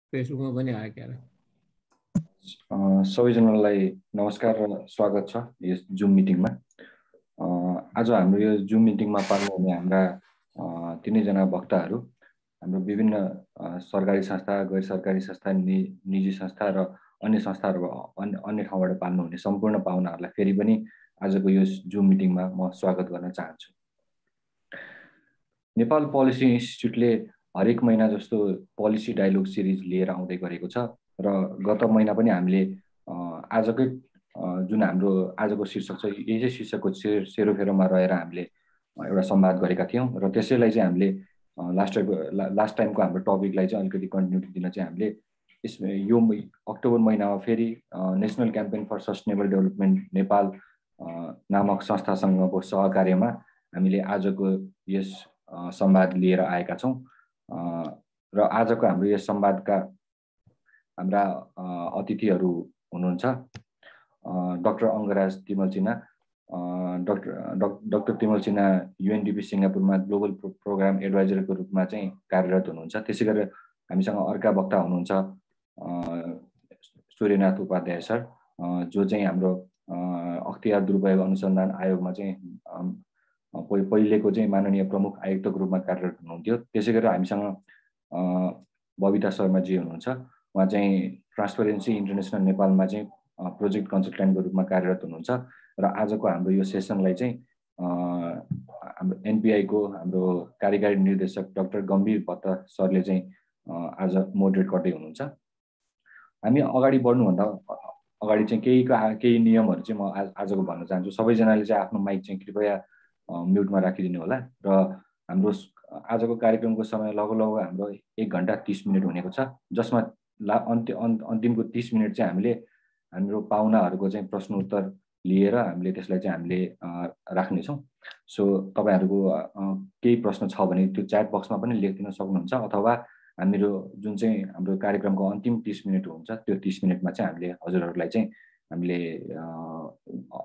फेसबुकमा पनि आयो क्यारे। सबैजनालाई नमस्कार र स्वागत छ यस जुम मिटिङमा। आज हाम्रो यो जुम मिटिङमा पाल्नुहुने हाम्रा तीनैजना वक्ताहरू हाम्रो विभिन्न सरकारी संस्था, गैर सरकारी संस्था, निजी संस्था र अन्य संस्थाहरू अन्य ठाउँबाट पाल्नुहुने सम्पूर्ण पाहुनाहरूलाई फेरि पनि आजको यो जुम मिटिङमा म स्वागत गर्न चाहन्छु। नेपाल पोलिसी इन्स्टिट्युटले हरेक महिना जस्तो पोलिसी डायलोग सिरिज लिएर आउँदै गरेको छ र गत महिना पनि हामीले आजकै जुन हाम्रो आजको शीर्षक छ यसै शीर्षकको सेरोफेरोमा रहेर हामीले एउटा संवाद गरेका थियौँ र त्यसैलाई चाहिँ हामीले लास्ट टाइमको हाम्रो टपिकलाई चाहिँ अलिकति कन्टिन्युटी दिन चाहिँ हामीले यो अक्टोबर महिनामा फेरि national campaign for sustainable development Nepal नामक संस्थासँगको सहकार्यमा हामीले आजको यस संवाद लिएर आएका छौँ र आजको हाम्रो यस संवादका हाम्रा अतिथिहरू हुनुहुन्छ डाक्टर अङ्गराज तिमल सिन्हा। डाक्टर तिमल सिन्हा युएनडिपी सिङ्गापुरमा ग्लोबल प्रोग्राम एडभाइजरको रूपमा चाहिँ कार्यरत हुनुहुन्छ। त्यसै गरेर हामीसँग अर्का वक्ता हुनुहुन्छ सूर्यनाथ उपाध्याय सर, जो चाहिँ हाम्रो अख्तियार दुरुपयोग अनुसन्धान आयोगमा चाहिँ पहिलेको चाहिँ माननीय प्रमुख आयुक्तको रूपमा कार्यरत हुनुहुन्थ्यो। त्यसै गरेर हामीसँग बबिता शर्माजी हुनुहुन्छ। उहाँ चाहिँ ट्रान्सपरेन्सी इन्टरनेसनल नेपालमा चाहिँ प्रोजेक्ट कन्सल्टेन्टको रूपमा कार्यरत हुनुहुन्छ र आजको हाम्रो यो सेसनलाई चाहिँ हाम्रो एनपिआईको हाम्रो कार्यकारी निर्देशक डाक्टर गम्भीर भट्ट सरले चाहिँ आज मोडरेट गर्दै हुनुहुन्छ। हामी अगाडि बढ्नुभन्दा अगाडि चाहिँ केही नियमहरू चाहिँ म आजको भन्न चाहन्छु। सबैजनाले चाहिँ आफ्नो माइक चाहिँ कृपया म्युटमा राखिदिनु होला र हाम्रो आजको कार्यक्रमको समय लगभग हाम्रो 1 घण्टा 30 मिनट हुनेको छ, जसमा अन्तिमको 30 मिनट चाहिँ हामीले हाम्रो पाहुनाहरूको चाहिँ प्रश्न उत्तर लिएर हामीले त्यसलाई चाहिँ हामीले राख्नेछौँ। सो तपाईँहरूको केही प्रश्न छ भने त्यो च्याट बक्समा पनि लेखिदिन सक्नुहुन्छ अथवा हाम्रो जुन चाहिँ हाम्रो कार्यक्रमको अन्तिम 30 मिनट हुन्छ त्यो 30 मिनटमा चाहिँ हामीले हजुरहरूलाई चाहिँ हामीले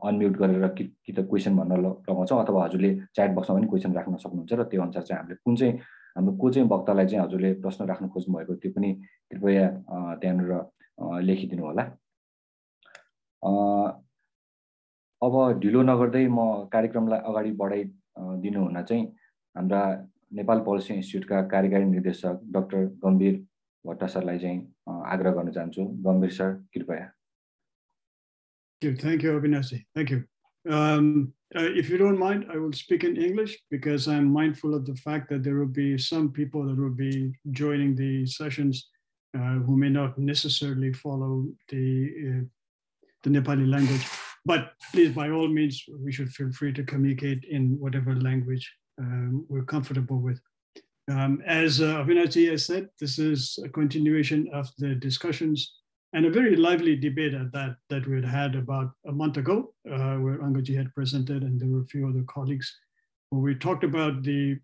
अनम्युट गरेर कि त क्वेसन भन्न लगाउँछौँ अथवा हजुरले च्याट बक्समा पनि क्वेसन राख्न सक्नुहुन्छ र त्यो अनुसार चाहिँ हामीले कुन चाहिँ हाम्रो को चाहिँ वक्तालाई चाहिँ हजुरले प्रश्न राख्न खोज्नु भएको त्यो पनि कृपया त्यहाँनिर लेखिदिनु होला। अब ढिलो नगर्दै म कार्यक्रमलाई अगाडि बढाइदिनु हुन चाहिँ हाम्रा नेपाल पोलिसी इन्स्टिट्युटका कार्यकारी निर्देशक डाक्टर गम्भीर भट्ट सरलाई चाहिँ आग्रह गर्न चाहन्छु। गम्भीर सर, कृपया। Thank you, Abhinashji. Thank you. If you don't mind, I will speak in English because I'm mindful of the fact that there will be some people that will be joining the sessions who may not necessarily follow the Nepali language. But please, by all means, we should feel free to communicate in whatever language we're comfortable with. As Abhinashji has said, this is a continuation of the discussions and a very lively debate at that we had about a month ago, where Angaji had presented, and there were a few other colleagues, where we talked about the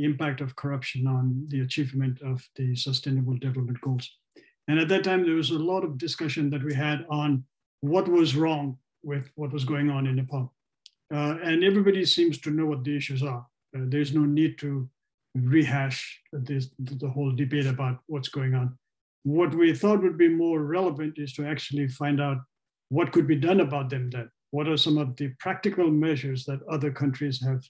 impact of corruption on the achievement of the Sustainable Development Goals. And at that time, there was a lot of discussion that we had on what was wrong with what was going on in Nepal. And everybody seems to know what the issues are. There's no need to rehash the whole debate about what's going on. What we thought would be more relevant is to actually find out what could be done about them then. What are some of the practical measures that other countries have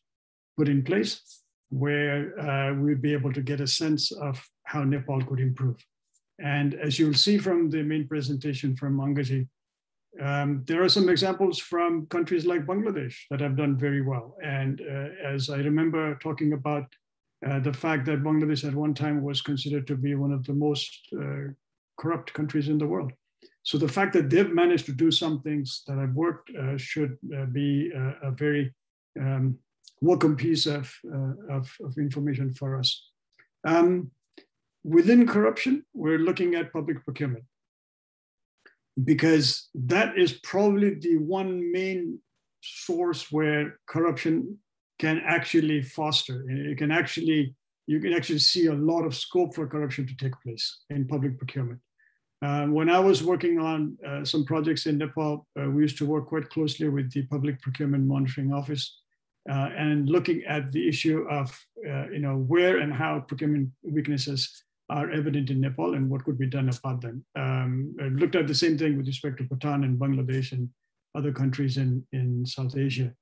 put in place where we'd be able to get a sense of how Nepal could improve. And as you'll see from the main presentation from Angaji, there are some examples from countries like Bangladesh that have done very well. And as I remember talking about the fact that Bangladesh at one time was considered to be one of the most corrupt countries in the world. So the fact that they've managed to do some things that have worked should be a very welcome piece of information for us. Within corruption, we're looking at public procurement, because that is probably the one main source where corruption can actually foster. You can actually see a lot of scope for corruption to take place in public procurement. When I was working on some projects in Nepal, we used to work quite closely with the Public Procurement Monitoring Office and looking at the issue of where and how procurement weaknesses are evident in Nepal and what could be done about them. I looked at the same thing with respect to Bhutan and Bangladesh and other countries in South Asia.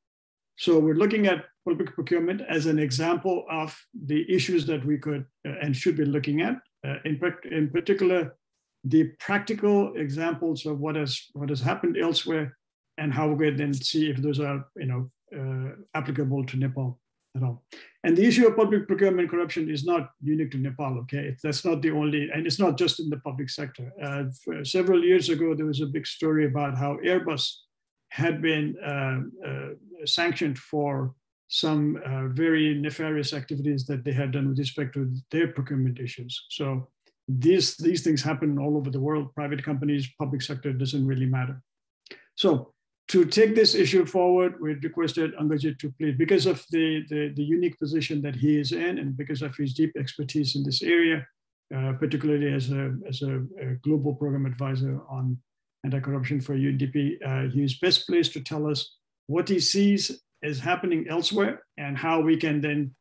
So we're looking at public procurement as an example of the issues that we could and should be looking at. In particular, the practical examples of what has happened elsewhere and how we then see if those are applicable to Nepal at all. And the issue of public procurement corruption is not unique to Nepal, okay? That's not the only, and it's not just in the public sector. Several years ago, there was a big story about how Airbus had been sanctioned for some very nefarious activities that they had done with respect to their procurement issues. So these things happen all over the world, private companies, public sector, doesn't really matter. So to take this issue forward, we requested Angajit to please, because of the unique position that he is in and because of his deep expertise in this area, particularly as a global program advisor on anti-corruption for UNDP, he is best placed to tell us what he sees is happening elsewhere and how we can then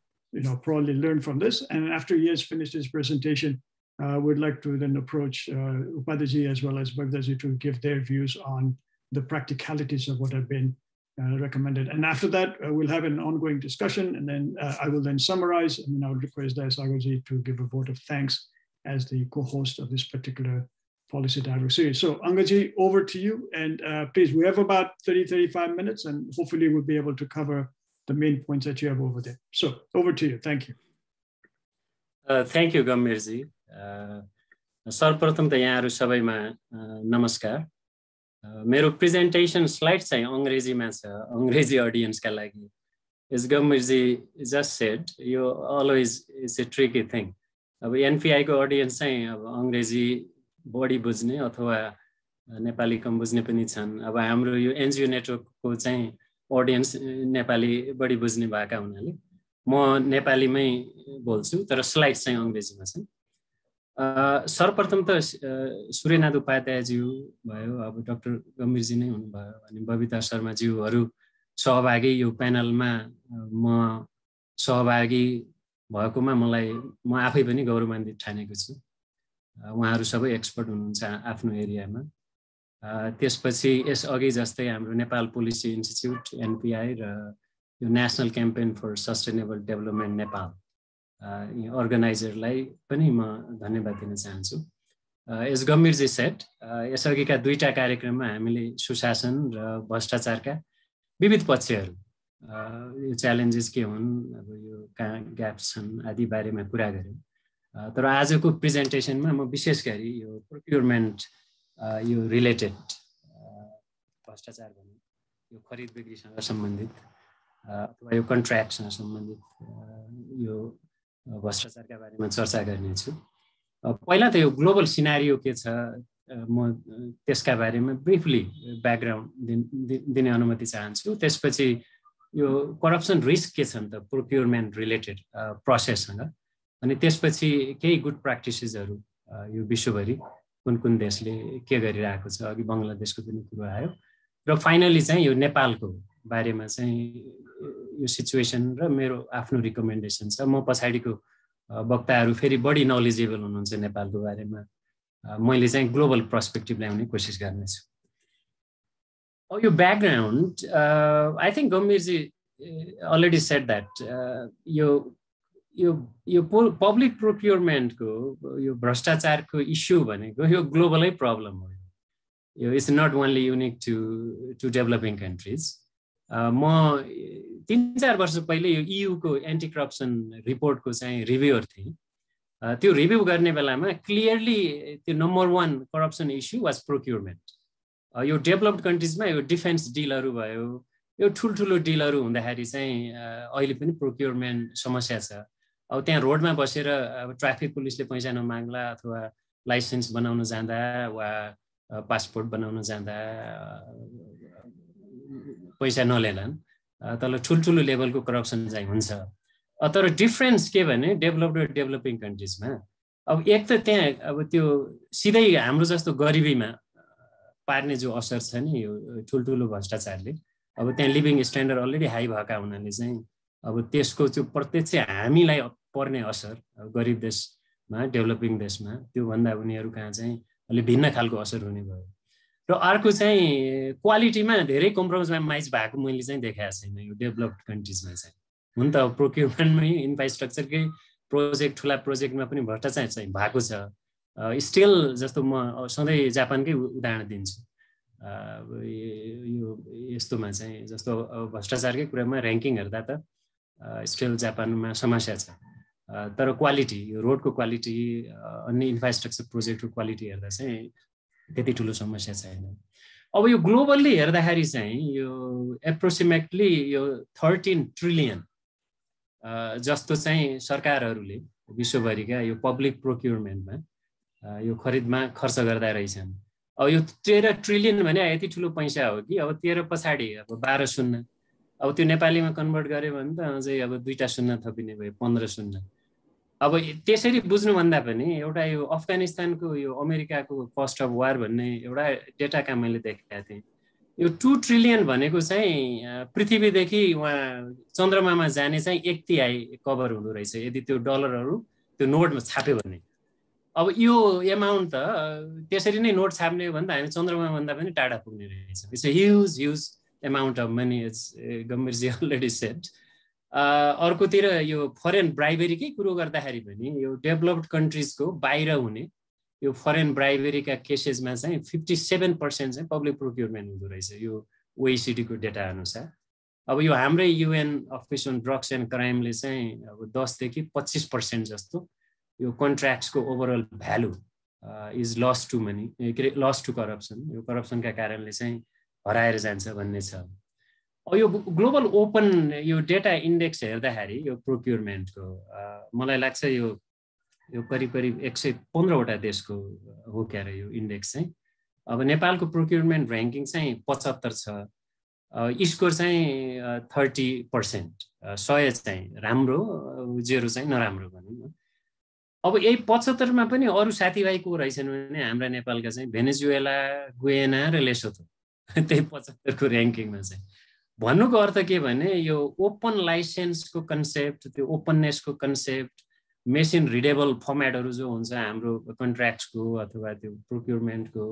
probably learn from this. And after he has finished his presentation, we'd like to then approach Upadhyayji as well as Bhagdaji to give their views on the practicalities of what have been recommended. And after that, we'll have an ongoing discussion, and then I will then summarize, and then I would request Sagarji to give a vote of thanks as the co-host of this particular policy dialogue series. So Angaji, over to you, and please, we have about 30-35 minutes, and hopefully we'll be able to cover the main points that you have over there. So over to you, thank you. Thank you, Gamirji. सर्वप्रथम त यहाँहरु सबैमा नमस्कार. मेरो presentation slide चाहिँ अंग्रेजीमा छ, अंग्रेजी ऑडियन्सका लागि. As Gamirji just said, you always is a tricky thing. अब NPI को ऑडियन्स चाहिँ अब अंग्रेजी बढी बुझ्ने अथवा नेपाली कम बुझ्ने पनि छन्. अब हाम्रो यो एनजीओ नेटवर्कको चाहिँ ऑडियन्स नेपाली बढी बुझ्ने भएका हुनाले म नेपालीमै बोल्छु, तर स्लाइड चाहिँ अंग्रेजीमा छन्. सर्वप्रथम त सूर्यनाथ उपाध्यायज्यू भयो, अब डाक्टर गम्भीरजी नै हुनुभयो, अनि बबिता शर्माज्यूहरू सहभागी यो प्यानलमा म सहभागी भएकोमा म आफै पनि गौरवान्वित ठानेको छु. उहाँहरू सबै एक्सपर्ट हुनुहुन्छ आफ्नो एरियामा. त्यसपछि यसअघि जस्तै हाम्रो नेपाल पोलिसी इन्स्टिट्युट एनपीआई र यो national campaign for sustainable development Nepal अर्गनाइजरलाई पनि म धन्यवाद दिन चाहन्छु. एस गम्भीरजी सेट, यसअघिका दुईटा कार्यक्रममा हामीले सुशासन र भ्रष्टाचारका विविध पक्षहरू, यो च्यालेन्जेस के हुन्, अब यो कहाँ ग्याप्स छन् आदि बारेमा कुरा गऱ्यौँ. तर आजको प्रेजेन्टेसनमा म विशेष गरी यो प्रोक्युरमेन्ट यो रिलेटेड भ्रष्टाचार भन्ने यो खरिद बिक्रीसँग सम्बन्धित अथवा यो कन्ट्र्याक्टसँग सम्बन्धित यो भ्रष्टाचारका बारेमा चर्चा गर्नेछु. पहिला त यो ग्लोबल सिनारियो के छ, म त्यसका बारेमा ब्रिफली ब्याकग्राउन्ड दिने अनुमति चाहन्छु. त्यसपछि यो करप्सन रिस्क के छन् त प्रोक्युरमेन्ट रिलेटेड प्रोसेससँग, अनि त्यसपछि केही गुड प्र्याक्टिसेसहरू यो विश्वभरि कुन कुन देशले के गरिरहेको छ, अघि बङ्गलादेशको पनि कुरो आयो, र फाइनली चाहिँ यो नेपालको बारेमा चाहिँ यो सिचुएसन र मेरो आफ्नो रिकमेन्डेसन छ. म पछाडिको वक्ताहरू फेरि बढी नलेजेबल हुनुहुन्छ नेपालको बारेमा, मैले चाहिँ ग्लोबल पर्सपेक्टिभ ल्याउने कोसिस गर्नेछु. यो background, I think Gambhirji already said that यो पब्लिक प्रोक्युरमेन्टको यो भ्रष्टाचारको इस्यु भनेको यो ग्लोबलै प्रब्लम हो. यो it's not only unique to developing countries. म 3-4 वर्ष पहिले यो ईयूको एन्टी करप्सन रिपोर्टको चाहिँ रिभ्युअर थिएँ. त्यो रिभ्यू गर्ने बेलामा क्लियरली त्यो number 1 corruption issue was procurement. यो डेभलप्ड कन्ट्रिजमा यो डिफेन्स डिलहरू भयो, यो ठुल्ठुलो डिलहरू हुँदाखेरि चाहिँ अहिले पनि प्रोक्युरमेन्ट समस्या छ. अब त्यहाँ रोडमा बसेर अब ट्राफिक पुलिसले पैसा नमाग्ला अथवा लाइसेन्स बनाउन जाँदा वा पासपोर्ट बनाउन जाँदा पैसा नलेलान्, तर ठुल्ठुलो लेभलको करप्सन चाहिँ हुन्छ. तर डिफरेन्स के भने डेभलप्ड र डेभलपिङ कन्ट्रिजमा अब एक त त्यहाँ अब त्यो सिधै हाम्रो जस्तो गरिबीमा पार्ने जो असर छ नि यो ठुल्ठुलो भ्रष्टाचारले, अब त्यहाँ लिभिङ स्ट्यान्डर्ड अलरेडी हाई भएका हुनाले चाहिँ अब त्यसको त्यो प्रत्यक्ष हामीलाई पर्ने असर, गरिब देश डेभलपिङ देशमा त्योभन्दा उनीहरू कहाँ चाहिँ अलि भिन्न खालको असर हुने भयो। र अर्को चाहिँ क्वालिटीमा धेरै कम्प्रोमाइज भएको मैले चाहिँ देखाएको छैन यो डेभलप्ड कन्ट्रिजमा चाहिँ। हुन त प्रोक्युरमेन्टमै इन्फ्रास्ट्रक्चरकै प्रोजेक्ट ठुला प्रोजेक्टमा पनि भ्रष्टाचार चाहिँ भएको छ। स्टिल जस्तो म सधैँ जापानकै उदाहरण दिन्छु, यो यस्तोमा चाहिँ जस्तो भ्रष्टाचारकै कुरामा ऱ्याङ्किङ हेर्दा त स्टिल जापानमा समस्या छ, तर क्वालिटी यो रोडको क्वालिटी अन्य इन्फ्रास्ट्रक्चर प्रोजेक्टको क्वालिटी हेर्दा चाहिँ त्यति ठुलो समस्या छैन। अब यो ग्लोबल्ली हेर्दाखेरि चाहिँ यो एप्रोक्सिमेटली यो 13 ट्रिलियन जस्तो चाहिँ सरकारहरूले विश्वभरिका यो पब्लिक प्रोक्युरमेन्टमा यो खरिदमा खर्च गर्दा रहेछन्। अब यो 13 ट्रिलियन भने यति ठुलो पैसा हो कि अब 13 पछाडि अब 12 शून्य, अब त्यो नेपालीमा कन्भर्ट गऱ्यो भने त अझै अब 2टा शून्य थपिने भयो 15 शून्य। अब त्यसरी बुझ्नुभन्दा पनि एउटा यो अफगानिस्तानको यो अमेरिकाको कस्ट अफ वार भन्ने एउटा डेटा का मैले देखेको थिएँ। यो 2 ट्रिलियन भनेको चाहिँ पृथ्वीदेखि उहाँ चन्द्रमामा जाने चाहिँ 1/3 कभर हुँदो रहेछ यदि त्यो डलरहरू त्यो नोटमा छाप्यो भने। अब यो एमाउन्ट त त्यसरी नै नोट छाप्ने हो भने त हामी चन्द्रमाभन्दा पनि टाढा पुग्ने रहेछ। It's a huge amount of money, it's Gambhirji already said. अर्कोतिर यो फरेन ब्राइबेरीकै कुरो गर्दाखेरि पनि यो डेभलप्ड कन्ट्रिजको बाहिर हुने यो फरेन ब्राइबेरीका केसेसमा चाहिँ 57% चाहिँ पब्लिक प्रोक्युरमेन्ट हुँदो रहेछ यो OECD को डेटा अनुसार। अब यो हाम्रै UN office on drugs and क्राइमले चाहिँ अब 10 देखि 25% जस्तो यो कन्ट्र्याक्ट्सको overall value is loss to money, loss to corruption, यो करप्सनका कारणले चाहिँ हराएर जान्छ भन्ने छ। अब यो ग्लोबल ओपन यो डेटा इन्डेक्स हेर्दाखेरि यो प्रोक्युरमेन्टको मलाई लाग्छ यो करिब 115वटा देशको हो क्या यो इन्डेक्स चाहिँ। अब नेपालको प्रोक्युरमेन्ट ऱ्याङ्किङ चाहिँ 75 छ, स्कोर चाहिँ 30%, 100 चाहिँ राम्रो, 0 चाहिँ नराम्रो भनौँ न। अब यही 75मा पनि अरू साथीभाइ को रहेछन् भने हाम्रा नेपालका चाहिँ भेनेजुएला, गुयेना र लेसोथो त्यही 75 को ऱ्याङ्किङमा चाहिँ। भन्नुको अर्थ के भने यो ओपन लाइसेन्सको कन्सेप्ट, त्यो ओपननेसको कन्सेप्ट, मेसिन रिडेबल फर्मेटहरू जो हुन्छ हाम्रो कन्ट्र्याक्ट्सको अथवा त्यो प्रोक्युरमेन्टको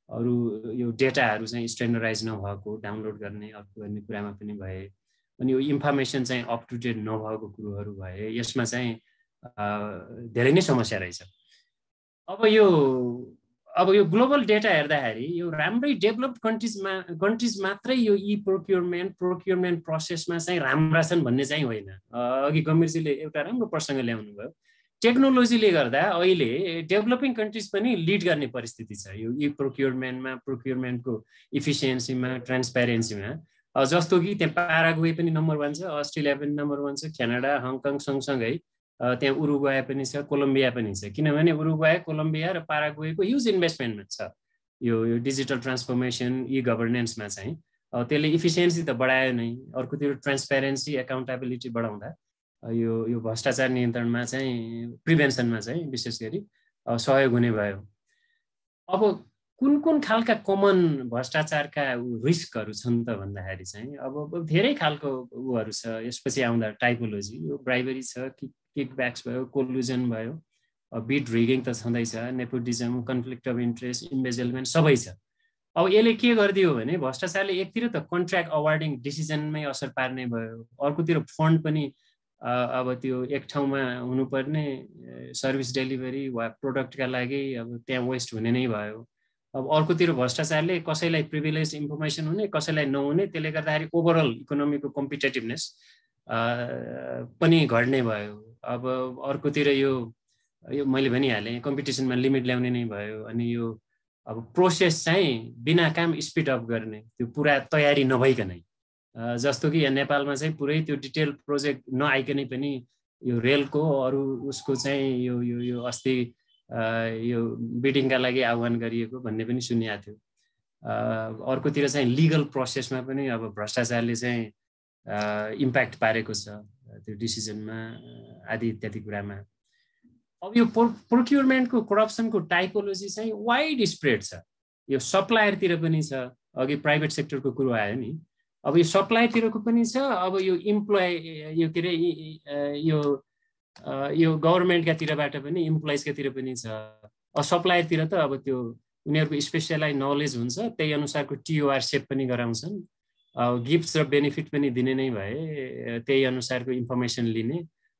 अरू यो डेटाहरू चाहिँ स्ट्यान्डर्डाइज नभएको डाउनलोड गर्ने अर्को गर्ने कुरामा पनि भए, अनि यो इन्फर्मेसन चाहिँ अप टु डेट नभएको कुरोहरू भए, यसमा चाहिँ धेरै नै समस्या रहेछ। अब यो ग्लोबल डेटा हेर्दाखेरि यो राम्रै डेभलप्ड कन्ट्रिज मात्रै यो प्रोक्युरमेन्ट प्रोसेसमा चाहिँ राम्रा छन् भन्ने चाहिँ होइन। अघि गम्भीरजीले एउटा राम्रो प्रसङ्ग ल्याउनु भयो, टेक्नोलोजीले गर्दा अहिले डेभलपिङ कन्ट्रिज पनि लिड गर्ने परिस्थिति छ यो प्रोक्युरमेन्टमा, प्रोक्युरमेन्टको इफिसियन्सीमा, ट्रान्सप्यारेन्सीमा। जस्तो कि त्यहाँ पाराग्वे पनि नम्बर 1 छ, अस्ट्रेलिया पनि नम्बर 1 छ, क्यानाडा, हङकङ सँगसँगै त्यहाँ उरुग्वाय पनि छ, कोलम्बिया पनि छ। किनभने उरुग्वाय, कोलम्बिया र पाराग्वेको ह्युज इन्भेस्टमेन्टमा छ यो डिजिटल ट्रान्सफर्मेसन, ई गभर्नेन्समा चाहिँ। त्यसले इफिसियन्सी त बढायो नै, अर्कोतिर ट्रान्सप्यारेन्सी, एकाउन्टेबिलिटी बढाउँदा यो भ्रष्टाचार नियन्त्रणमा चाहिँ, प्रिभेन्सनमा चाहिँ विशेष गरी सहयोग हुने भयो। अब कुन खालका कमन भ्रष्टाचारका रिस्कहरू छन् त भन्दाखेरि चाहिँ अब धेरै खालको उहरू छ। यसपछि आउँदा टाइपोलोजी, यो ब्राइबेरी छ, किकब्याक्स भयो, कोलुजन भयो, बिड रिगिङ त छँदैछ, नेपोटिजम, कन्फ्लिक्ट अफ इन्ट्रेस्ट, इम्बेजलमेन्ट सबै छ। अब यसले के गरिदियो भने भ्रष्टाचारले एकतिर त कन्ट्र्याक्ट अवार्डिङ डिसिजनमै असर पार्ने भयो, अर्कोतिर फन्ड पनि अब त्यो एक ठाउँमा हुनुपर्ने सर्भिस डेलिभरी वा प्रोडक्टका लागि अब त्यहाँ वेस्ट हुने नै भयो। अब अर्कोतिर भ्रष्टाचारले कसैलाई प्रिभिलेज इन्फर्मेसन हुने, कसैलाई नहुने, त्यसले गर्दाखेरि ओभरअल इकोनोमीको कम्पिटेटिभनेस पनि घट्ने भयो। अब अर्कोतिर यो मैले भनिहालेँ कम्पिटिसनमा लिमिट ल्याउने नै भयो। अनि यो अब प्रोसेस चाहिँ बिना काम स्पिड अप गर्ने, त्यो पुरा तयारी नभइकनै, जस्तो कि यहाँ नेपालमा चाहिँ पुरै त्यो डिटेल प्रोजेक्ट नआइकनै पनि यो रेलको अरू उसको चाहिँ यो अस्ति यो बिडिङका लागि आह्वान गरिएको भन्ने पनि सुनिएको थियो। अर्कोतिर चाहिँ लिगल प्रोसेसमा पनि अब भ्रष्टाचारले चाहिँ इम्प्याक्ट पारेको छ त्यो डिसिजनमा आदि इत्यादि कुरामा। अब यो प्रोक्युरमेन्टको करप्सनको टाइपोलोजी चाहिँ वाइड स्प्रेड छ। यो सप्लायरतिर पनि छ, अघि प्राइभेट सेक्टरको कुरो आयो नि, अब यो सप्लायरतिरको पनि छ। अब यो इम्प्लोइ यो के अरे यो यो गभर्नमेन्टका तिरबाट पनि इम्प्लोइजका तिर पनि छ सप्लायरतिर त अब त्यो उनीहरुको स्पेशलाइज नलेज हुन्छ त्यही अनुसारको टीओआर सेट पनि गराउँछन् गिफ्ट्स र बेनिफिट पनि दिने नै भए त्यही अनुसारको इन्फर्मेसन लिने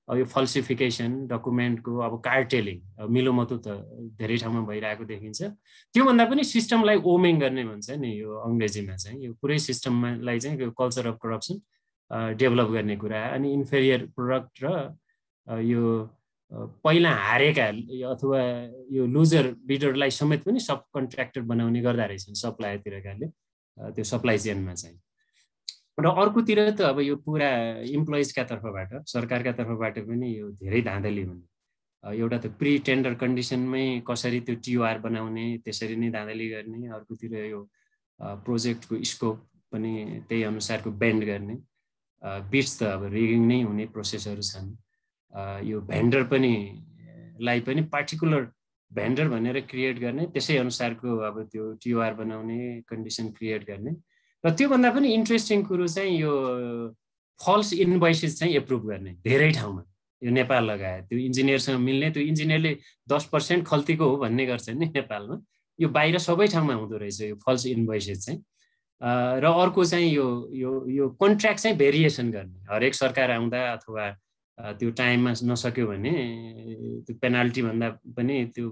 यो फल्सिफिकेसन डकुमेन्टको अब कार्टेलिङ मिलोमतो त धेरै ठाउँमा भइरहेको देखिन्छ त्यो भन्दा पनि सिस्टमलाई ओमिङ गर्ने भन्छ नि यो अंग्रेजीमा चाहिँ यो पुरै सिस्टमलाई चाहिँ यो कल्चर अफ करप्सन डेभलप गर्ने कुरा अनि इन्फेरियर प्रोडक्ट र यो पहिला हारेका अथवा यो लुजर बिडरलाई समेत पनि सब कन्ट्र्याक्टर बनाउने गर्दा रहेछन् सप्लायरतिरकाले त्यो सप्लाई चेनमा चाहिँ र अर्कोतिर त अब यो पुरा इम्प्लोइजका तर्फबाट सरकारका तर्फबाट पनि यो धेरै धाँधली हुने एउटा त प्री टेन्डर कन्डिसनमै कसरी त्यो टीओआर बनाउने त्यसरी नै धाँधली गर्ने अर्कोतिर यो प्रोजेक्टको स्कोप पनि त्यही अनुसारको बेन्ड गर्ने बिट्स त अब रिगिङ नै हुने प्रोसेसहरू छन् यो भेन्डर पनि लाई पनि पार्टिकुलर भेन्डर भनेर क्रिएट गर्ने त्यसै अनुसारको अब त्यो टीओआर बनाउने कन्डिसन क्रिएट गर्ने र त्यो भन्दा पनि इन्ट्रेस्टिङ कुरो चाहिँ यो फल्स इनभोइसेस चाहिँ एप्रुभ गर्ने धेरै ठाउँमा यो नेपाल लगायत त्यो इन्जिनियरसँग मिल्ने त्यो इन्जिनियरले 10% खल्तीको हो भन्ने गर्छ नि नेपालमा यो बाहिर सबै ठाउँमा हुँदो रहेछ यो फल्स इनभोइसेस चाहिँ र अर्को चाहिँ यो कन्ट्र्याक्ट चाहिँ भेरिएसन गर्ने हरेक सरकार आउँदा अथवा त्यो टाइममा नसक्यो भने त्यो पेनाल्टी भन्दा पनि त्यो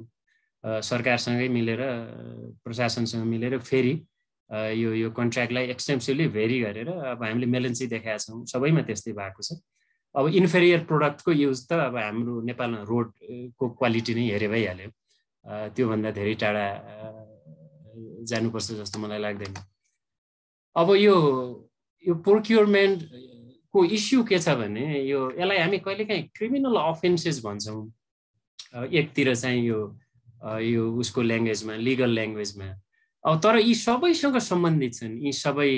सरकारसँगै मिलेर प्रशासनसँग मिलेर फेरि यो कन्ट्र्याक्टलाई एक्सटेन्सिभली भेरी गरेर अब हामीले मेलेन्सी देखाएका छौँ सबैमा त्यस्तै भएको छ अब इन्फेरियर प्रोडक्टको युज त अब हाम्रो नेपालमा रोडको क्वालिटी नै हेरे भइहाल्यो त्योभन्दा धेरै टाढा जानुपर्छ जस्तो मलाई लाग्दैन अब यो प्रोक्युरमेन्ट को इस्यु के छ भने यसलाई हामी कहिलेकाहीँ क्रिमिनल अफेन्सेस भन्छौँ एकतिर चाहिँ यो उसको ल्याङ्ग्वेजमा लिगल ल्याङ्ग्वेजमा अब तर यी सबैसँग सम्बन्धित छन् यी सबै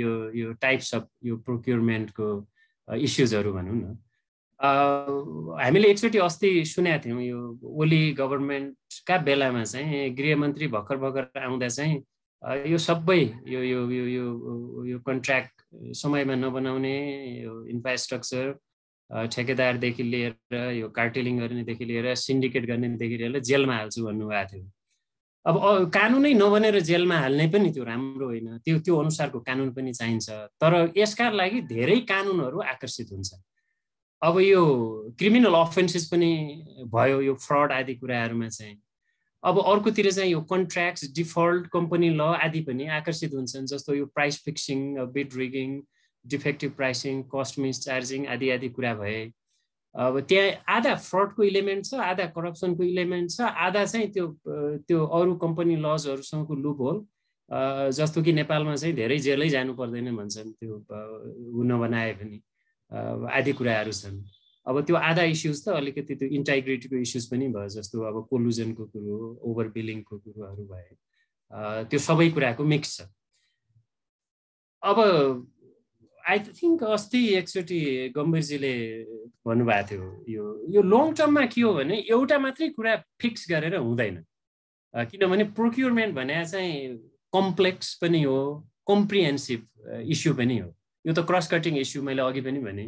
यो टाइप्स अफ यो प्रोक्युरमेन्टको इस्युजहरू भनौँ न हामीले एकचोटि अस्ति सुनेका थियौँ यो ओली गभर्नमेन्टका बेलामा चाहिँ गृहमन्त्री भर्खर आउँदा चाहिँ यो सबै यो कन्ट्र्याक्ट समयमा नबनाउने यो इन्फ्रास्ट्रक्चर ठेकेदारदेखि लिएर यो कार्टेलिङ गर्नेदेखि लिएर सिन्डिकेट गर्नेदेखि लिएर जेलमा हाल्छु भन्नुभएको थियो अब कानुनै नबनेर जेलमा हाल्ने पनि त्यो राम्रो होइन त्यो अनुसारको कानुन पनि चाहिन्छ तर यसका लागि धेरै कानुनहरू आकर्षित हुन्छ अब यो क्रिमिनल अफेन्सेस पनि भयो यो फ्रड आदि कुराहरूमा चाहिँ अब अर्कोतिर चाहिँ यो कन्ट्र्याक्ट्स डिफल्ट कम्पनी ल आदि पनि आकर्षित हुन्छन् जस्तो यो price fixing bid rigging defective pricing cost mischarging आदि कुरा भए अब त्यहाँ आधा फ्रडको इलिमेन्ट छ आधा करप्सनको इलिमेन्ट छ आधा चाहिँ त्यो अरू कम्पनी लजहरूसँगको लुप होल जस्तो कि नेपालमा चाहिँ धेरै जेलै जानु पर्दैन भन्छन् त्यो नबनाए पनि आदि कुराहरू छन् अब त्यो आधा इस्युज त अलिकति त्यो इन्टाइग्रिटीको इस्युज पनि भयो जस्तो अब कोलुजनको कुरो ओभर बिलिङको कुरोहरू भए त्यो सबै कुराको मिक्स छ अब आई थिङ्क अस्ति एकचोटि गम्भीरजीले भन्नुभएको थियो यो लङ टर्ममा के हो भने एउटा मात्रै कुरा फिक्स गरेर हुँदैन किनभने प्रोक्युरमेन्ट भने चाहिँ कम्प्लेक्स पनि हो कम्प्रिहेन्सिभ इस्यु पनि हो यो त क्रस कटिङ इस्यु मैले अघि पनि भने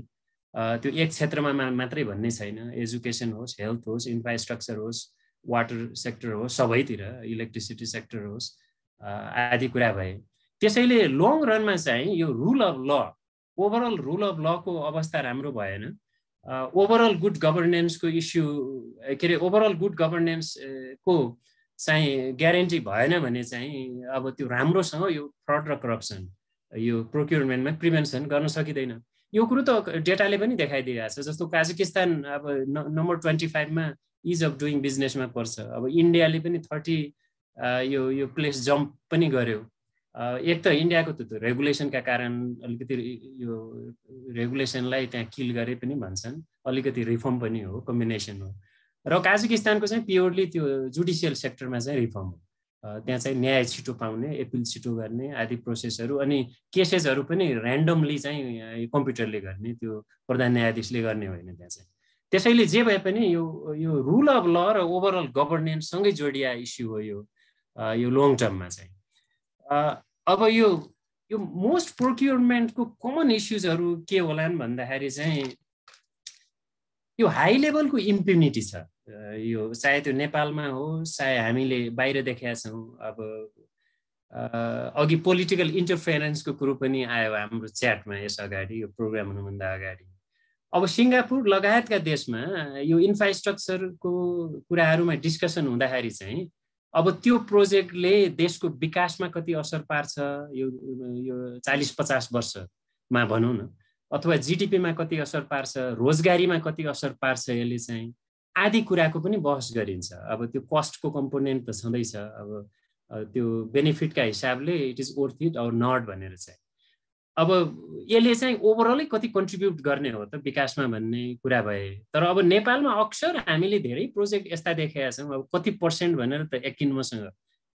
त्यो एक क्षेत्रमा मात्रै भन्ने छैन एजुकेसन होस् हेल्थ होस् इन्फ्रास्ट्रक्चर होस् वाटर सेक्टर होस् सबैतिर इलेक्ट्रिसिटी सेक्टर होस् आदि कुरा भए त्यसैले लङ रनमा चाहिँ यो रुल अफ ल ओभरअल रुल अफ लको अवस्था राम्रो भएन ओभरअल गुड गभर्नेन्सको इस्यु के अरे ओभरअल गुड गभर्नेन्सको चाहिँ ग्यारेन्टी भएन भने चाहिँ अब त्यो राम्रोसँग यो फ्रड र करप्सन यो प्रोक्युरमेन्टमा प्रिभेन्सन गर्न सकिँदैन यो कुरो त डेटाले पनि देखाइदिएको छ जस्तो काजाकिस्तान अब नम्बर 25 मा इज अफ डुइङ बिजनेसमा पर्छ अब इन्डियाले पनि 30 यो प्लेस जम्प पनि गर्यो एक त इन्डियाको त्यो रेगुलेसनका कारण अलिकति यो रेगुलेसनलाई त्यहाँ किल गरे पनि भन्छन् अलिकति रिफर्म पनि हो कम्बिनेसन हो र काजाकिस्तानको चाहिँ प्योरली त्यो जुडिसियल सेक्टरमा चाहिँ रिफर्म हो त्यहाँ चाहिँ न्याय छिटो पाउने एपिल छिटो गर्ने आदि प्रोसेसहरू अनि केसेसहरू पनि ऱ्यान्डमली चाहिँ कम्प्युटरले गर्ने त्यो प्रधान न्यायाधीशले गर्ने होइन त्यहाँ चाहिँ त्यसैले जे भए पनि यो रुल अफ ल र ओभरअल गभर्नेन्ससँगै जोडिया इस्यु हो यो लङ टर्ममा चाहिँ अब यो मोस्ट प्रोक्युरमेन्टको कमन इस्युजहरू के होलान् भन्दाखेरि चाहिँ यो हाई लेभलको इम्प्युनिटी छ। यो चाहे त्यो नेपालमा हो, चाहे हामीले बाहिर देखेका छौँ। अब अघि पोलिटिकल इन्टरफेरेन्सको कुरो पनि आयो हाम्रो च्याटमा यस अगाडि, यो प्रोग्राम हुनुभन्दा अगाडि। अब सिङ्गापुर लगायतका देशमा यो इन्फ्रास्ट्रक्चरको कुराहरूमा डिस्कसन हुँदाखेरि चाहिँ अब त्यो प्रोजेक्टले देशको विकासमा कति असर पार्छ, यो 40-50 वर्षमा भनौँ न, अथवा जिडिपीमा कति असर पार्छ, रोजगारीमा कति असर पार्छ, यसले चाहिँ आदि कुराको पनि बहस गरिन्छ। अब त्यो कस्टको कम्पोनेन्ट त छँदैछ, अब त्यो बेनिफिटका हिसाबले it is worth it or not भनेर चाहिँ। अब यसले चाहिँ ओभरअलै कति कन्ट्रिब्युट गर्ने हो त विकासमा भन्ने कुरा भए। तर अब नेपालमा अक्सर हामीले धेरै प्रोजेक्ट यस्ता देखेका छौँ, अब कति पर्सेन्ट भनेर त यकिन मसँग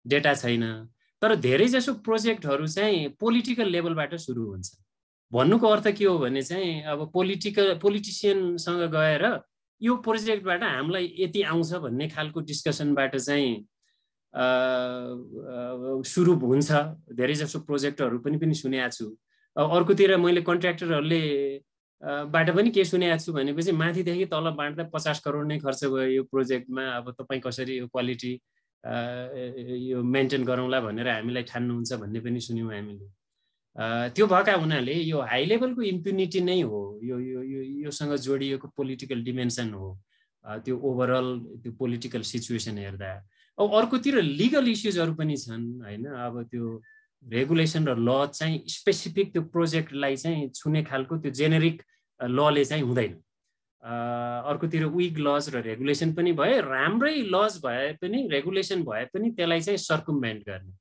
डेटा छैन, तर धेरै जसो प्रोजेक्टहरू चाहिँ पोलिटिकल लेभलबाट सुरु हुन्छ। भन्नुको अर्थ के हो भने चाहिँ अब पोलिटिसियनसँग गएर यो प्रोजेक्टबाट हामीलाई यति आउँछ भन्ने खालको डिस्कसनबाट चाहिँ सुरु हुन्छ। धेरै जसो प्रोजेक्टहरू पनि सुनेको छु। अर्कोतिर मैले कन्ट्र्याक्टरहरूले बाट पनि के सुनेको छु भनेपछि माथिदेखि तल बाँड्दा 50 करोड नै खर्च भयो यो प्रोजेक्टमा, अब तपाईँ कसरी यो क्वालिटी यो मेन्टेन गरौँला भनेर हामीलाई ठान्नुहुन्छ भन्ने पनि सुन्यौँ हामीले। त्यो भएका हुनाले यो हाई लेभलको इम्प्युनिटी नै हो, योसँग जोडिएको पोलिटिकल डिमेन्सन हो त्यो ओभरअल त्यो पोलिटिकल सिचुएसन हेर्दा। अब अर्कोतिर लिगल इस्युजहरू पनि छन् हैन। अब त्यो रेगुलेसन र ल चाहिँ स्पेसिफिक त्यो प्रोजेक्टलाई चाहिँ छुने खालको त्यो जेनेरिक लले चाहिँ हुँदैन। अर्कोतिर विक लज र रेगुलेसन पनि भए, राम्रै लज भए पनि रेगुलेसन भए पनि त्यसलाई चाहिँ सर्कमभेन्ट गर्ने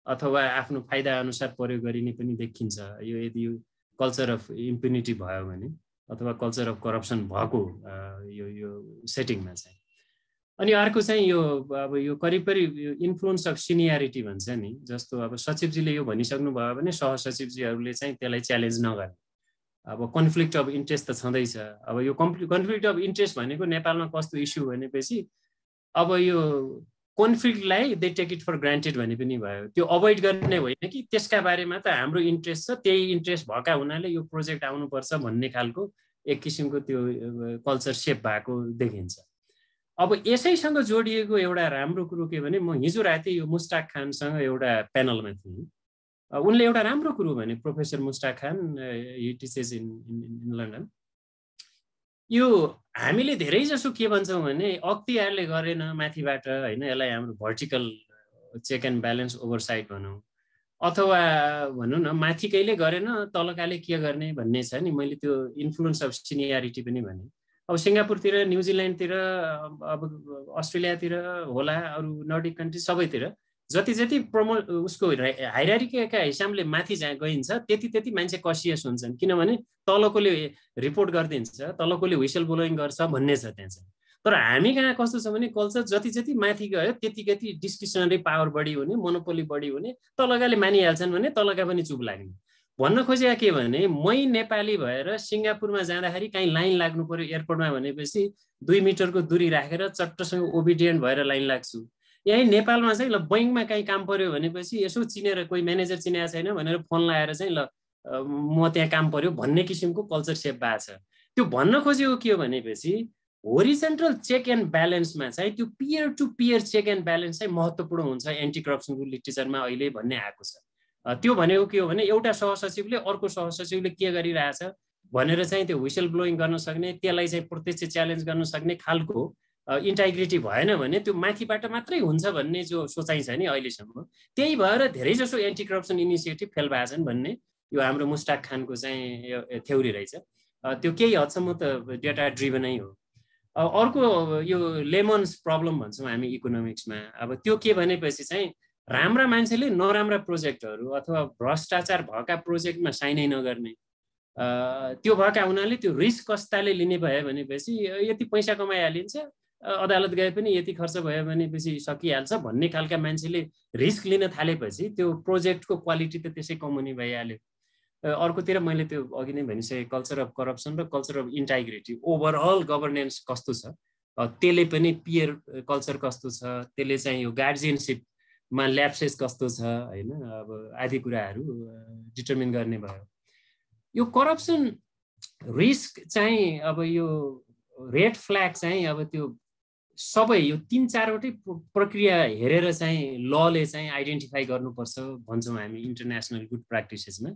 अथवा आफ्नो फाइदा अनुसार प्रयोग गरिने पनि देखिन्छ। यो यदि यो कल्चर अफ इम्प्युनिटी भयो भने अथवा कल्चर अफ करप्सन भएको यो सेटिङमा चाहिँ। अनि अर्को चाहिँ यो अब यो करिब इन्फ्लुएन्स अफ सिनियरिटी भन्छ नि, जस्तो अब सचिवजीले यो भनिसक्नु भयो भने सहसचिवजीहरूले चाहिँ त्यसलाई च्यालेन्ज नगर्ने। अब कन्फ्लिक्ट अफ इन्ट्रेस्ट त छँदैछ। अब यो कन्फ्लिक्ट अफ इन्ट्रेस्ट भनेको नेपालमा कस्तो इस्यु भनेपछि अब यो कन्फ्लिक्टलाई they take it for granted भने पनि भयो। त्यो अभोइड गर्ने होइन कि त्यसका बारेमा त हाम्रो इन्ट्रेस्ट छ, त्यही इन्ट्रेस्ट भएका हुनाले यो प्रोजेक्ट आउनुपर्छ भन्ने खालको एक किसिमको त्यो कल्चर सेप भएको देखिन्छ। अब यसैसँग जोडिएको एउटा राम्रो कुरो के भने, म हिजो राति यो मुस्ताक खानसँग एउटा प्यानलमा थिएँ। उनले एउटा राम्रो कुरो भने, professor Mushtaq Khan, he teaches in London. यो हामीले धेरै जसो के भन्छौँ भने अख्तियारले गरेन माथिबाट हैन, यसलाई हाम्रो vertical check and balance oversight भनौँ, अथवा भनौँ न माथिकैले गरेन तलकाले के गर्ने भन्ने छ नि। मैले त्यो इन्फ्लुएन्स अफ सिनियरिटी पनि भने। अब सिङ्गापुरतिर, न्युजिल्यान्डतिर, अब अस्ट्रेलियातिर होला, अरू नर्डिक कन्ट्री सबैतिर जति उसको हाइरार्कीका हिसाबले माथि गइन्छ त्यति मान्छे कसियस हुन्छन्, किनभने तलकोले रिपोर्ट गरिदिन्छ, तलकोले व्हिसल ब्लोइङ गर्छ भन्ने छ त्यहाँ चाहिँ। तर हामी कहाँ कस्तो छ भने कल्चर जति माथि गयो त्यति डिस्क्रिसनरी पावर बढी हुने, मोनोपोली बढी हुने, तलकाले मानिहाल्छन् भने तलका पनि चुप लाग्ने। भन्न खोजेको के भने, मै नेपाली भएर सिङ्गापुरमा जाँदाखेरि कहीँ लाइन लाग्नु पर्यो एयरपोर्टमा भनेपछि 2 मिटरको दूरी राखेर चट्टसँग ओबिडियन्ट भएर लाइन लाग्छु। यही नेपालमा चाहिँ ल बैङ्कमा कहीँ काम पर्यो भनेपछि यसो चिनेर कोही म्यानेजर चिनेको छैन भनेर फोन लगाएर चाहिँ ल म त्यहाँ काम पर्यो भन्ने किसिमको कल्चर सेप भएको छ। त्यो भन्न खोजेको के हो भनेपछि होरिजेन्टल चेक एन्ड ब्यालेन्समा चाहिँ त्यो peer to peer check and balance चाहिँ महत्त्वपूर्ण हुन्छ एन्टी करप्सनको लिटरेचरमा अहिले भन्ने आएको छ। त्यो भनेको के हो भने एउटा सहसचिवले अर्को सहसचिवले के गरिरहेछ भनेर चाहिँ त्यो व्हिसल ब्लोइङ गर्न सक्ने, त्यसलाई चाहिँ प्रत्यक्ष च्यालेन्ज गर्न सक्ने खालको इन्टाइग्रिटी भएन भने त्यो माथिबाट मात्रै हुन्छ भन्ने जो सोचाइ छ नि अहिलेसम्म, त्यही भएर धेरै जसो एन्टी करप्सन इनिसिएटिभ फेल भएको छन् भन्ने यो हाम्रो मुस्ताक खानको चाहिँ थ्योरी रहेछ। त्यो केही हदसम्म त डेटा ड्रिभनै हो। अर्को यो लेमन्स प्रब्लम भन्छौँ हामी इकोनोमिक्समा। अब त्यो के भनेपछि चाहिँ राम्रा मान्छेले नराम्रा प्रोजेक्टहरू अथवा भ्रष्टाचार भएका प्रोजेक्टमा साइनै नगर्ने, त्यो भएका हुनाले त्यो रिस्क कस्ताले लिने भयो भनेपछि यति पैसा कमाइहालिन्छ, अदालत गए पनि यति खर्च भयो भनेपछि सकिहाल्छ भन्ने खालका मान्छेले रिस्क लिन थालेपछि त्यो प्रोजेक्टको क्वालिटी त त्यसै कम हुने भइहाल्यो। अर्कोतिर मैले त्यो अघि नै भनिसकेँ, कल्चर अफ करप्सन र कल्चर अफ इन्टाइग्रिटी, ओभरअल गभर्नेन्स कस्तो छ, त्यसले पनि पियर कल्चर कस्तो छ, त्यसले चाहिँ यो गार्जियनसिपमा ल्याप्सेस कस्तो छ हैन, अब आदि कुराहरू डिटर्मिन गर्ने भयो। यो करप्सन रिस्क चाहिँ अब यो रेड फ्ल्याग चाहिँ अब त्यो सबै यो 3-4वटै प्रक्रिया हेरेर चाहिँ लले चाहिँ आइडेन्टिफाई गर्नुपर्छ भन्छौँ हामी इन्टरनेसनल गुड प्र्याक्टिसेसमा।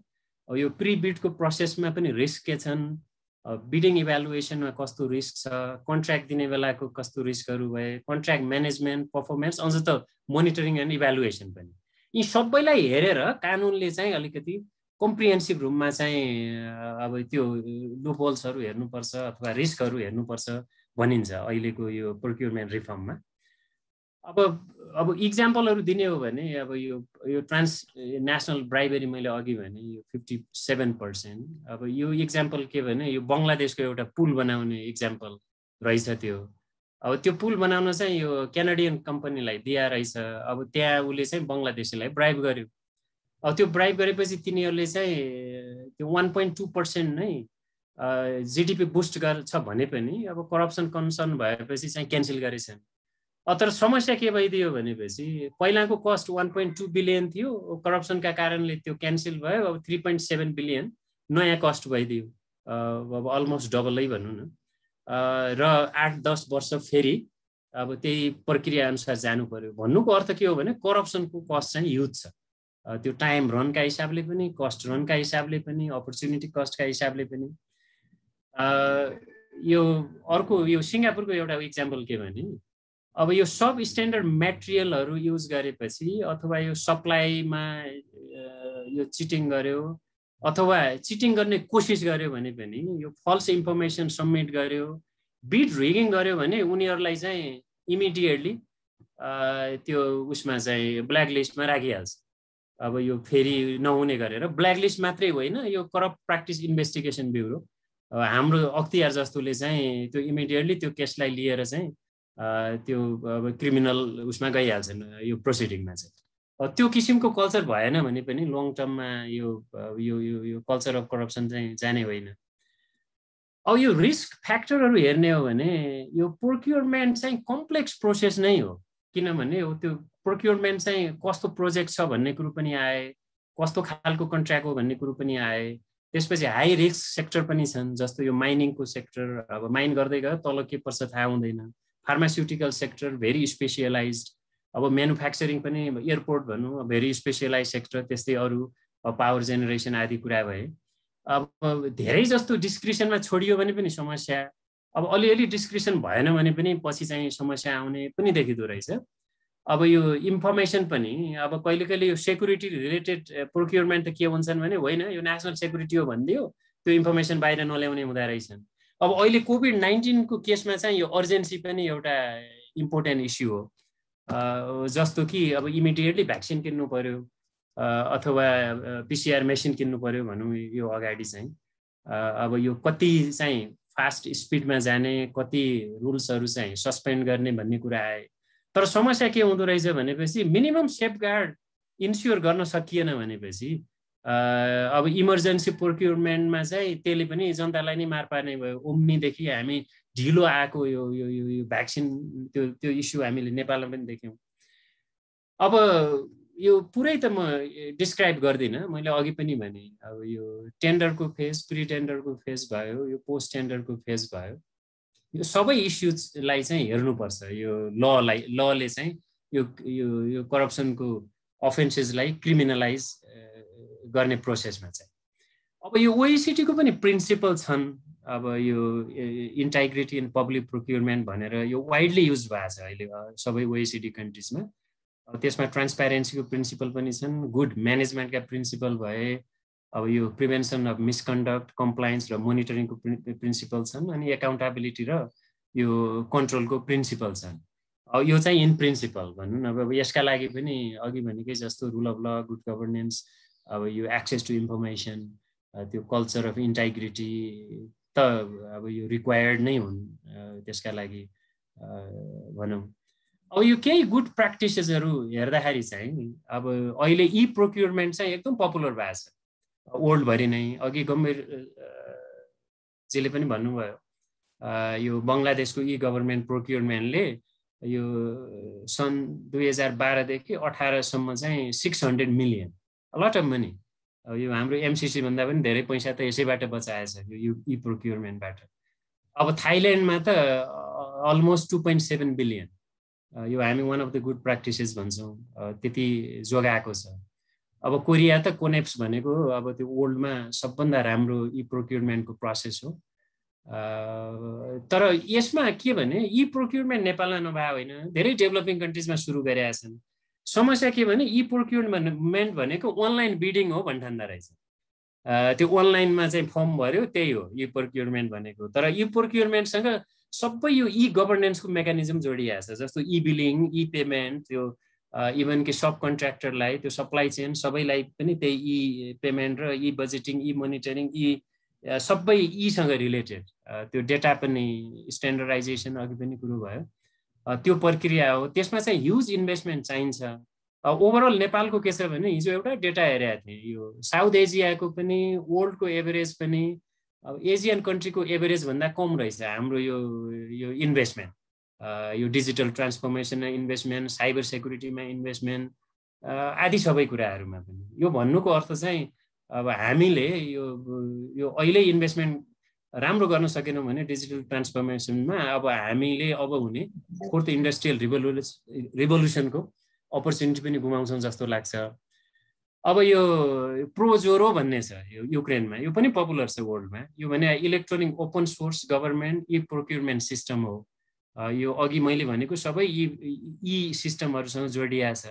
अब यो प्री बिडको प्रोसेसमा पनि रिस्क के छन्, बिडिङ इभ्यालुएसनमा कस्तो रिस्क छ, कन्ट्र्याक्ट दिने बेलाको कस्तो रिस्कहरू भए, कन्ट्र्याक्ट म्यानेजमेन्ट, पर्फर्मेन्स, अझ त मोनिटरिङ एन्ड इभ्यालुएसन पनि, यी सबैलाई हेरेर कानुनले चाहिँ अलिकति कम्प्रिहेन्सिभ रूपमा चाहिँ अब त्यो लुपहोल्सहरू हेर्नुपर्छ अथवा रिस्कहरू हेर्नुपर्छ भनिन्छ अहिलेको यो प्रोक्युरमेन्ट रिफर्ममा। अब इक्जाम्पलहरू दिने हो भने अब यो ट्रान्स नेसनल ब्राइबेरी मैले अघि भने यो 57%। अब यो इक्जाम्पल के भने यो बङ्गलादेशको एउटा पुल बनाउने इक्जाम्पल रहेछ त्यो। अब त्यो पुल बनाउन चाहिँ यो क्यानाडियन कम्पनीलाई दिया रहेछ। अब त्यहाँ उसले चाहिँ बङ्गलादेशीलाई ब्राइब गर्यो। अब त्यो ब्राइब गरेपछि तिनीहरूले चाहिँ त्यो 1.2% नै जीडीपी बुस्ट गर्छ भने पनि अब करप्सन कन्सर्न भएपछि चाहिँ क्यान्सल गरेछन्। तर समस्या के भइदियो भनेपछि पहिलाको कस्ट 1.2 बिलियन थियो, करप्सनका कारणले त्यो क्यान्सल भयो। अब 3.7 बिलियन नयाँ कस्ट भइदियो, अब अलमोस्ट डबलै भनौँ न। र 8-10 वर्ष फेरि अब त्यही प्रक्रिया अनुसार जानु पर्यो। भन्नुको अर्थ के हो भने करप्सनको कस्ट चाहिँ ह्युज छ। त्यो टाइम रनका हिसाबले पनि, कस्ट रनका हिसाबले पनि, अपर्च्युनिटी कस्टका हिसाबले पनि। यो अर्को यो सिङ्गापुरको एउटा इक्जाम्पल के भने अब यो सब स्ट्यान्डर्ड मेटेरियलहरू युज गरेपछि अथवा यो सप्लाईमा यो चिटिङ गर्यो अथवा चिटिङ गर्ने कोसिस गर्यो भने पनि यो फल्स इन्फर्मेसन सबमिट गर्यो, बिड रिगिङ गर्यो भने उनीहरूलाई चाहिँ इमिडिएटली त्यो उसमा चाहिँ ब्ल्याक लिस्टमा राखिहाल्छ। अब यो फेरि नहुने गरेर ब्ल्याक लिस्ट मात्रै होइन, यो करप्ट प्र्याक्टिस इन्भेस्टिगेसन ब्युरो हाम्रो अख्तियार जस्तोले चाहिँ त्यो इमिडिएटली त्यो केसलाई लिएर चाहिँ त्यो अब क्रिमिनल उसमा गइहाल्छन् यो प्रोसिडिङमा चाहिँ। त्यो किसिमको कल्चर भएन भने पनि लङ टर्ममा यो यो यो कल्चर अफ करप्सन चाहिँ जाने होइन। अब यो रिस्क फ्याक्टरहरू हेर्ने हो भने यो प्रोक्युरमेन्ट चाहिँ कम्प्लेक्स प्रोसेस नै हो। किनभने त्यो प्रोक्युरमेन्ट चाहिँ कस्तो प्रोजेक्ट छ भन्ने कुरो पनि आए, कस्तो खालको कन्ट्र्याक्ट हो भन्ने कुरो पनि आए। त्यसपछि हाई रिस्क सेक्टर पनि छन्, जस्तो यो माइनिङको सेक्टर, अब माइन गर्दै गयो तल के पर्छ थाहा हुँदैन। Pharmaceutical sector very specialised. अब म्यानुफ्याक्चरिङ पनि एयरपोर्ट भनौँ भेरी स्पेसियलाइज सेक्टर, त्यस्तै अरू पावर जेनेरेसन आदि कुरा भए। अब धेरै जस्तो डिस्क्रिसनमा छोडियो भने पनि समस्या, अब अलिअलि डिस्क्रिसन भएन भने पनि पछि चाहिँ समस्या आउने पनि देखिँदो रहेछ। अब यो इन्फर्मेसन पनि अब कहिले कहिले यो सेक्युरिटी रिलेटेड प्रोक्युरमेन्ट त के हुन्छन् भने होइन यो नेसनल सेक्युरिटी हो भनिदियो, त्यो इन्फर्मेसन बाहिर नल्याउने हुँदा रहेछन्। अब अहिले कोभिड-19 को केसमा चाहिँ यो अर्जेन्सी पनि एउटा इम्पोर्टेन्ट इस्यु हो। जस्तो कि अब इमिडिएटली भ्याक्सिन किन्नु पर्यो अथवा पिसिआर मेसिन किन्नु पर्यो भनौँ यो अगाडि चाहिँ। अब यो कति चाहिँ फास्ट स्पिडमा जाने, कति रुल्सहरू चाहिँ सस्पेन्ड गर्ने भन्ने कुरा आए। तर समस्या के हुँदो रहेछ भनेपछि मिनिमम सेफगार्ड इन्स्योर गर्न सकिएन भनेपछि अब इमर्जेन्सी प्रोक्युरमेन्टमा चाहिँ त्यसले पनि जनतालाई नै मार पार्ने भयो। ओम्नीदेखि हामी ढिलो आएको यो यो यो भ्याक्सिन त्यो इस्यु हामीले नेपालमा पनि देख्यौँ। अब यो पुरै त म डिस्क्राइब गर्दिनँ, मैले अघि पनि भने अब यो टेन्डरको फेज, प्री टेन्डरको फेज भयो, यो पोस्ट टेन्डरको फेज भयो। यो सबै इस्युजलाई चाहिँ हेर्नुपर्छ। यो लले चाहिँ यो करप्सनको अफेन्सेसलाई क्रिमिनलाइज गर्ने प्रोसेसमा चाहिँ। अब यो ओइसिटीको पनि प्रिन्सिपल छन्। अब यो इन्टाइग्रिटी इन पब्लिक प्रोक्युरमेन्ट भनेर यो वाइडली युज भएको छ अहिले सबै ओइसिटी कन्ट्रिजमा। त्यसमा ट्रान्सप्यारेन्सीको प्रिन्सिपल पनि छन्, गुड म्यानेजमेन्टका प्रिन्सिपल भए, अब यो प्रिभेन्सन अफ मिसकन्डक्ट, कम्प्लायन्स र मोनिटरिङको प्रिन्सिपल छन्, अनि एकाउन्टेबिलिटी र यो कन्ट्रोलको प्रिन्सिपल छन्। अब यो चाहिँ इन प्रिन्सिपल भनौँ न। अब यसका लागि पनि अघि भनेकै जस्तो रुल अफ ल, गुड गभर्नेन्स, अब यो एक्सेस टु इन्फर्मेसन, त्यो कल्चर अफ इन्टाइग्रिटी त अब यो रिक्वायर्ड नै हुन् त्यसका लागि भनौँ। अब यो केही गुड प्र्याक्टिसेसहरू हेर्दाखेरि चाहिँ अब अहिले ई प्रोक्युरमेन्ट चाहिँ एकदम पपुलर भएको छ वर्ल्डभरि नै। अघि गम्भीरजीले पनि भन्नुभयो यो बङ्गलादेशको ई गभर्मेन्ट प्रोक्युरमेन्टले यो सन् 2012 देखि 2018 सम्म चाहिँ 600 मिलियन, लट अफ मनी। यो हाम्रो एमसिसी भन्दा पनि धेरै पैसा त यसैबाट बचाएछ यो ई प्रोक्युरमेन्टबाट। अब थाइल्यान्डमा त अलमोस्ट 2.7 बिलियन, यो हामी one of the good practices भन्छौँ, त्यति जोगाएको छ। अब कोरिया त कोनेप्स भनेको अब त्यो वर्ल्डमा सबभन्दा राम्रो ई प्रोक्युरमेन्टको प्रोसेस हो। तर यसमा के भने ई प्रोक्युरमेन्ट नेपालमा नभए होइन, धेरै डेभलपिङ कन्ट्रिजमा सुरु गरेका छन्। समस्या के भने ई प्रोक्युरमेन्ट भनेको अनलाइन बिडिङ हो भन्ठान्दा रहेछ। त्यो अनलाइनमा चाहिँ फर्म भर्यो, त्यही हो ई प्रोक्युरमेन्ट भनेको। तर ई प्रोक्युरमेन्टसँग सबै यो ई गभर्नेन्सको मेकानिजम जोडिएको छ, जस्तो ई बिलिङ, ई पेमेन्ट, त्यो इभन कि सब कन्ट्र्याक्टरलाई, त्यो सप्लाई चेन सबैलाई पनि त्यही ई पेमेन्ट र ई बजेटिङ, ई मोनिटरिङ, ई सबै ईसँग रिलेटेड। त्यो डेटा पनि स्ट्यान्डर्डाइजेसन अघि पनि कुरो भयो, त्यो प्रक्रिया हो। त्यसमा चाहिँ ह्युज इन्भेस्टमेन्ट चाहिन्छ। ओभरअल नेपालको के छ भने हिजो एउटा डेटा हेरेको थिएँ, यो साउथ एसियाको पनि वर्ल्डको एभरेज पनि अब एसियन कन्ट्रीको एभरेज भन्दा कम रहेछ हाम्रो यो इन्भेस्टमेन्ट, यो डिजिटल ट्रान्सफर्मेसनमा इन्भेस्टमेन्ट, साइबर सेक्युरिटीमा इन्भेस्टमेन्ट आदि सबै कुराहरूमा पनि। यो भन्नुको अर्थ चाहिँ अब हामीले यो अहिले इन्भेस्टमेन्ट राम्रो गर्न सकेनौँ भने डिजिटल ट्रान्सफर्मेसनमा अब हामीले अब हुने फोर्थ इन्डस्ट्रियल रिभोल्युसनको अपर्च्युनिटी पनि गुमाउँछौँ जस्तो लाग्छ। अब यो प्रोजोरो भन्ने छ यो युक्रेनमा, यो पनि पपुलर छ वर्ल्डमा। यो भने इलेक्ट्रोनिक ओपन सोर्स गभर्मेन्ट ई प्रोक्युरमेन्ट सिस्टम हो। यो अघि मैले भनेको सबै यी सिस्टमहरूसँग जोडिया छ।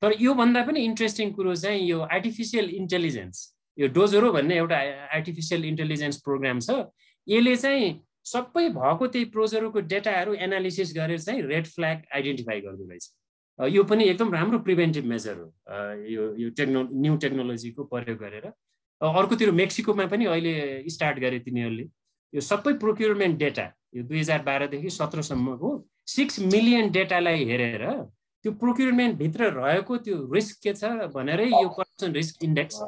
तर योभन्दा पनि इन्ट्रेस्टिङ कुरो चाहिँ यो आर्टिफिसियल इन्टेलिजेन्स, यो डोजोरो भन्ने एउटा आर्टिफिसियल इन्टेलिजेन्स प्रोग्राम छ। यसले चाहिँ सबै भएको त्यही प्रोजोरोको डेटाहरू एनालिसिस गरेर चाहिँ रेड फ्ल्याग आइडेन्टिफाई गर्दो रहेछ। यो पनि एकदम राम्रो प्रिभेन्टिभ मेजर हो, यो न्यू टेक्नोलोजीको प्रयोग गरेर। अर्कोतिर मेक्सिकोमा पनि अहिले स्टार्ट गरे तिनीहरूले यो सबै प्रोक्युरमेन्ट डेटा, यो 2012 देखि 17 सम्मको 6 मिलियन डेटालाई हेरेर त्यो प्रोक्युरमेन्ट भित्र रहेको त्यो रिस्क के छ भनेरै यो करप्सन रिस्क इन्डेक्स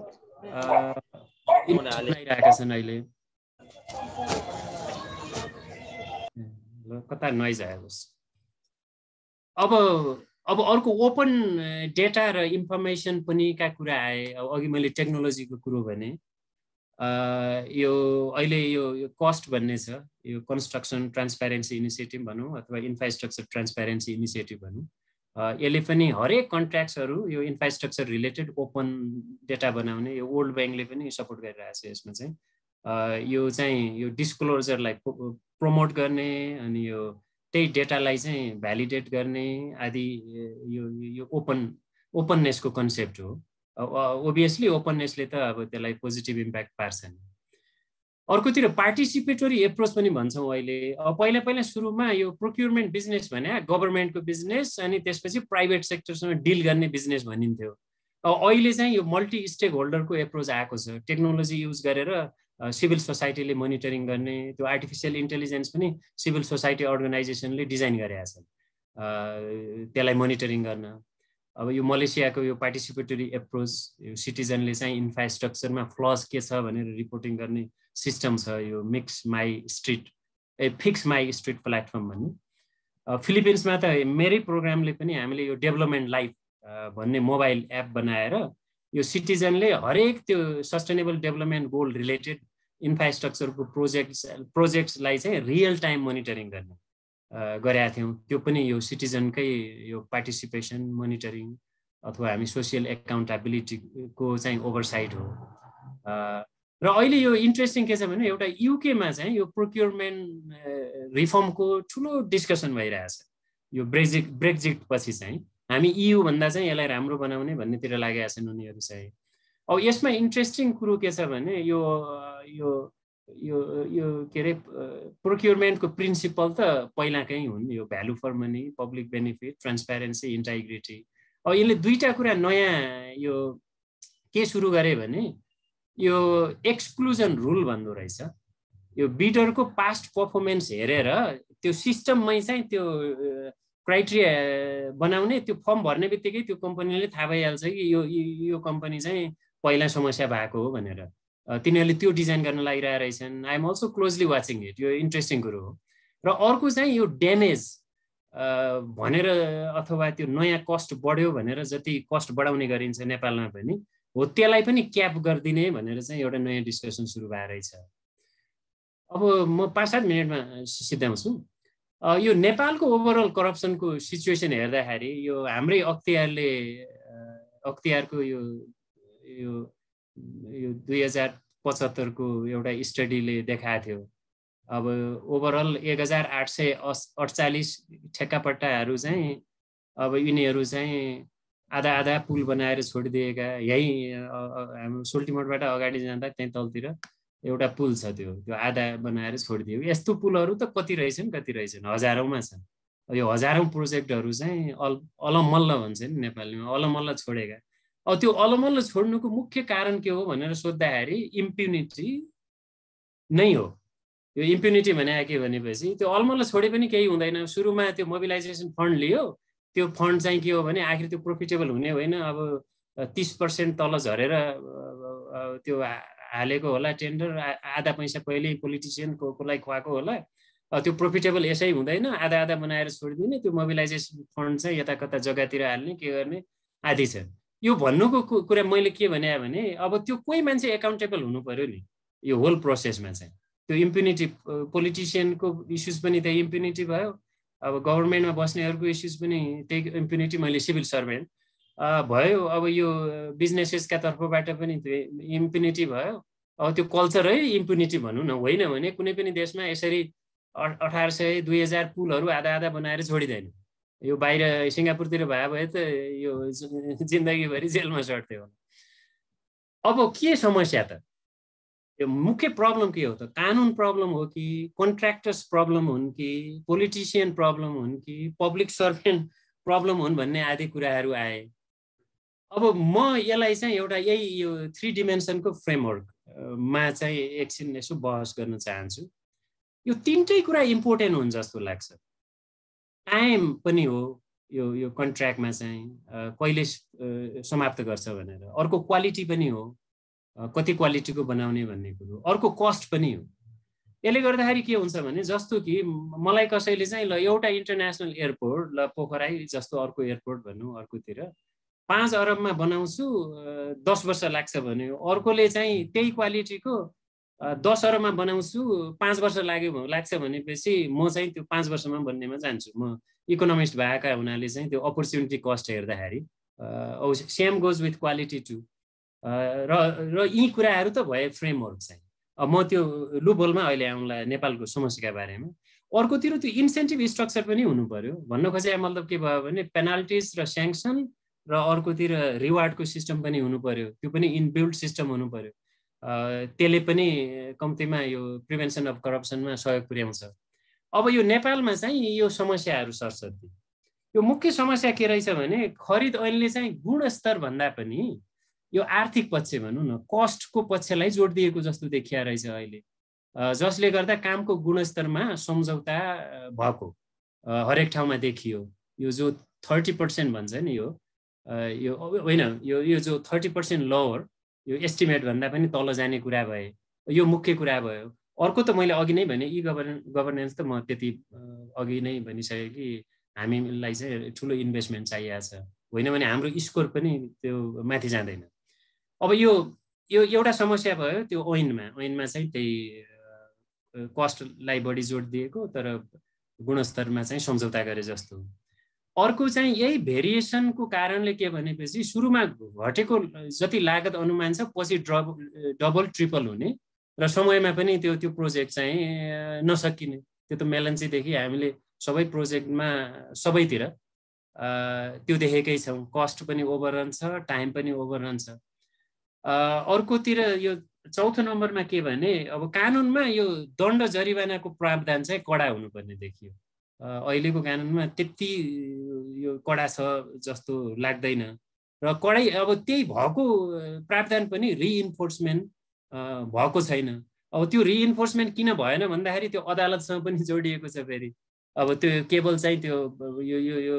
बनाइरहेका छन् अहिले। कता नोइज आयो। अब अर्को ओपन डेटा र इन्फर्मेसन पनि का कुरा आए। अब अघि मैले टेक्नोलोजीको कुरो भने, यो अहिले यो कस्ट भन्ने छ, यो कन्स्ट्रक्सन ट्रान्सप्यारेन्सी इनिसिएटिभ भनौँ अथवा इन्फ्रास्ट्रक्चर ट्रान्सप्यारेन्सी इनिसिएटिभ भनौँ, यसले पनि हरेक कन्ट्र्याक्ट्सहरू यो इन्फ्रास्ट्रक्चर रिलेटेड ओपन डेटा बनाउने, यो वर्ल्ड ब्याङ्कले पनि सपोर्ट गरिरहेको छ। यसमा चाहिँ यो चाहिँ यो डिस्क्लोजरलाई प्रमोट गर्ने अनि यो त्यही डेटालाई चाहिँ भ्यालिडेट गर्ने आदि यो ओपननेसको कन्सेप्ट हो। ओभियसली ओपननेसले त अब त्यसलाई पोजिटिभ इम्प्याक्ट पार्छ नि। अर्कोतिर पार्टिसिपेटरी एप्रोच पनि भन्छौँ अहिले। पहिला सुरुमा यो प्रोक्युरमेन्ट बिजनेस भने गभर्मेन्टको बिजनेस अनि त्यसपछि प्राइभेट सेक्टरसँग डिल गर्ने बिजनेस भनिन्थ्यो। अहिले चाहिँ यो मल्टी स्टेक होल्डरको एप्रोच आएको छ। टेक्नोलोजी युज गरेर सिभिल सोसाइटीले मोनिटरिङ गर्ने, त्यो आर्टिफिसियल इन्टेलिजेन्स पनि सिभिल सोसाइटी अर्गनाइजेसनले डिजाइन गरेका छन् त्यसलाई मोनिटरिङ गर्न। अब यो मलेसियाको यो पार्टिसिपेटरी एप्रोच, यो सिटिजनले चाहिँ इन्फ्रास्ट्रक्चरमा फ्लज के छ भनेर रिपोर्टिङ गर्ने सिस्टम छ, यो फिक्स माई स्ट्रिट प्लेटफर्म भन्ने। फिलिपिन्समा त मेरै प्रोग्रामले पनि हामीले यो डेभलपमेन्ट लाइफ भन्ने मोबाइल एप बनाएर यो सिटिजनले हरेक त्यो सस्टेनेबल डेभलपमेन्ट गोल रिलेटेड इन्फ्रास्ट्रक्चरको प्रोजेक्ट्सलाई चाहिँ रियल टाइम मोनिटरिङ गर्ने गरेका थियौँ। त्यो पनि यो सिटिजनकै यो पार्टिसिपेसन मोनिटरिङ अथवा हामी सोसियल एकाउन्टेबिलिटीको चाहिँ ओभरसाइट हो। र अहिले यो इन्ट्रेस्टिङ के छ भने एउटा युकेमा चाहिँ यो प्रोक्युरमेन्ट रिफर्मको ठुलो डिस्कसन भइरहेछ। यो ब्रेक्जिट पछि चाहिँ हामी EU भन्दा चाहिँ यसलाई राम्रो बनाउने भन्नेतिर लागेका छन् उनीहरू चाहिँ। अब यसमा इन्ट्रेस्टिङ कुरो के छ भने यो के अरे प्रोक्युरमेन्टको प्रिन्सिपल त पहिलाकै हुन्, यो value for money, public benefit, transparency, integrity. अब यसले दुईटा कुरा नयाँ यो के सुरु गरे भने यो एक्सक्लुजन रुल भन्दो रहेछ। यो बिडरको पास्ट पर्फर्मेन्स हेरेर त्यो सिस्टममै चाहिँ त्यो क्राइटेरिया बनाउने, त्यो फर्म भर्ने बित्तिकै त्यो कम्पनीले थाहा भइहाल्छ कि यो कम्पनी चाहिँ पहिला समस्या भएको हो भनेर। तिनीहरूले त्यो डिजाइन गर्न लागिरहेको रहेछन्। I am also closely watching it. यो इन्ट्रेस्टिङ कुरो हो। र अर्को चाहिँ यो ड्यामेज भनेर अथवा त्यो नयाँ कस्ट बढ्यो भनेर जति कस्ट बढाउने गरिन्छ नेपालमा पनि हो, त्यसलाई पनि क्याप गरिदिने भनेर चाहिँ एउटा नयाँ डिस्कसन सुरु भएर रहेछ। अब म 5-7 मिनेटमा सिद्ध्याउँछु। यो नेपालको ओभरअल करप्सनको सिचुएसन हेर्दाखेरि यो हाम्रै अख्तियारको यो 2075 को एउटा स्टडीले देखाएको थियो। अब ओभरअल 1848 ठेक्कापट्टाहरू चाहिँ अब यिनीहरू चाहिँ आधा पुल बनाएर छोडिदिएका। यही हाम्रो सोल्टिमोडबाट अगाडि जाँदा त्यही तलतिर एउटा पुल छ, त्यो आधा बनाएर छोडिदियो। यस्तो पुलहरू त कति रहेछन् हजारौँमा छन्। यो हजारौँ प्रोजेक्टहरू चाहिँ अलमल्ल भन्छ नि नेपालीमा, अलमल्ल छोडेका। अब त्यो अलमल्ल छोड्नुको मुख्य कारण के हो भनेर सोद्धाखेरि इम्प्युनिटी नै हो। यो इम्प्युनिटी भने के भनेपछि त्यो अलमल्ल छोडे पनि केही हुँदैन। सुरुमा त्यो मोबिलाइजेसन फन्ड लियो, त्यो फन्ड चाहिँ के हो भने आखिर त्यो प्रोफिटेबल हुने होइन। अब 30% तल झरेर त्यो हालेको होला टेन्डर, आधा पैसा पहिल्यै पोलिटिसियन कोलाई खुवाएको होला। त्यो प्रोफिटेबल यसै हुँदैन, आधा बनाएर छोडिदिने, त्यो मोबिलाइजेसन फन्ड चाहिँ यता कता जग्गातिर हाल्ने, के गर्ने आदि छ। यो भन्नुको कुरा मैले के भने अब त्यो कोही मान्छे एकाउन्टेबल हुनु पर्यो नि यो होल प्रोसेसमा चाहिँ। त्यो इम्प्युनिटी पोलिटिसियनको इस्युज पनि त्यही इम्प्युनिटी भयो, अब गभर्मेन्टमा बस्नेहरूको इस्युज पनि त्यही इम्प्युनिटी। मैले सिभिल सर्भेन्ट भयो, अब यो बिजनेसेसका तर्फबाट पनि त्यो इम्प्युनिटी भयो। अब त्यो कल्चरै इम्प्युनिटी भनौँ न, होइन भने कुनै पनि देशमा यसरी 1800 2000 पुलहरू आधा बनाएर छोडिँदैन। यो बाहिर सिङ्गापुरतिर भए त यो जिन्दगीभरि जेलमा सट्थ्यो। अब के समस्या त? यो मुख्य प्रब्लम के हो त? कानुन प्रब्लम हो कि कन्ट्र्याक्टर्स प्रब्लम हुन् कि पोलिटिसियन प्रब्लम हुन् कि पब्लिक सर्भेन्ट प्रब्लम हुन् भन्ने आदि कुराहरू आए। अब म यसलाई चाहिँ एउटा यही यो 3 डिमेन्सनको फ्रेमवर्कमा चाहिँ एकछिन यसो बहस गर्न चाहन्छु। यो तीनटै कुरा इम्पोर्टेन्ट हुन्छ जस्तो लाग्छ। टाइम पनि हो यो कन्ट्र्याक्टमा चाहिँ कहिले समाप्त गर्छ भनेर। अर्को क्वालिटी पनि हो, कति क्वालिटीको बनाउने भन्ने कुरो। अर्को कस्ट पनि हो। यसले गर्दाखेरि के हुन्छ भने जस्तो कि मलाई कसैले चाहिँ ल एउटा इन्टरनेसनल एयरपोर्ट, ल पोखराई जस्तो अर्को एयरपोर्ट भनौँ अर्कोतिर 5 अरबमा बनाउँछु 10 वर्ष लाग्छ भने, अर्कोले चाहिँ त्यही क्वालिटीको 10 अरबमा बनाउँछु 5 वर्ष लाग्छ भनेपछि म चाहिँ त्यो 5 वर्षमा बन्नेमा जान्छु। म इकोनोमिस्ट भएका हुनाले चाहिँ त्यो अपर्च्युनिटी कस्ट हेर्दाखेरि same goes with quality too. र यी कुराहरू त भए फ्रेमवर्क चाहिँ। अब म त्यो लुपहोलमा अहिले आउँला नेपालको समस्याका बारेमा। अर्कोतिर त्यो इन्सेन्टिभ स्ट्रक्चर पनि हुनु पर्यो। भन्न खोजेको मतलब के भयो भने पेनाल्टिज र स्याङ्सन र अर्कोतिर रिवार्डको सिस्टम पनि हुनु पर्यो। त्यो पनि इनबिल्ड सिस्टम हुनु पर्यो। त्यसले पनि कम्तीमा यो प्रिभेन्सन अफ करप्सनमा सहयोग पुर्याउँछ। अब यो नेपालमा चाहिँ यो समस्याहरू सर्छ। यो मुख्य समस्या के रहेछ भने खरिद ऐनले चाहिँ गुणस्तर भन्दा पनि यो आर्थिक पक्ष भनौँ न, कस्टको पक्षलाई जोड दिएको जस्तो देखिया रहेछ अहिले, जसले गर्दा कामको गुणस्तरमा सम्झौता भएको हरेक ठाउँमा देखियो। यो जो 30% भन्छ नि, यो होइन, यो जो 30% लोवर, यो एस्टिमेट भन्दा पनि तल जाने कुरा भए, यो मुख्य कुरा भयो। अर्को त मैले अघि नै भने गभर्नेन्स त म त्यति अघि नै भनिसकेँ कि हामीलाई चाहिँ ठुलो इन्भेस्टमेन्ट चाहिएको छ, होइन भने हाम्रो स्कोर पनि त्यो माथि जाँदैन। अब यो एउटा समस्या भयो त्यो ऐनमा चाहिँ त्यही कस्टलाई बढी जोड दिएको तर गुणस्तरमा चाहिँ सम्झौता गरे जस्तो। अर्को चाहिँ यही भेरिएसनको कारणले के भनेपछि सुरुमा घटेको जति लागत अनुमान छ पछि डबल ट्रिपल हुने र समयमा पनि त्यो प्रोजेक्ट चाहिँ नसकिने। त्यो त मेलन्चीदेखि हामीले सबै प्रोजेक्टमा सबैतिर त्यो देखेकै छौँ। कस्ट पनि ओभररन छ, टाइम पनि ओभररन छ। अर्कोतिर यो चौथो नम्बरमा के भने अब कानुनमा यो दण्ड जरिवानाको प्रावधान चाहिँ कडा हुनुपर्ने देखियो। अहिलेको कानुनमा त्यति यो कडा छ जस्तो लाग्दैन र कडै अब त्यही भएको प्रावधान पनि रिइन्फोर्समेन्ट भएको छैन। अब त्यो रिइन्फोर्समेन्ट किन भएन भन्दाखेरि त्यो अदालतसँग पनि जोडिएको छ। फेरि अब त्यो केवल चाहिँ त्यो यो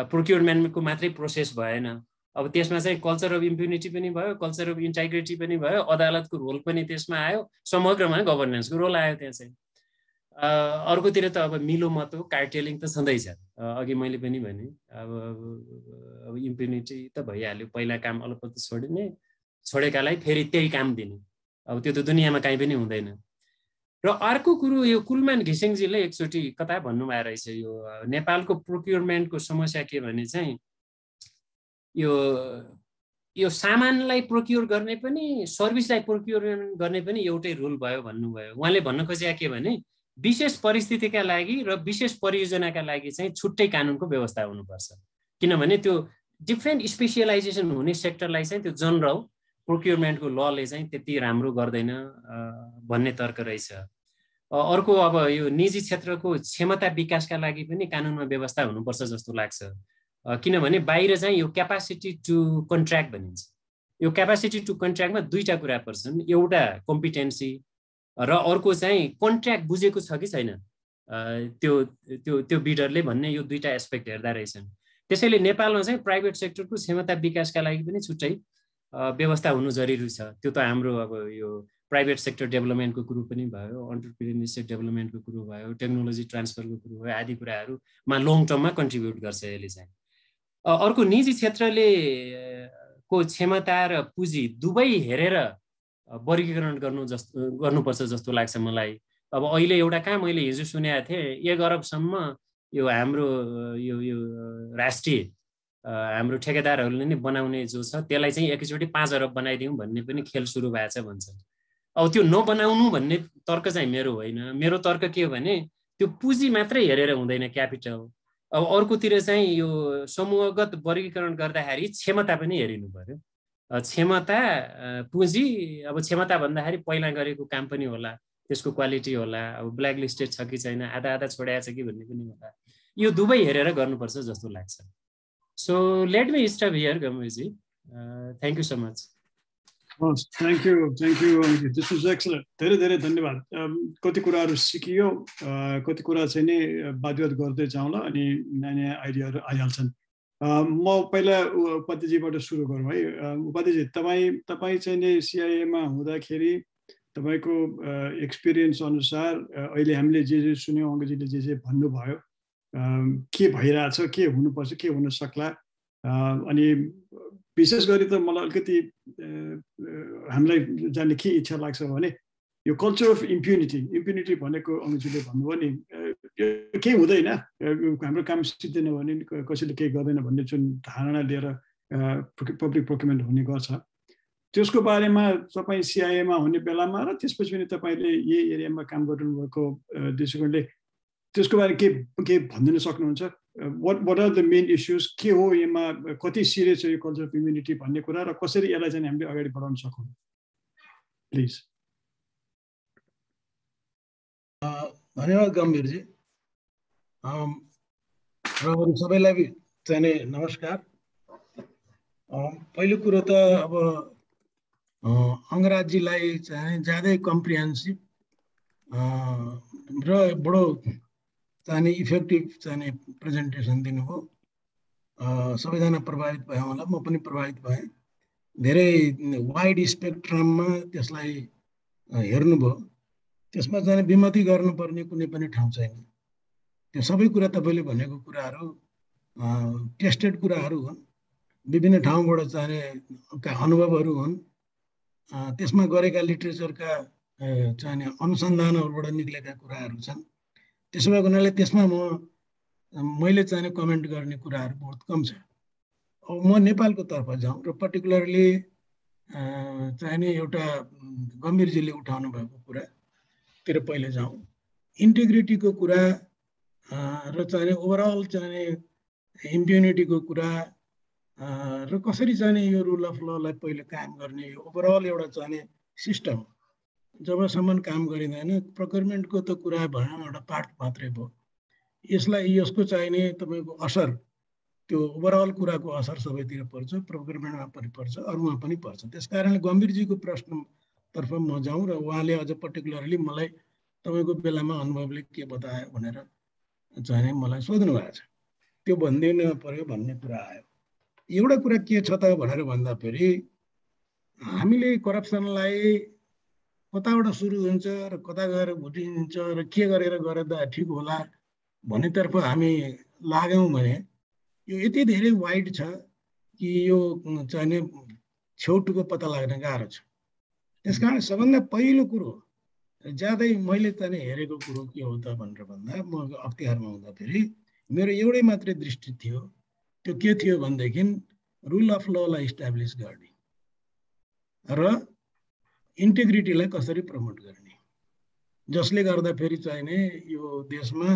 प्रोक्युरमेन्टको मात्रै प्रोसेस भएन। अब त्यसमा चाहिँ कल्चर अफ इम्प्युनिटी पनि भयो, कल्चर अफ इन्टिग्रिटी पनि भयो, अदालतको रोल पनि त्यसमा आयो, समग्रमा गभर्नेन्सको रोल आयो त्यहाँ चाहिँ। अर्कोतिर त अब मिलोमतो कार्टेलिङ त छँदैछ। अघि मैले पनि भने अब इम्प्युनिटी त भइहाल्यो, पहिला काम अलपत्त छोडेकालाई फेरि त्यही काम दिने। अब त्यो त दुनियाँमा काहीँ पनि हुँदैन। र अर्को कुरो यो कुलमान घिसिङजीले एकचोटि कता भन्नुभएको रहेछ, यो नेपालको प्रोक्युरमेन्टको समस्या के भने चाहिँ यो सामानलाई प्रोक्योर गर्ने पनि सर्भिसलाई प्रोक्योरमेन्ट गर्ने पनि एउटै रुल भयो भन्नुभयो। उहाँले भन्न खोजेका के भने विशेष परिस्थितिका लागि र विशेष परियोजनाका लागि चाहिँ छुट्टै कानुनको व्यवस्था हुनुपर्छ, किनभने त्यो डिफ्रेन्ट स्पेसियलाइजेसन हुने सेक्टरलाई चाहिँ त्यो जनरल प्रोक्योरमेन्टको लले चाहिँ त्यति राम्रो गर्दैन भन्ने तर्क रहेछ। अर्को अब यो निजी क्षेत्रको क्षमता विकासका लागि पनि कानुनमा व्यवस्था हुनुपर्छ जस्तो लाग्छ, किनभने बाहिर चाहिँ यो क्यापासिटी टु कन्ट्र्याक्ट भनिन्छ। यो क्यापासिटी टु कन्ट्र्याक्टमा दुईटा कुरा पर्छन्, एउटा कम्पिटेन्सी र अर्को चाहिँ कन्ट्र्याक्ट बुझेको छ कि छैन त्यो त्यो त्यो बिडरले भन्ने यो दुईटा एस्पेक्ट हेर्दा रहेछन्। त्यसैले नेपालमा चाहिँ प्राइभेट सेक्टरको क्षमता विकासका लागि पनि छुट्टै व्यवस्था हुनु जरुरी छ। त्यो त हाम्रो अब यो प्राइभेट सेक्टर डेभलपमेन्टको कुरो पनि भयो, एन्टरप्रेन्योरशिप डेभलपमेन्टको कुरो भयो, टेक्नोलोजी ट्रान्सफरको कुरो भयो, आदि कुराहरूमा लङ टर्ममा कन्ट्रिब्युट गर्छ यसले चाहिँ। अर्को निजी क्षेत्रले को क्षमता र पुँजी दुवै हेरेर वर्गीकरण गर्नुपर्छ जस्तो लाग्छ मलाई। अब अहिले एउटा कहाँ मैले हिजो सुनेको थिएँ 1 अरबसम्म यो हाम्रो यो राष्ट्रिय हाम्रो ठेकेदारहरूले नै बनाउने जो छ त्यसलाई चाहिँ एकैचोटि 5 अरब बनाइदिउँ भन्ने पनि खेल सुरु भएको छ भन्छन्। अब त्यो नबनाउनु भन्ने तर्क चाहिँ मेरो होइन। मेरो तर्क के हो भने त्यो पुँजी मात्रै हेरेर हुँदैन, क्यापिटल। अब अर्कोतिर चाहिँ यो समूहगत वर्गीकरण गर्दाखेरि क्षमता पनि हेरिनु पर्यो। क्षमता पुँजी, अब क्षमता भन्दाखेरि पहिला गरेको काम पनि होला, त्यसको क्वालिटी होला, अब ब्ल्याक लिस्टेड छ कि छैन, आधा आधा छोडाएको छ कि भन्ने पनि होला। यो दुवै हेरेर गर्नुपर्छ जस्तो लाग्छ। So let me stop here गम्भीरजी, thank you so much. Thank you Ankit, this was excellent. धेरै धेरै धन्यवाद। कति कुराहरू सिकियो, कति कुरा चाहिँ नि बातविवाद गर्दै जाउँला अनि नयाँ नयाँ आइडियाहरू आइहाल्छन्। म पहिला उपाध्ययजीबाट सुरु गरौँ है। उपाध्ययजी, तपाईँ चाहिँ नि सिआइएमा हुँदाखेरि तपाईँको एक्सपिरियन्स अनुसार अहिले हामीले जे जे सुन्यौँ, अङ्ग्रेजीले जे भन्नुभयो, के भइरहेछ, के हुनुपर्छ, के हुन सक्ला, अनि विशेष गरी त मलाई अलिकति हामीलाई जान्ने के इच्छा लाग्छ भने यो कल्चर अफ इम्प्युनिटी भनेको अङ्ग्रेजीले भन्नुभयो नि, केही हुँदैन, हाम्रो काम सिद्धिएन भने कसैले केही गर्दैन भन्ने जुन धारणा लिएर पब्लिक प्रोक्युरमेन्ट हुने गर्छ, त्यसको बारेमा तपाईँ सिआइएमा हुने बेलामा र त्यसपछि पनि तपाईँले यही एरियामा काम गर्नुभएको दृष्टिकोणले त्यसको बारे के भनिदिन सक्नुहुन्छ? what are the main issues, के हो यसमा, कति सिरियस हो यो कल्चर अफ इम्युनिटी भन्ने कुरा र कसरी यसलाई चाहिँ हामीले अगाडि बढाउन सकौँ, प्लिज। धन्यवाद गम्भीरजी, र सबैलाई चाहिँ नमस्कार। पहिलो कुरो त अब अङ्गराजीलाई चाहिँ ज्यादै कम्प्रिहेन्सिभ र बडो चाहिँ इफेक्टिभ चाहिँ प्रेजेन्टेसन दिनुभयो। सबैजना प्रभावित भयो होला, म पनि प्रभावित भएँ। धेरै वाइड स्पेक्ट्रममा त्यसलाई हेर्नुभयो, त्यसमा चाहिँ विमति गर्नुपर्ने कुनै पनि ठाउँ छैन। त्यो सबै कुरा तपाईँले भनेको कुराहरू टेस्टेड कुराहरू हुन्, विभिन्न ठाउँबाट चाहिँ अनुभवहरू हुन्, त्यसमा गरेका लिट्रेचरका चाहिँ अनुसन्धानहरूबाट निक्लेका कुराहरू छन्। त्यसो भएको हुनाले त्यसमा मैले चाहिँ कमेन्ट गर्ने कुराहरू बहुत कम छ। अब म नेपालको तर्फ जाउँ र पर्टिकुलरली चाहिँ एउटा गम्भीरजीले उठाउनु भएको कुरातिर पहिले जाउँ। इन्टिग्रिटीको कुरा र चाहिँ ओभरअल चाहिँ इम्प्युनिटीको कुरा र कसरी चाहिँ यो रुल अफ ललाई पहिले कायम गर्ने, यो ओभरअल एउटा चाहिँ सिस्टम जबसम्म काम गरिँदैन, प्रोक्युरमेन्टको त कुरा भएन, एउटा पार्ट मात्रै भयो। यसको चाहिने तपाईँको असर, त्यो ओभरअल कुराको असर सबैतिर पर्छ, प्रोक्युरमेन्टमा पनि पर्छ, अरूमा पनि पर्छ। त्यसकारणले गम्भीरजीको प्रश्नतर्फ म जाउँ र उहाँले अझ पर्टिकुलरली मलाई तपाईँको बेलामा अनुभवले के बतायो भनेर चाहिँ मलाई सोध्नु भएको छ, त्यो भनिदिनु पर्यो भन्ने कुरा आयो। एउटा कुरा के छ त भनेर भन्दाखेरि हामीले करप्सनलाई कताबाट सुरु हुन्छ र कता गएर भुटिन्छ र के गरेर गर्दा ठिक होला भन्नेतर्फ हामी लाग्यौँ भने यो यति धेरै वाइड छ कि यो चाहिँ छेउटुको पत्ता लाग्न गाह्रो छ। त्यसकारण सबभन्दा पहिलो कुरो ज्यादै मैले चाहिँ हेरेको कुरो के हो त भनेर भन्दा म अख्तियारमा हुँदाखेरि मेरो एउटै मात्रै दृष्टि थियो। त्यो के थियो भनेदेखि रुल अफ ललाई इस्टाब्लिस गर्ने र इन्टिग्रिटीलाई कसरी प्रमोट गर्ने, जसले गर्दा फेरि चाहिने यो देशमा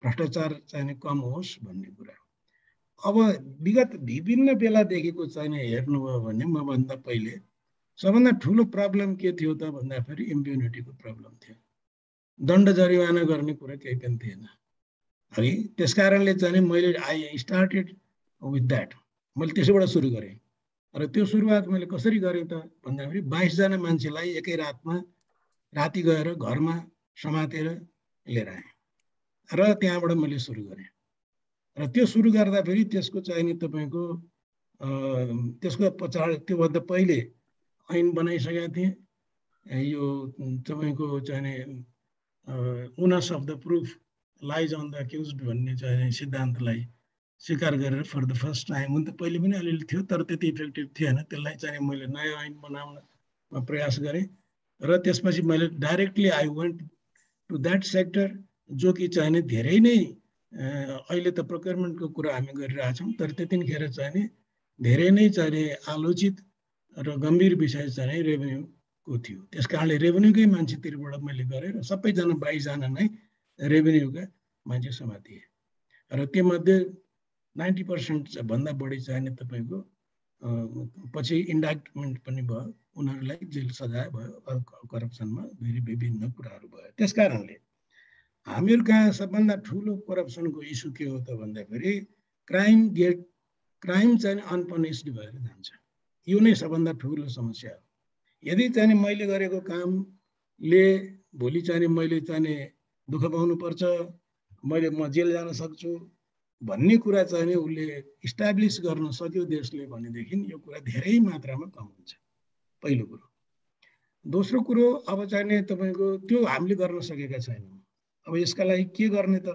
भ्रष्टाचार चाहिने कम होस् भन्ने कुरा। अब विगत विभिन्न बेलादेखिको चाहिने हेर्नुभयो भने मभन्दा पहिले सबभन्दा ठुलो प्रब्लम के थियो त भन्दाखेरि इम्प्युनिटीको प्रब्लम थियो। दण्ड जरिवाना गर्ने कुरा केही पनि थिएन है। त्यसकारणले चाहिँ मैले आई स्टार्टेड विथ द्याट, मैले त्यसैबाट सुरु गरेँ। र त्यो सुरुवात मैले कसरी गरेँ त भन्दाखेरि 22 जना मान्छेलाई एकै रातमा राति गएर घरमा समातेर लिएर आएँ र त्यहाँबाट मैले सुरु गरेँ। र त्यो सुरु गर्दा फेरि त्यसको चाहिने तपाईँको त्यसको पछाडि त्योभन्दा पहिले ऐन बनाइसकेका थिएँ। यो तपाईँको चाहिने onus of the proof lies on the accused भन्ने चाहिँ सिद्धान्तलाई स्वीकार गरेर फर द फर्स्ट टाइम, हुन त पहिले पनि अलिअलि थियो तर त्यति इफेक्टिभ थिएन, त्यसलाई चाहिँ मैले नयाँ ऐन बनाउन प्रयास गरेँ। र त्यसपछि मैले directly I went to that sector जो कि चाहिने धेरै नै अहिले त प्रोक्योरमेन्टको कुरा हामी गरिरहेछौँ तर त्यतिखेर चाहिने धेरै नै चाहिने आलोचित र गम्भीर विषय चाहिँ रेभेन्यूको थियो। त्यस कारणले रेभेन्यूकै मान्छेतिरबाट मैले गरेँ र सबैजना 22 जना नै रेभेन्यूका मान्छे समातिए। र त्योमध्ये 90% भन्दा बढी चाहिने तपाईँको पछि इन्डाक्टमेन्ट पनि भयो, उनीहरूलाई जेल सजाय भयो, करप्सनमा विभिन्न कुराहरू भयो। त्यस कारणले हामीहरू कहाँ सबभन्दा ठुलो करप्सनको इस्यु के हो त भन्दाखेरि क्राइम चाहिँ अनपनिस्ड भएर जान्छ। यो नै सबभन्दा ठुलो समस्या हो। यदि चाहिँ मैले गरेको कामले भोलि चाहिँ मैले चाहिँ दुःख पाउनुपर्छ, म जेल जान सक्छु भन्ने कुरा चाहिँ उसले इस्टाब्लिस गर्न सक्यो देशले भनेदेखि यो कुरा धेरै मात्रामा कम हुन्छ, पहिलो कुरो। दोस्रो कुरो अब चाहिँ तपाईँको त्यो हामीले गर्न सकेका छैनौँ। अब यसका लागि के गर्ने त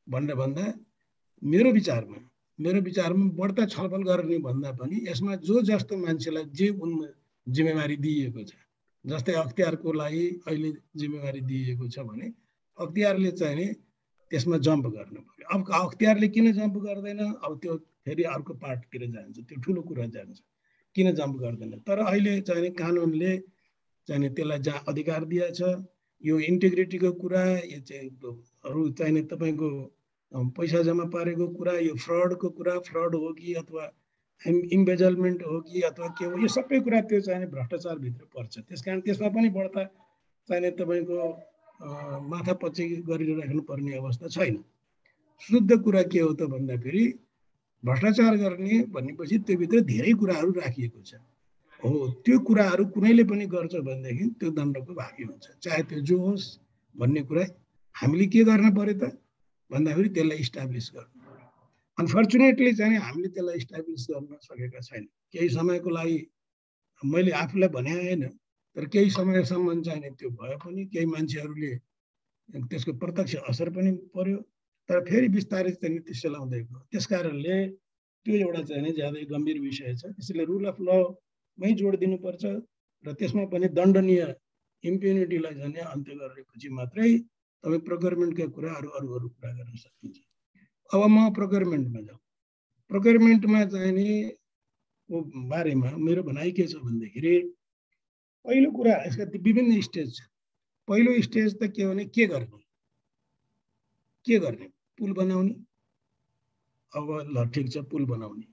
भनेर भन्दा मेरो विचारमा बढ्ता छलफल गर्ने भन्दा पनि यसमा जो जस्तो मान्छेलाई जे जिम्मेवारी दिइएको छ, जस्तै अख्तियारको लागि अहिले जिम्मेवारी दिइएको छ भने अख्तियारले चाहिँ त्यसमा जम्प गर्नु पर्यो। अब अख्तियारले किन जम्प गर्दैन, अब त्यो फेरि अर्को पार्टतिर जान्छ, त्यो ठुलो कुरा जान्छ, किन जम्प गर्दैन। तर अहिले चाहिँ कानुनले चाहिँ त्यसलाई जहाँ अधिकार दिएछ, यो इन्टिग्रिटीको कुरा, यो चाहिँ अरू चाहिने तपाईँको पैसा जम्मा पारेको कुरा, यो फ्रडको कुरा, फ्रड हो कि अथवा इम्बेजलमेन्ट हो कि अथवा के हो, यो सबै कुरा त्यो चाहिने भ्रष्टाचारभित्र पर्छ। त्यस कारण त्यसमा पनि बढ्ता चाहिने तपाईँको माथापछि गरिराख्नु पर्ने अवस्था छैन। शुद्ध कुरा के हो त भन्दाखेरि भ्रष्टाचार गर्ने भनेपछि त्योभित्र धेरै कुराहरू राखिएको छ हो। त्यो कुराहरू कुनैले पनि गर्छ भनेदेखि त्यो दण्डको भागी हुन्छ, चाहे त्यो जो होस् भन्ने कुरा हामीले के गर्न पर्यो त भन्दाखेरि त्यसलाई इस्टाब्लिस गर्नु पर्यो। अनफर्चुनेटली चाहिँ हामीले त्यसलाई इस्टाब्लिस गर्न सकेका छैन। केही समयको लागि मैले आफूलाई भने होइन, तर केही समयसम्म चाहिँ त्यो भयो पनि, केही मान्छेहरूले त्यसको प्रत्यक्ष असर पनि पर्यो, तर फेरि बिस्तारै चाहिँ त्यो सेलाउँदै गयो। त्यस कारणले त्यो एउटा चाहिँ ज्यादै गम्भीर विषय छ। त्यसैले रुल अफ लमै जोड दिनुपर्छ र त्यसमा पनि दण्डनीय इम्प्युनिटीलाई चाहिँ अन्त्य गरेपछि मात्रै तपाईँ प्रोक्योरमेन्टका कुराहरू अरू कुरा गर्न सकिन्छ। अब म प्रोक्योरमेन्टमा जाउँ। प्रोक्योरमेन्टमा चाहिँ नि बारेमा मेरो भनाइ के छ भन्दाखेरि पहिलो कुरा यसका विभिन्न स्टेज छ। पहिलो स्टेज त के भने के गर्ने पुल बनाउने। अब ल ठिक छ, पुल बनाउने,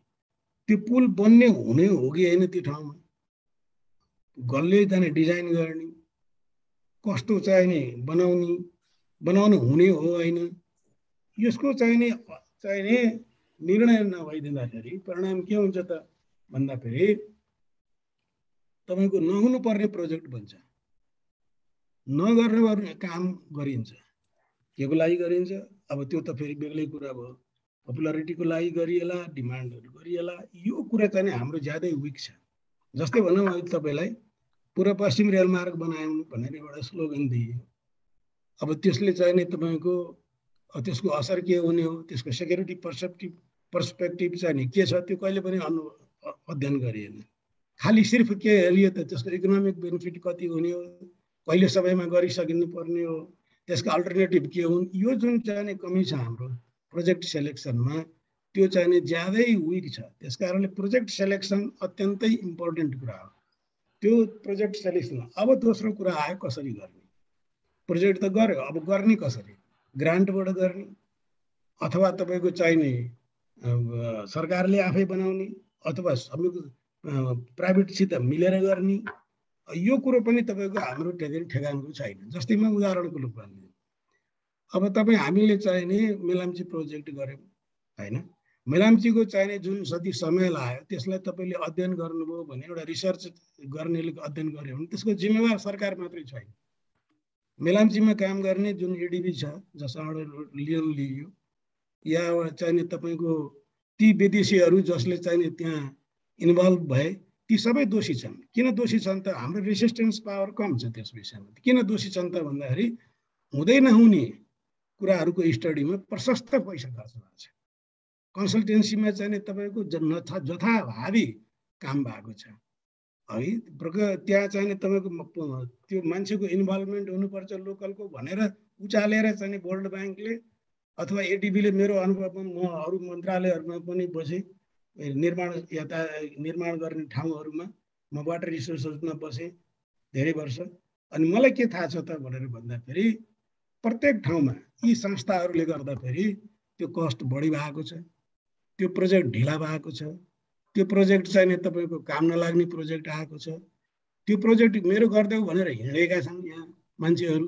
त्यो पुल बन्ने हुने हो कि होइन, त्यो ठाउँमा कसले चाहिँ डिजाइन गर्ने, कस्तो चाहिने बनाउनु हुने हो होइन, यसको चाहिने निर्णय नभइदिँदाखेरि परिणाम के हुन्छ त भन्दाखेरि तपाईँको नहुनु पर्ने प्रोजेक्ट बन्छ, नगर्ने काम गरिन्छ। के को लागि गरिन्छ, अब त्यो त फेरि बेग्लै कुरा भयो। पपुलारिटीको लागि गरिएला, डिमान्डहरू गरिएला, यो कुरा चाहिँ हाम्रो ज्यादै विक छ। जस्तै भनौँ अहिले तपाईँलाई पूर्व पश्चिम रेलमार्ग बनाउनु भनेर एउटा स्लोगन दिइयो। अब त्यसले चाहिने तपाईँको त्यसको असर के हुने हो, त्यसको सेक्युरिटी पर्सपेक्टिभ चाहिँ के छ, त्यो कहिले पनि अध्ययन गरिएन। खालि सिर्फ के हेरियो त त्यसको इकोनोमिक बेनिफिट कति हुने हो, कहिले सबैमा गरिसकिनु पर्ने हो, त्यसको अल्टरनेटिभ के हुन्, यो जुन चाहिँ कमी छ हाम्रो प्रोजेक्ट सेलेक्सनमा त्यो चाहिँ ज्यादै विक छ। त्यसकारणले प्रोजेक्ट सेलेक्सन अत्यन्तै इम्पोर्टेन्ट कुरा हो। त्यो प्रोजेक्ट सेलेक्सन। अब दोस्रो कुरा आयो कसरी गर्ने। प्रोजेक्ट त गर्यो, अब गर्ने कसरी, ग्रान्टबाट गर्ने अथवा तपाईँको चाहिने सरकारले आफै बनाउने अथवा प्राइभेटसित मिलेर गर्ने, यो कुरो पनि तपाईँको हाम्रो ठेगानको छैन। जस्तै म उदाहरणको रूपमा लिएँ, अब तपाईँ हामीले चाहिने मेलाम्ची प्रोजेक्ट गऱ्यौँ होइन, मेलाम्चीको चाहिने जुन जति समय लाग्यो त्यसलाई तपाईँले अध्ययन गर्नुभयो भने, एउटा रिसर्च गर्नेले अध्ययन गर्यो भने त्यसको जिम्मेवार सरकार मात्रै छैन। मेलाम्चीमा काम गर्ने जुन एडिबी छ जसबाट लोन लिइयो, या चाहिने तपाईँको ती विदेशीहरू जसले चाहिने त्यहाँ इन्भल्भ भए, ती सबै दोषी छन्। किन दोषी छन् त? हाम्रो रेसिस्टेन्स पावर कम छ त्यस विषयमा। किन दोषी छन् त भन्दाखेरि हुँदै नहुने कुराहरूको स्टडीमा प्रशस्त पैसा खर्च भएको छ। कन्सल्टेन्सीमा चाहिँ तपाईँको जथाभावी काम भएको छ है। त्यहाँ चाहिँ तपाईँको त्यो मान्छेको इन्भल्भमेन्ट हुनुपर्छ लोकलको भनेर उचालेर चाहिँ वर्ल्ड ब्याङ्कले अथवा एडिबीले मेरो अनुभवमा म अरू मन्त्रालयहरूमा पनि बसेँ, निर्माण गर्ने ठाउँहरूमा म वाटर रिसोर्सेसमा बसेँ धेरै वर्ष। अनि मलाई के थाहा छ त भनेर भन्दाखेरि प्रत्येक ठाउँमा यी संस्थाहरूले गर्दाखेरि त्यो कस्ट बढी भएको छ, त्यो प्रोजेक्ट ढिला भएको छ, त्यो प्रोजेक्ट चाहिँ तपाईँको काम नलाग्ने प्रोजेक्ट आएको छ। त्यो प्रोजेक्ट मेरो गरिदेऊ भनेर हिँडेका छन् यहाँ मान्छेहरू,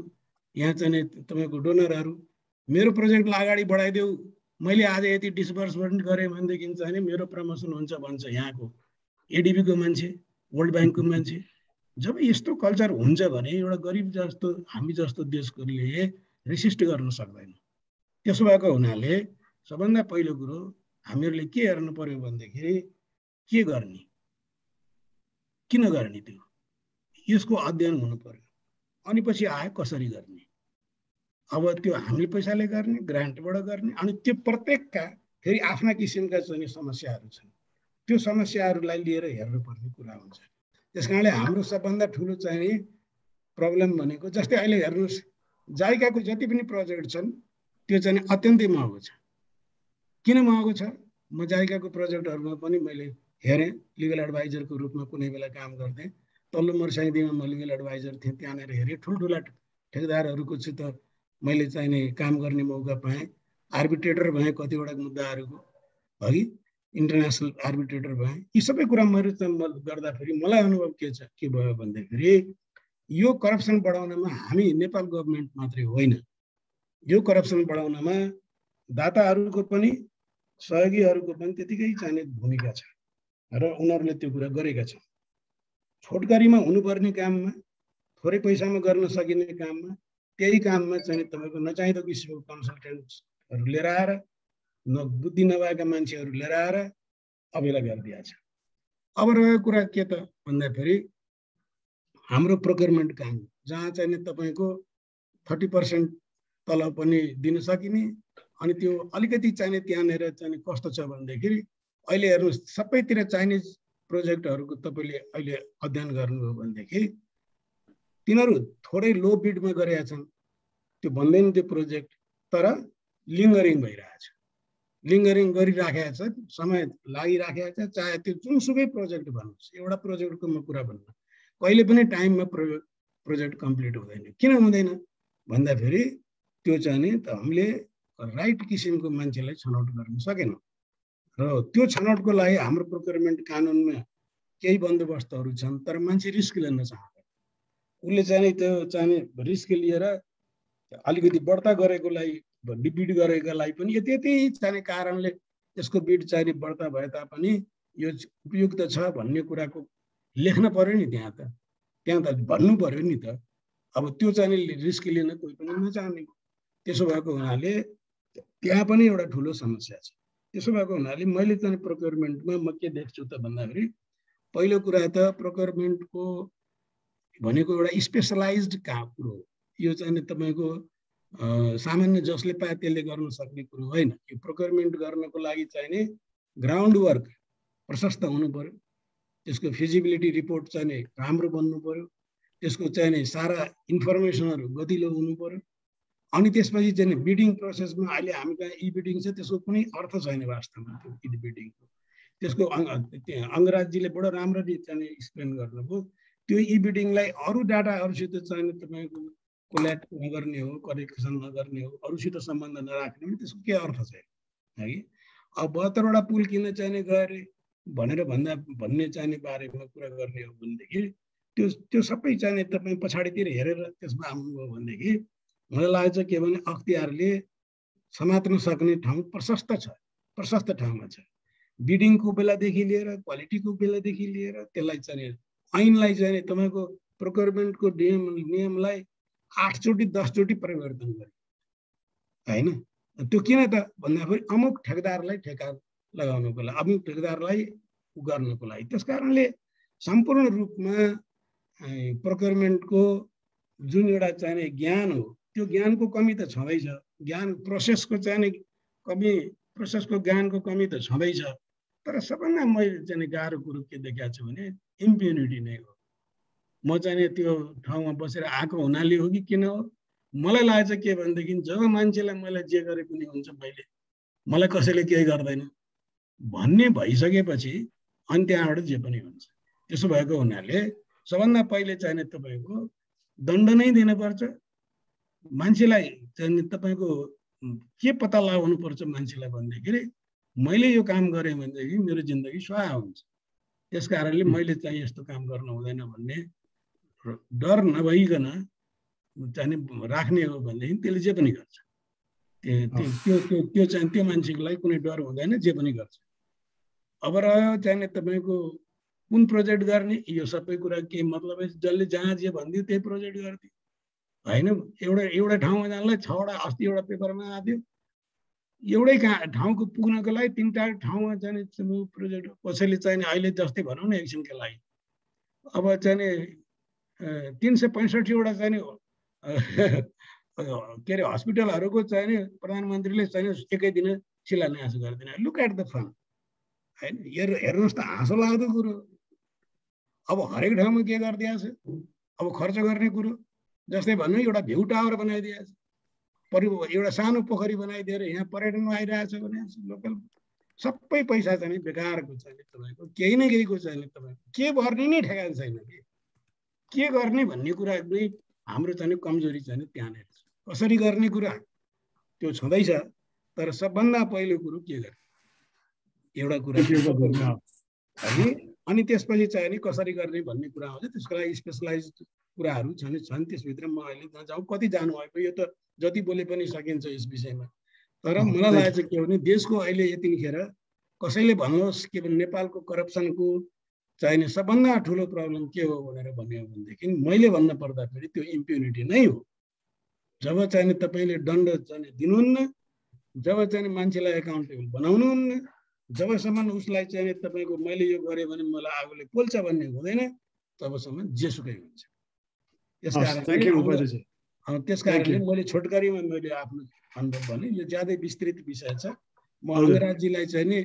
यहाँ चाहिँ तपाईँको डोनरहरू, मेरो प्रोजेक्टलाई अगाडि बढाइदेऊ, मैले आज यति डिस्बर्समेन्ट गरेँ भनेदेखि चाहिँ मेरो प्रमोसन हुन्छ भन्छ यहाँको एडिबीको मान्छे, वर्ल्ड ब्याङ्कको मान्छे। जब यस्तो कल्चर हुन्छ भने एउटा गरिब जस्तो हामी जस्तो देशकोले रेसिस्ट गर्न सक्दैन। त्यसो भएको हुनाले सबभन्दा पहिलो कुरो हामीहरूले के हेर्नु पर्यो भनेदेखि के गर्ने, किन गर्ने, त्यो यसको अध्ययन हुनु पर्यो। अनि पछि आयो कसरी गर्ने। अब त्यो हामीले पैसाले गर्ने, ग्रान्टबाट गर्ने, अनि त्यो प्रत्येकका फेरि आफ्ना किसिमका चाहिँ समस्याहरू छन्। त्यो समस्याहरूलाई लिएर हेर्नुपर्ने कुरा हुन्छ। त्यस कारणले हाम्रो सबभन्दा ठुलो चाहिँ प्रब्लम भनेको जस्तै अहिले हेर्नुहोस्, जाइकाको जति पनि प्रोजेक्ट छन् त्यो चाहिँ अत्यन्तै महँगो छ। किन महँगो छ? म जाइकाको प्रोजेक्टहरूमा पनि मैले हेरेँ, लिगल एडभाइजरको रूपमा कुनै बेला काम गर्थेँ। तल्लो मर्स्याङदीमा म लिगल एडभाइजर थिएँ, त्यहाँनिर हेरेँ ठुल्ठुला ठेकेदारहरूको सित मैले चाहिने काम गर्ने मौका पाएँ। आर्बिट्रेटर भएँ कतिवटा मुद्दाहरूको है, इन्टरनेसनल आर्बिट्रेटर भएँ। यी सबै कुरा मैले गर्दाखेरि मलाई अनुभव के भयो भन्दाखेरि यो करप्सन बढाउनमा हामी नेपाल गभर्मेन्ट मात्रै होइन, यो करप्सन बढाउनमा दाताहरूको पनि सहयोगीहरूको पनि त्यतिकै चाहिने भूमिका छ र उनीहरूले त्यो कुरा गरेका छन्। छोटकरीमा हुनुपर्ने काममा, थोरै पैसामा गर्न सकिने काममा, त्यही काममा चाहिँ तपाईँको नचाहिँदो किसिमको कन्सल्टेन्ट्सहरू लिएर आएर, बुद्धि नभएका मान्छेहरू लिएर आएर अबेला गरिदिएको छ। अब रहेको कुरा के त भन्दाखेरि हाम्रो प्रोक्योरमेन्ट काम, जहाँ चाहिँ तपाईँको 30% तल पनि दिन सकिने, अनि त्यो अलिकति चाहिने त्यहाँनिर चाहिँ कस्तो छ भनेदेखि अहिले हेर्नुहोस् सबैतिर चाइनिज प्रोजेक्टहरूको तपाईँले अहिले अध्ययन गर्नुभयो भनेदेखि तिनीहरू थोरै लो बिडमा गरेका छन्, त्यो भन्दैन त्यो प्रोजेक्ट, तर लिङ्गरिङ भइरहेछ, लिङ्गरिङ गरिराखेका छ, समय लागिराखेका छ। चाहे त्यो जुनसुकै प्रोजेक्ट भन्नुहोस्, एउटा प्रोजेक्टको म कुरा भन्नु, कहिले पनि टाइममा प्रोजेक्ट कम्प्लिट हुँदैन। किन हुँदैन भन्दाखेरि त्यो चाहिँ नि हामीले राइट किसिमको मान्छेलाई छनौट गर्न सकेनौँ। र त्यो छनौटको लागि हाम्रो प्रोक्योरमेन्ट कानुनमा केही बन्दोबस्तहरू छन्, तर मान्छे रिस्क लिन चाहन्छ। उसले चाहिँ त्यो चाहिँ रिस्क लिएर अलिकति बढ्ता गरेकोलाई, बिड गरेकोलाई पनि यति चाहिने कारणले यसको बिड चाहिँ बढ्ता भए तापनि यो उपयुक्त छ भन्ने कुराको लेख्न पर्यो नि, त्यहाँ त भन्नु पर्यो नि त। अब त्यो चाहिँ रिस्क लिन कोही पनि नचाहने। त्यसो भएको हुनाले त्यहाँ पनि एउटा ठुलो समस्या छ। त्यसो भएको हुनाले मैले चाहिँ प्रोक्योरमेन्टमा म के देख्छु त भन्दाखेरि पहिलो कुरा त प्रोक्योरमेन्टको भनेको एउटा स्पेसलाइज्ड कुरो हो। यो चाहिँ तपाईँको सामान्य जसले पाए त्यसले गर्न सक्ने कुरो होइन। यो प्रोक्योरमेन्ट गर्नको लागि चाहिने ग्राउन्ड वर्क प्रशस्त हुनु पर्यो, त्यसको फिजिबिलिटी रिपोर्ट चाहिँ राम्रो बन्नु पर्यो, त्यसको चाहिँ नि सारा इन्फर्मेसनहरु गतिलो हुनु पर्यो अनि त्यसपछि चाहिँ बिडिङ प्रोसेसमा अहिले हामी कहाँ ई बिडिङ छ त्यसको कुनै अर्थ छैन वास्तवमा त्यो ई बिडिङको त्यसको अंगराजीले बडो राम्ररी चाहिँ एक्सप्लेन गर्नुभयो त्यो ई बिडिङलाई अरु डाटाहरुसित चाहिँ तपाईको कोल्याट नगर्ने हो करेक्सन नगर्ने हो अरुसित सम्बन्ध नराख्ने हो त्यसको के अर्थ छैन है अब 72 वटा पुल किन चाहिने गरे भनेर भन्ने चाहिने बारेमा कुरा गर्ने हो भनेदेखि त्यो सबै चाहिने तपाई पछाडीतिर हेरेर त्यसमा आउनुभयो भनेदेखि मलाई लाग्छ के भने अख्तियारले समात्न सक्ने ठाउँ प्रशस्त ठाउँमा छ बिडिङको बेलादेखि लिएर क्वालिटीको बेलादेखि लिएर त्यसलाई चाहिँ ऐनलाई चाहिँ तपाईको प्रोक्योरमेन्टको नियमलाई 8 चोटी 10 चोटी परिवर्तन गरे हैन त्यो किन त भन्दाखेरि अमुक ठेकदारलाई ठेका लगाउनको लागि अमुक ठेकदारलाई गर्नको लागि त्यसकारणले सम्पूर्ण रूपमा प्रोक्योरमेन्टको जुन एउटा चाहिने ज्ञान हो त्यो ज्ञानको कमी त छँदैछ ज्ञान प्रोसेसको चाहिने कमी प्रोसेसको ज्ञानको कमी त छँदैछ तर सबैभन्दा मैले चाहिँ गाह्रो कुरो के देखेको छु भने इम्प्युनिटी नै हो म चाहिँ त्यो ठाउँमा बसेर आएको हुनाले हो कि किन हो मलाई लाग्छ के भनेदेखि जब मान्छेलाई मैले जे गरे पनि हुन्छ मलाई कसैले केही गर्दैन भन्ने भइसकेपछि अनि त्यहाँबाट जे पनि हुन्छ त्यसो भएको हुनाले सबभन्दा पहिले चाहिने तपाईको दण्ड नै दिनुपर्छ मान्छेलाई चाहिँ तपाईको के पत्ता लगाउनु पर्छ मान्छेलाई भन्दाखेरि मैले यो काम गरे भनेदेखि मेरो जिन्दगी स्वाहा हुन्छ त्यसकारणले मैले चाहिँ यस्तो काम गर्न हुँदैन भन्ने डर नभइकन चाहिँ राख्ने हो भनेदेखि त्यसले जे पनि गर्छ त्यो चाहिँ त्यो मान्छेलाई कुनै डर हुँदैन जे पनि गर्छ अब रह्यो चाहिँ तपाईको कुन प्रोजेक्ट गर्ने यो सबै कुरा के मतलब जसले जहाँ जे भन्दियो त्यही प्रोजेक्ट गर्दियो हैन एउटा ठाउँमा जानलाई 6 वटा अस्ति एउटा पेपरमा आयो एउटै ठाउँको पुग्नको लागि 3टा ठाउँमा जाने प्रोजेक्ट कसैले चाहिँ अहिले जस्तै भनौं न एकछिनका लागि अब चाहिँ 365 वटा चाहिँ के रे हस्पिटलहरुको चाहिँ प्रधानमन्त्रीले चाहिँ एकै दिन शिलान्यास गर्दिन लुक एट द फन हैन हेर्नुस् त हाँसो लाग्दो कुरो अब हरेक ठाउँमा के गर्दिया छ अब खर्च गर्ने कुरो जस्तै भन्नु एउटा भ्यू टावर बनाइदिया छ एउटा सानो पोखरी बनाइदिएर यहाँ पर्यटन आइरहेछ भने लोकल सबै पैसा चाहिँ बेकारको छ नि तपाईको केही न केहीको छ नि तपाईको के गर्ने नै ठेगान छैन के गर्ने भन्ने कुरा नै हाम्रो चाहिँ कमजोरी चाहिँ त्यहाँनेर छ कसरी गर्ने कुरा त्यो छँदैछ तर सबभन्दा पहिलो कुरो के गर्ने एउटा कुरा है अनि त्यसपछि चाहिँ नि कसरी गर्ने भन्ने कुरा आउँछ त्यसको लागि स्पेशलाइज्ड कुराहरू छन् त्यसभित्र म अहिले नजाऊ कति जानु भएको यो त जति बोले पनि सकिन्छ यस विषयमा तर मलाई लाग्छ के भने देशको अहिले यतिखेर कसैले भन्नुहोस् के भने नेपालको करप्सनको चाहिने सबभन्दा ठुलो प्रब्लम के हो भनेर भन्यो भनेदेखि मैले भन्न पर्दा फेरि त्यो इम्प्युनिटी नै हो जब चाहिँ तपाईले दण्ड चाहिँ दिनुहुन्न जब चाहिँ मान्छेलाई एकाउन्टेबल बनाउनुहुन्न जबसम्म उसलाई चाहिँ तपाईको मैले यो गरे भने मलाई आगोले पोल्छ भन्ने हुँदैन तबसम्म जेसुकै हुन्छ त्यसकारणले मैले छोटकरीमा मैले आफ्नो अनुभव भने यो ज्यादै विस्तृत विषय छ म अंगराजीलाई चाहिँ नि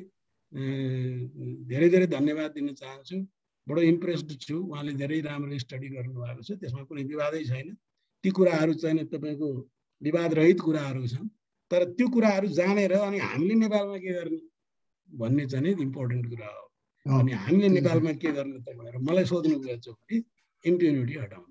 धेरै धेरै धन्यवाद दिन चाहन्छु बडो इम्प्रेस्ड छु उहाँले धेरै राम्रो स्टडी गर्नु भएको छ त्यसमा कुनै विवादै छैन ती कुराहरू चाहिँ तपाईको विवाद रहित कुराहरू छन् तर त्यो कुराहरू जानेर अनि हामीले नेपालमा के गर्ने भन्ने चाहिँ इम्पोर्टेन्ट कुरा हो अनि हामीले नेपालमा के गर्ने त भनेर मलाई सोध्नु गएछ भने इम्प्युनिटी हटाउने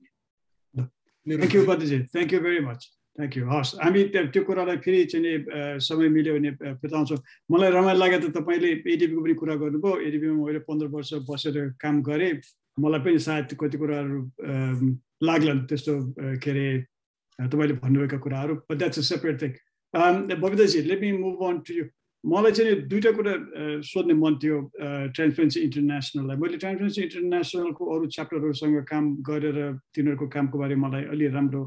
Thank you, Padaji. Thank you very much. Thank you. हस् हामी त्यो कुरालाई फेरि चाहिँ समय मिल्यो भने बताउँछौँ मलाई रमाइलो लाग्यो त तपाईले एडिबीको पनि कुरा गर्नुभयो एडिबीमा मैले 15 वर्ष बसेर काम गरेँ मलाई पनि सायद कति कुराहरू लाग्ला त्यस्तो के अरे तपाईले भन्नुभएका कुराहरू but that's a separate thing. Babitaji let me move on to you. मलाई चाहिँ दुईटा कुरा सोध्ने मन थियो ट्रान्सपेरेन्सी इन्टरनेसनललाई मैले ट्रान्सपेरेन्सी इन्टरनेसनलको अरू च्याप्टरहरूसँग काम गरेर तिनीहरूको कामको बारे मलाई अलि राम्रो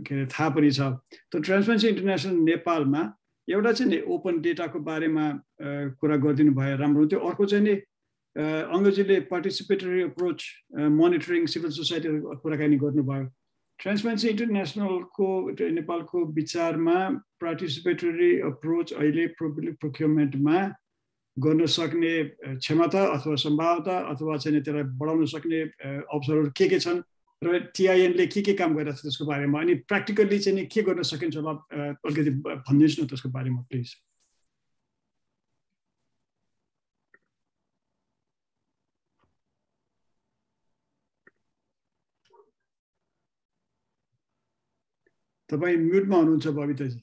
के अरे थाहा पनि छ त ट्रान्सपेरेन्सी इन्टरनेसनल नेपालमा एउटा चाहिँ नि ओपन डेटाको बारेमा कुरा गरिदिनु भए राम्रो हुन्थ्यो अर्को चाहिँ नि अङ्ग्रेजीले पार्टिसिपेटरी अप्रोच मोनिटरिङ सिभिल सोसाइटीको कुराकानी गर्नुभयो ट्रान्सपेरेन्सी इन्टरनेसनलको नेपालको विचारमा पार्टिसिपेटरी अप्रोच अहिले पब्लिक प्रोक्योरमेन्टमा गर्न सक्ने क्षमता अथवा सम्भावना अथवा चाहिँ त्यसलाई बढाउन सक्ने अवसरहरू के छन् र टिआइएनले के काम गरिरहेको छ त्यसको बारेमा अनि प्र्याक्टिकल्ली चाहिँ नि के गर्न सकिन्छ होला अलिकति भनिदिनुहोस् न त्यसको बारेमा प्लिज। तपाईँ म्युटमा हुनुहुन्छ बबिताजी।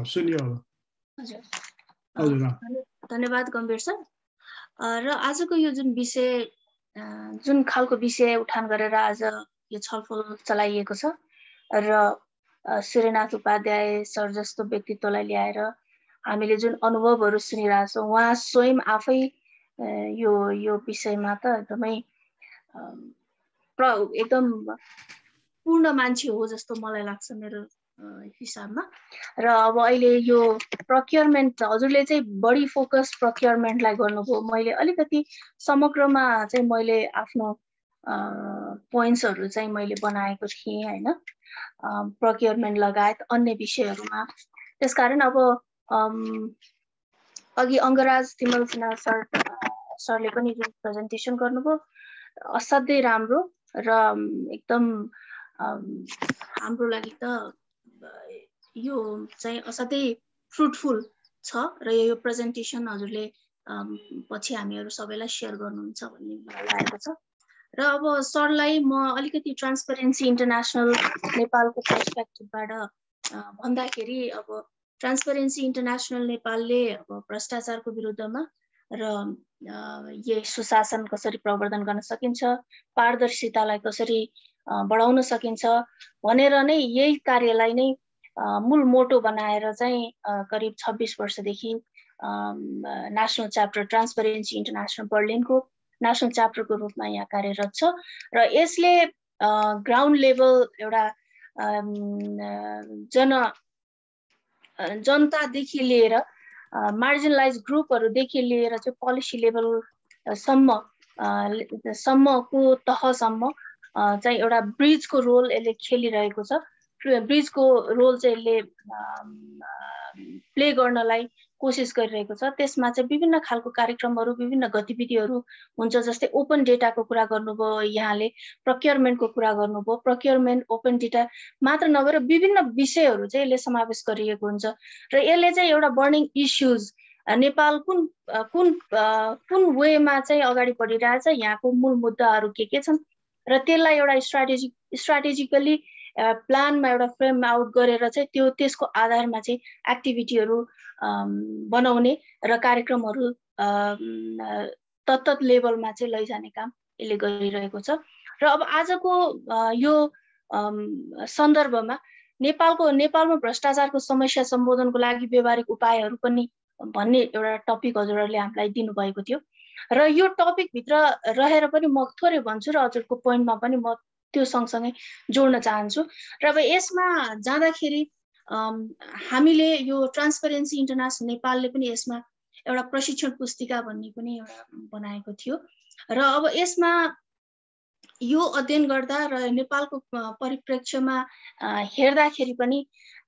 सुनियो होला। हजुर धन्यवाद गम्भीर सर। र आजको यो जुन विषय जुन खालको विषय उठान गरेर आज यो छलफल चलाइएको छ र सूर्यनाथ उपाध्याय सर जस्तो व्यक्तित्वलाई ल्याएर हामीले जुन अनुभवहरू सुनिरहेछौँ उहाँ स्वयं आफै यो विषयमा त एकदमै एकदम पूर्ण मान्छे हो जस्तो मलाई लाग्छ मेरो हिसाबमा। र अब अहिले यो प्रोक्योरमेन्ट हजुरले चाहिँ बढी फोकस प्रोक्योरमेन्टलाई गर्नुभयो। मैले अलिकति समग्रमा चाहिँ मैले आफ्नो पोइन्ट्सहरू चाहिँ मैले बनाएको थिएँ हैन, प्रोक्योरमेन्ट लगायत अन्य विषयहरूमा। त्यसकारण अब अघि अङ्गराज तिमल सिन्हा सरले पनि जुन प्रेजेन्टेसन गर्नुभयो असाध्यै राम्रो र एकदम हाम्रो लागि त यो चाहिँ असाध्यै फ्रुटफुल छ र यो प्रेजेन्टेसन हजुरले पछि हामीहरू सबैलाई सेयर गर्नुहुन्छ भन्ने मलाई लागेको छ। र अब सरलाई म अलिकति ट्रान्सपेरेन्सी इन्टरनेसनल नेपालको पर्सपेक्टिभबाट भन्दाखेरि अब ट्रान्सपेरेन्सी इन्टरनेसनल नेपालले अब भ्रष्टाचारको विरुद्धमा र यही सुशासन कसरी प्रवर्धन गर्न सकिन्छ, पारदर्शितालाई कसरी बढाउन सकिन्छ भनेर नै यही कार्यलाई नै मूल मोटो बनाएर चाहिँ करिब 26 वर्षदेखि नेसनल च्याप्टर ट्रान्सपेरेन्सी इन्टरनेसनल बर्लिनको नेसनल च्याप्टरको रूपमा यहाँ कार्यरत छ। र यसले ग्राउन्ड लेभल एउटा जनतादेखि लिएर मार्जिनलाइज ग्रुपहरूदेखि लिएर चाहिँ पोलिसी लेभलसम्मको तहसम्म चाहिँ एउटा ब्रिजको रोल यसले खेलिरहेको छ। ब्रिजको रोल चाहिँ यसले प्ले गर्नलाई कोसिस गरिरहेको छ। त्यसमा चाहिँ विभिन्न खालको कार्यक्रमहरू विभिन्न गतिविधिहरू हुन्छ। जस्तै ओपन डेटाको कुरा गर्नुभयो, यहाँले प्रोक्योरमेन्टको कुरा गर्नुभयो। प्रोक्योरमेन्ट ओपन डेटा मात्र नभएर विभिन्न विषयहरू चाहिँ यसले समावेश गरिएको हुन्छ र यसले चाहिँ एउटा बर्निङ इस्युज नेपाल कुन वेमा चाहिँ अगाडि बढिरहेछ, यहाँको मूल मुद्दाहरू के छन् र त्यसलाई एउटा स्ट्राटेजिकली प्लानमा एउटा फ्रेम आउट गरेर चाहिँ त्यसको आधारमा चाहिँ एक्टिभिटीहरू बनाउने र कार्यक्रमहरू तत्त लेभलमा चाहिँ लैजाने काम यसले गरिरहेको छ। र अब आजको यो सन्दर्भमा नेपालमा भ्रष्टाचारको समस्या सम्बोधनको लागि व्यवहारिक उपायहरू पनि भन्ने एउटा टपिक हजुरहरूले हामीलाई दिनुभएको थियो र यो टपिकभित्र रहेर पनि म थोरै भन्छु र हजुरको पोइन्टमा पनि म त्यो सँगसँगै जोड्न चाहन्छु। र अब यसमा जाँदाखेरि हामीले यो ट्रान्सपेरेन्सी इन्टरनेसनल नेपालले पनि यसमा एउटा प्रशिक्षण पुस्तिका भन्ने पनि एउटा बनाएको थियो र अब यसमा यो अध्ययन गर्दा र नेपालको परिप्रेक्ष्यमा हेर्दाखेरि पनि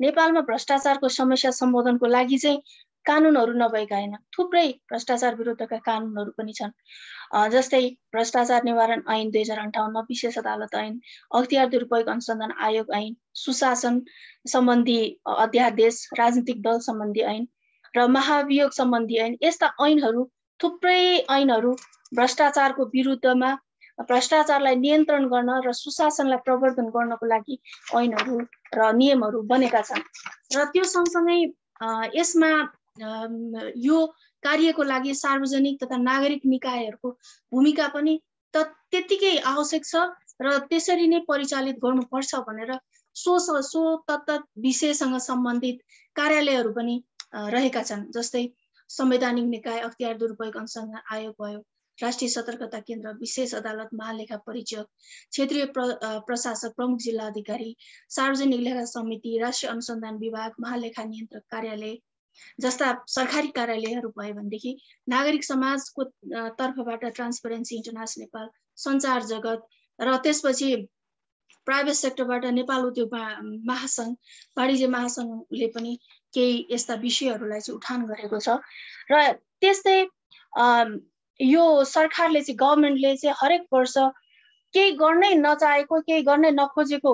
नेपालमा भ्रष्टाचारको समस्या सम्बोधनको लागि चाहिँ कानुनहरू नभएका होइन, थुप्रै भ्रष्टाचार विरुद्धका कानुनहरू पनि छन्। जस्तै भ्रष्टाचार निवारण ऐन 2058, विशेष अदालत ऐन, अख्तियार दुरुपयोग अनुसन्धान आयोग ऐन, सुशासन सम्बन्धी अध्यादेश, राजनीतिक दल सम्बन्धी ऐन र महाभियोग सम्बन्धी ऐन। यस्ता ऐनहरू थुप्रै ऐनहरू भ्रष्टाचारको विरुद्धमा भ्रष्टाचारलाई नियन्त्रण गर्न र सुशासनलाई प्रवर्धन गर्नको लागि ऐनहरू र नियमहरू बनेका छन् र त्यो सँगसँगै यसमा यो कार्यको लागि सार्वजनिक तथा नागरिक निकायहरूको भूमिका पनि त्यत्तिकै आवश्यक छ र त्यसरी नै परिचालित गर्नुपर्छ भनेर सो तत्त विषयसँग सम्बन्धित कार्यालयहरू पनि रहेका छन्। जस्तै संवैधानिक निकाय, अख्तियार दुरुपयोग अनुसन्धान आयोग भयो, राष्ट्रिय सतर्कता केन्द्र, विशेष अदालत, महालेखा परीक्षक, क्षेत्रीय प्रशासक, प्रमुख जिल्ला अधिकारी, सार्वजनिक लेखा समिति, राष्ट्रिय अनुसन्धान विभाग, महालेखा नियन्त्रक कार्यालय जस्ता सरकारी कार्यालयहरू भयो भनेदेखि नागरिक समाजको तर्फबाट ट्रान्सपेरेन्सी इन्टरनेसनल नेपाल, सञ्चार जगत र त्यसपछि प्राइभेट सेक्टरबाट नेपाल उद्योग महासङ्घ वाणिज्य महासङ्घले पनि केही यस्ता विषयहरूलाई चाहिँ उठान गरेको छ। र त्यस्तै यो सरकारले चाहिँ गभर्मेन्टले चाहिँ हरेक वर्ष केही गर्नै नचाहेको केही गर्नै नखोजेको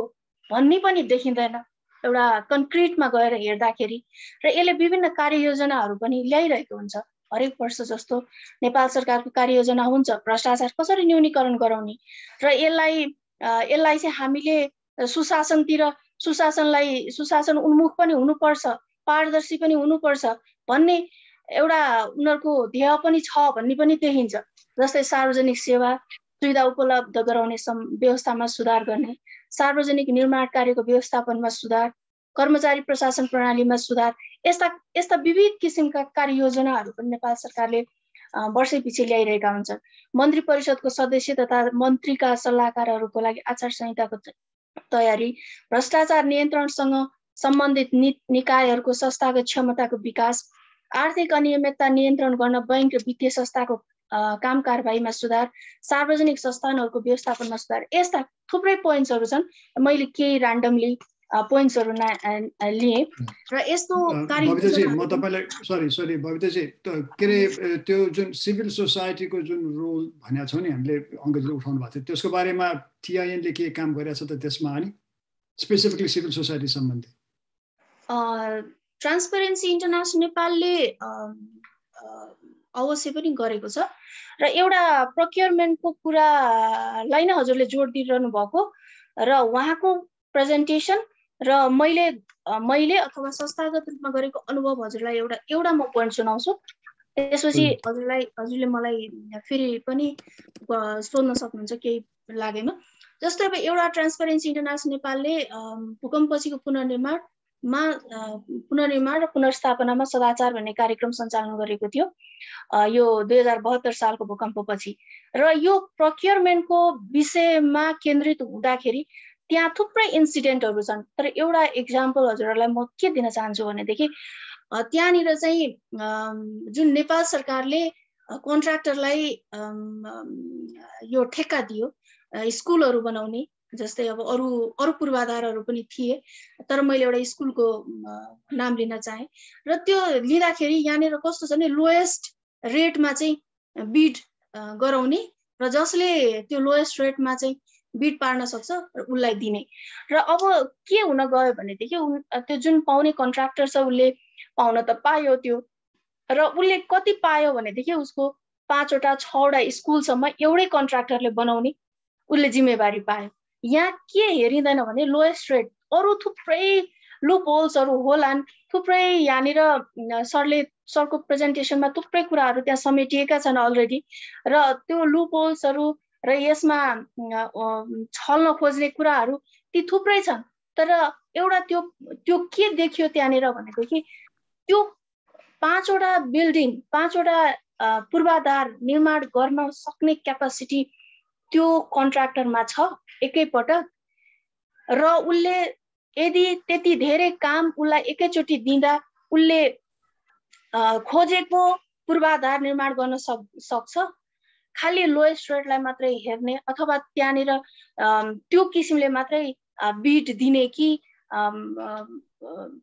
भन्ने पनि देखिँदैन एउटा कन्क्रिटमा गएर हेर्दाखेरि। र यसले विभिन्न कार्ययोजनाहरू पनि ल्याइरहेको हुन्छ। हरेक वर्ष जस्तो नेपाल सरकारको कार्ययोजना हुन्छ भ्रष्टाचार कसरी न्यूनीकरण गराउने, र यसलाई चाहिँ हामीले सुशासन उन्मुख पनि हुनुपर्छ, पारदर्शी पनि हुनुपर्छ भन्ने एउटा उनीहरूको ध्येय पनि छ भन्ने पनि देखिन्छ। जस्तै सार्वजनिक सेवा सुविधा उपलब्ध गराउने व्यवस्थामा सुधार गर्ने, सार्वजनिक निर्माण कार्यको व्यवस्थापनमा सुधार, कर्मचारी प्रशासन प्रणालीमा सुधार, यस्ता विविध किसिमका कार्ययोजनाहरू पनि नेपाल सरकारले वर्षै पछि ल्याइरहेका हुन्छन्। मन्त्री परिषदको सदस्य तथा मन्त्रीका सल्लाहकारहरूको लागि आचार संहिताको तयारी, भ्रष्टाचार नियन्त्रणसँग सम्बन्धित निकायहरूको संस्थागत क्षमताको विकास, आर्थिक अनियमितता नियन्त्रण गर्न बैंक र वित्तीय संस्थाको काम कारबाहीमा सुधार, सार्वजनिक संस्थानहरूको व्यवस्थापनमा सुधार, यस्ता थुप्रै पोइन्ट्सहरू छन्। मैले केही ऱ्यान्डमली पोइन्ट्सहरू लिएँ र यस्तो बबिताजी म तपाईलाई सरी बबिताजी के अरे त्यो जुन सिभिल सोसाइटीको जुन रोल भनेको छौँ नि हामीले अङ्ग्रेजीले उठाउनु भएको थियो त्यसको बारेमा TIN ले के काम गरेछ त त्यसमा अनि स्पेसिफिकली सिभिल सोसाइटी सम्बन्धी? ट्रान्सपेरेन्सी इन्टरनेसनल नेपालले अवश्य पनि गरेको छ र एउटा प्रोक्योरमेन्टको कुरालाई नै हजुरले जोड दिइरहनु भएको र उहाँको प्रेजेन्टेसन र मैले अथवा संस्थागत रूपमा गरेको अनुभव हजुरलाई एउटा म पोइन्ट सुनाउँछु। त्यसपछि हजुरले मलाई फेरि पनि सोध्न सक्नुहुन्छ केही लागेमा। जस्तै अब एउटा ट्रान्सपेरेन्सी इन्टरनेसनल नेपालले भूकम्पपछिको पुनर्निर्माण र पुनर्स्थापनामा सदाचार भन्ने कार्यक्रम सञ्चालन गरेको थियो यो 2072 सालको भूकम्पपछि। र यो प्रोक्योरमेन्टको विषयमा केन्द्रित हुँदाखेरि त्यहाँ थुप्रै इन्सिडेन्टहरू छन्। तर एउटा इक्जाम्पल हजुरहरूलाई म के दिन चाहन्छु भनेदेखि त्यहाँनिर चाहिँ जुन नेपाल सरकारले कन्ट्र्याक्टरलाई यो ठेक्का दियो स्कुलहरू बनाउने, जस्तै अब अरू पूर्वाधारहरू पनि थिए तर मैले एउटा स्कुलको नाम लिन चाहेँ। र त्यो लिँदाखेरि यहाँनिर कस्तो छ भने लोएस्ट रेटमा चाहिँ बिड गराउने र जसले त्यो लोएस्ट रेटमा चाहिँ बिड पार्न सक्छ उसलाई दिने। र अब के हुन गयो भनेदेखि त्यो जुन पाउने कन्ट्र्याक्टर छ उसले पाउन त पायो त्यो, र उसले कति पायो भनेदेखि उसको 5 वटा 6 वटा स्कुलसम्म एउटै कन्ट्र्याक्टरले बनाउने उसले जिम्मेवारी पायो। यहाँ के हेरिँदैन भने लोएस्ट रेट, अरू थुप्रै लुप होल्सहरू होलान्, थुप्रै यहाँनिर सरको प्रेजेन्टेसनमा थुप्रै कुराहरू त्यहाँ समेटिएका छन् अलरेडी। र त्यो लुप होल्सहरू र यसमा छल्न खोज्ने कुराहरू ती थुप्रै छन्। तर एउटा त्यो के देखियो त्यहाँनिर भनेदेखि त्यो 5 वटा बिल्डिङ 5 वटा पूर्वाधार निर्माण गर्न सक्ने क्यापासिटी त्यो कन्ट्र्याक्टरमा छ एकैपटक, र उसले यदि त्यति धेरै काम उसलाई एकैचोटि दिँदा उसले खोजेको पूर्वाधार निर्माण गर्न सक्छ। खालि लोएस्ट रेटलाई मात्रै हेर्ने अथवा त्यहाँनिर त्यो किसिमले मात्रै बिड दिने कि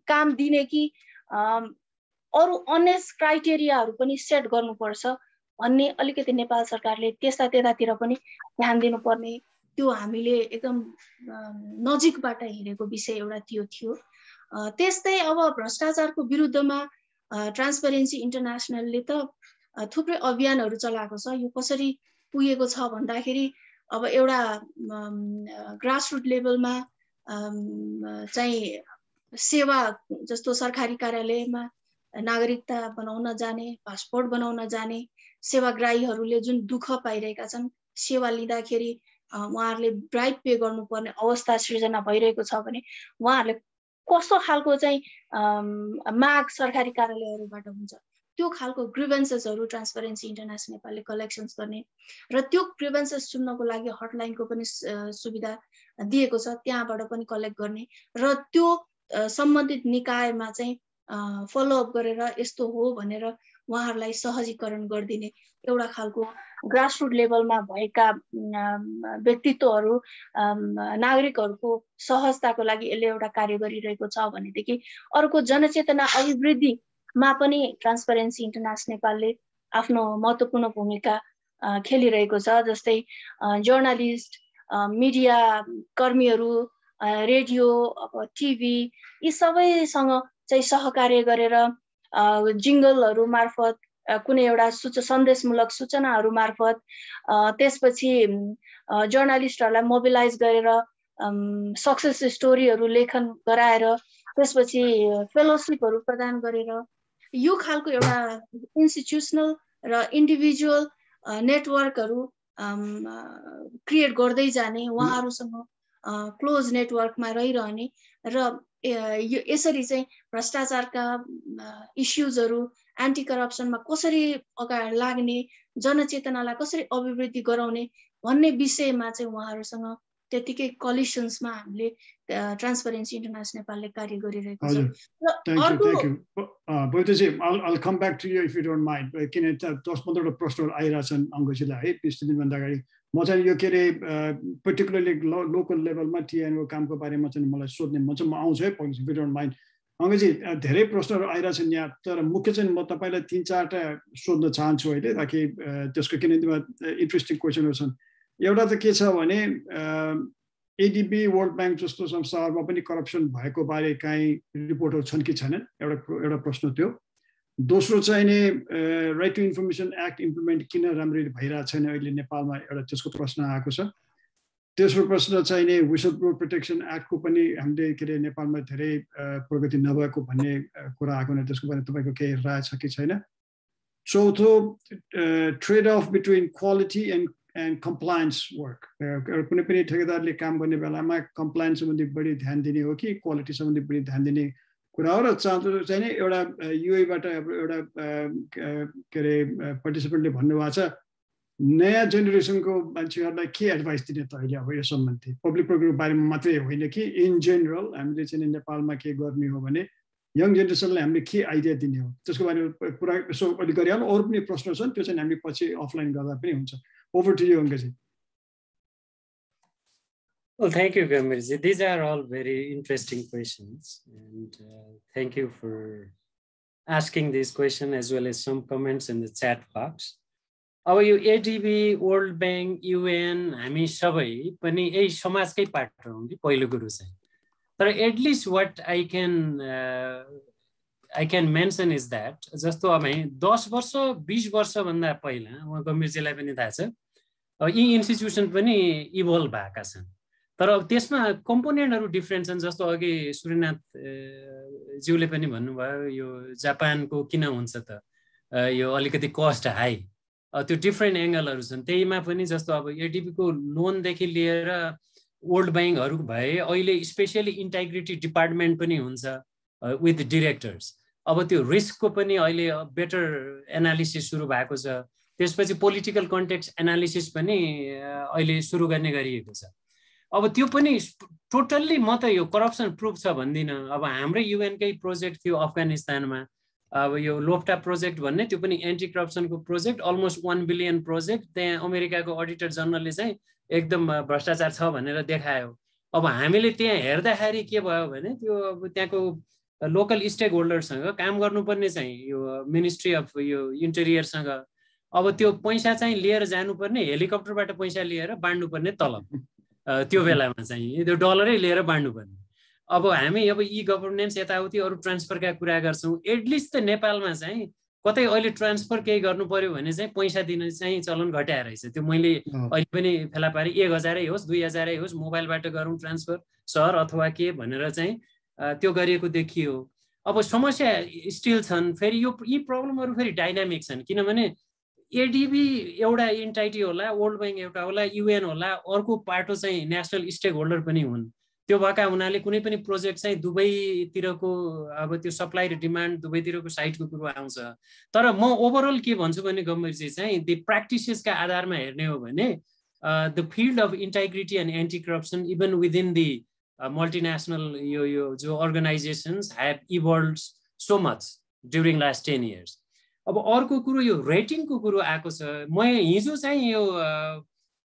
काम दिने कि अरू अन्य क्राइटेरियाहरू पनि सेट गर्नुपर्छ भन्ने अलिकति नेपाल सरकारले त्यतातिर पनि ध्यान दिनुपर्ने, त्यो हामीले एकदम नजिकबाट हेरेको विषय एउटा त्यो थियो। त्यस्तै अब भ्रष्टाचारको विरुद्धमा ट्रान्सपेरेन्सी इन्टरनेसनलले त थुप्रै अभियानहरू चलाएको छ। यो कसरी पुगेको छ भन्दाखेरि अब एउटा ग्रासरुट लेभलमा चाहिँ सेवा जस्तो सरकारी कार्यालयमा नागरिकता बनाउन जाने, पासपोर्ट बनाउन जाने सेवाग्राहीहरूले जुन दुःख पाइरहेका छन्, सेवा लिँदाखेरि उहाँहरूले ब्राइब पे गर्नुपर्ने अवस्था सृजना भइरहेको छ भने उहाँहरूले कस्तो खालको चाहिँ माग सरकारी कार्यालयहरूबाट हुन्छ त्यो खालको ग्रिभेन्सेसहरू ट्रान्सपेरेन्सी इन्टरनेसनल नेपालले कलेक्सन्स गर्ने र त्यो ग्रिभेन्सेस सुन्नको लागि हटलाइनको पनि सुविधा दिएको छ, त्यहाँबाट पनि कलेक्ट गर्ने र त्यो सम्बन्धित निकायमा चाहिँ फलोअप गरेर यस्तो हो भनेर उहाँहरूलाई सहजीकरण गरिदिने एउटा खालको ग्रासरुट लेभलमा भएका व्यक्तित्वहरू नागरिकहरूको सहजताको लागि यसले एउटा कार्य गरिरहेको छ भनेदेखि अर्को जनचेतना अभिवृद्धिमा पनि ट्रान्सपरेन्सी इन्टरनेसनल नेपालले आफ्नो महत्त्वपूर्ण भूमिका खेलिरहेको छ। जस्तै जर्नलिस्ट, मिडिया कर्मीहरू, रेडियो, टिभी यी सबैसँग चाहिँ सहकार्य गरेर जिङ्गलहरू मार्फत कुनै एउटा सन्देशमूलक सूचनाहरू मार्फत त्यसपछि जर्नलिस्टहरूलाई मोबिलाइज गरेर सक्सेस स्टोरीहरू लेखन गराएर त्यसपछि फेलोसिपहरू प्रदान गरेर यो खालको एउटा इन्स्टिट्युसनल र इन्डिभिजुअल नेटवर्कहरू क्रिएट गर्दै जाने, उहाँहरूसँग क्लोज नेटवर्कमा रहिरहने र यसरी चाहिँ भ्रष्टाचारका इस्युजहरू, एन्टी करप्सनमा कसरी अगाडि लाग्ने, जनचेतनालाई कसरी अभिवृद्धि गराउने भन्ने विषयमा चाहिँ उहाँहरूसँग त्यतिकै कलिसन्समा हामीले ट्रान्सपरेन्सी इन्टरनेसनल नेपालले कार्य गरिरहेको छ। Thank you. Boitaji, I'll come back to you if you don't mind. किन 10-15 प्रश्नहरू आइरहेछन् अङ्कजीलाई है 20 दिनभन्दा अगाडि। म चाहिँ यो के अरे पर्टिकुलरली लोकल लेभलमा टिएनओ कामको बारेमा चाहिँ मलाई सोध्ने म आउँछु है if you don't mind. अङ्कजी धेरै प्रश्नहरू आइरहेछन् यहाँ, तर मुख्य चाहिँ म तपाईँलाई 3-4टा सोध्न चाहन्छु अहिले, ताकि त्यसको किनभने इन्ट्रेस्टिङ क्वेसनहरू छन्। एउटा त के छ भने एडिबी, वर्ल्ड ब्याङ्क जस्तो संस्थाहरूमा पनि करप्सन भएको बारे काहीँ रिपोर्टहरू छन् कि छैनन्, एउटा प्रश्न त्यो। दोस्रो चाहिँ नि right to information act implement किन राम्ररी भइरहेको छैन अहिले नेपालमा, एउटा त्यसको प्रश्न आएको छ। तेस्रो प्रश्न चाहिँ नि विसल ब्लोअर प्रोटेक्सन एक्टको पनि हामीले के अरे नेपालमा धेरै प्रगति नभएको भन्ने कुरा आएको न, त्यसको बारेमा तपाईँको केही राय छ कि छैन। चौथो trade off between quality and compliance work, कुनै पनि ठेकेदारले काम गर्ने बेलामा कम्प्लायन्स सम्बन्धी बढी ध्यान दिने हो कि क्वालिटी सम्बन्धी बढी ध्यान दिने कुरा हो। र चाहिँ नि एउटा युएबाट एउटा के अरे पार्टिसिपेन्टले भन्नुभएको छ नयाँ जेनेरेसनको मान्छेहरूलाई के एडभाइस दिने त अहिले अब यो सम्बन्धी, पब्लिक प्रोग्रामको बारेमा मात्रै होइन कि इन जेनरल हामीले चाहिँ नेपालमा के गर्ने हो भने यङ जेनेरेसनलाई हामीले के आइडिया दिने हो, त्यसको बारेमा कुरा यसो अलिक गरिहाल्नु। अरू पनि प्रश्न छन्, त्यो चाहिँ हामीले पछि अफलाइन गर्दा पनि हुन्छ। Over to you, Ankaji. Well, thank you, Gambhirji. These are all very interesting questions, and thank you for asking this question as well as some comments in the chat box. अब यो ADB, world bank, UAN हामी सबै पनि यही समाजकै part हौँ कि पहिलो कुरो चाहिँ। तर at least what I can mention is that, जस्तो अब 10 वर्ष 20 वर्षभन्दा पहिला उहाँ गम्भीरजीलाई पनि थाहा छ यी इन्स्टिट्युसन पनि इभल्भ भएका छन्, तर अब त्यसमा कम्पोनेन्टहरू डिफ्रेन्ट छन्। जस्तो अघि सूर्यनाथ ज्यूले पनि भन्नुभयो यो जापानको किन हुन्छ त यो अलिकति कस्ट हाई, त्यो डिफ्रेन्ट एङ्गलहरू छन् त्यहीमा पनि। जस्तो अब एडिबीको लोनदेखि लिएर वर्ल्ड ब्याङ्कहरू भए अहिले स्पेसली इन्टिग्रिटी डिपार्टमेन्ट पनि हुन्छ विथ डिरेक्टर्स। अब त्यो रिस्कको पनि अहिले बेटर एनालिसिस सुरु भएको छ। त्यसपछि पोलिटिकल कन्टेक्स्ट एनालिसिस पनि अहिले सुरु गर्ने गरिएको छ। अब त्यो पनि टोटल्ली म त यो करप्सन प्रुफ छ भन्दिनँ। अब हाम्रै युएनकै प्रोजेक्ट थियो अफगानिस्तानमा, अब यो लोफ्टा प्रोजेक्ट भन्ने, त्यो पनि एन्टी करप्सनको प्रोजेक्ट, अलमोस्ट 1 बिलियन प्रोजेक्ट। त्यहाँ अमेरिकाको अडिटर जनरलले चाहिँ एकदम भ्रष्टाचार छ भनेर देखायो। अब हामीले त्यहाँ हेर्दाखेरि के भयो भने त्यो अब त्यहाँको लोकल स्टेक होल्डरसँग काम गर्नुपर्ने चाहिँ यो मिनिस्ट्री अफ यो इन्टेरियरसँग अब त्यो पैसा चाहिँ लिएर जानुपर्ने, हेलिकप्टरबाट पैसा लिएर बाँड्नुपर्ने तलब, त्यो बेलामा चाहिँ त्यो डलरै लिएर बाँड्नुपर्ने। अब हामी अब ई गभर्नेन्स यताउति अरू ट्रान्सफरका कुरा गर्छौँ, एटलिस्ट त नेपालमा चाहिँ कतै अहिले ट्रान्सफर केही गर्नु पर्यो भने चाहिँ पैसा दिन चाहिँ चलन घटाएर रहेछ। त्यो मैले अहिले पनि फेला पारेँ, 1000 होस् 2000 होस् मोबाइलबाट गरौँ ट्रान्सफर सर अथवा के भनेर चाहिँ त्यो गरिएको देखियो। अब समस्या स्टिल छन्। फेरि यी प्रब्लमहरू फेरि डाइनामिक छन्, किनभने एडिबी एउटा एन्टाइटी होला, वर्ल्ड ब्याङ्क एउटा होला, युएन होला, अर्को पाटो चाहिँ नेसनल स्टेक होल्डर पनि हुन्। त्यो भएका हुनाले कुनै पनि प्रोजेक्ट चाहिँ दुवैतिरको अब त्यो सप्लाई र डिमान्ड दुवैतिरको साइडको कुरो आउँछ। तर म ओभरअल के भन्छु भने गम्भीरजी चाहिँ दि प्र्याक्टिसेसका आधारमा हेर्ने हो भने the field of integrity and anti corruption even within the multinational यो जो organisations have evolve so much during last 10 years। अब अर्को कुरो यो रेटिङको कुरो आएको छ। म हिजो चाहिँ यो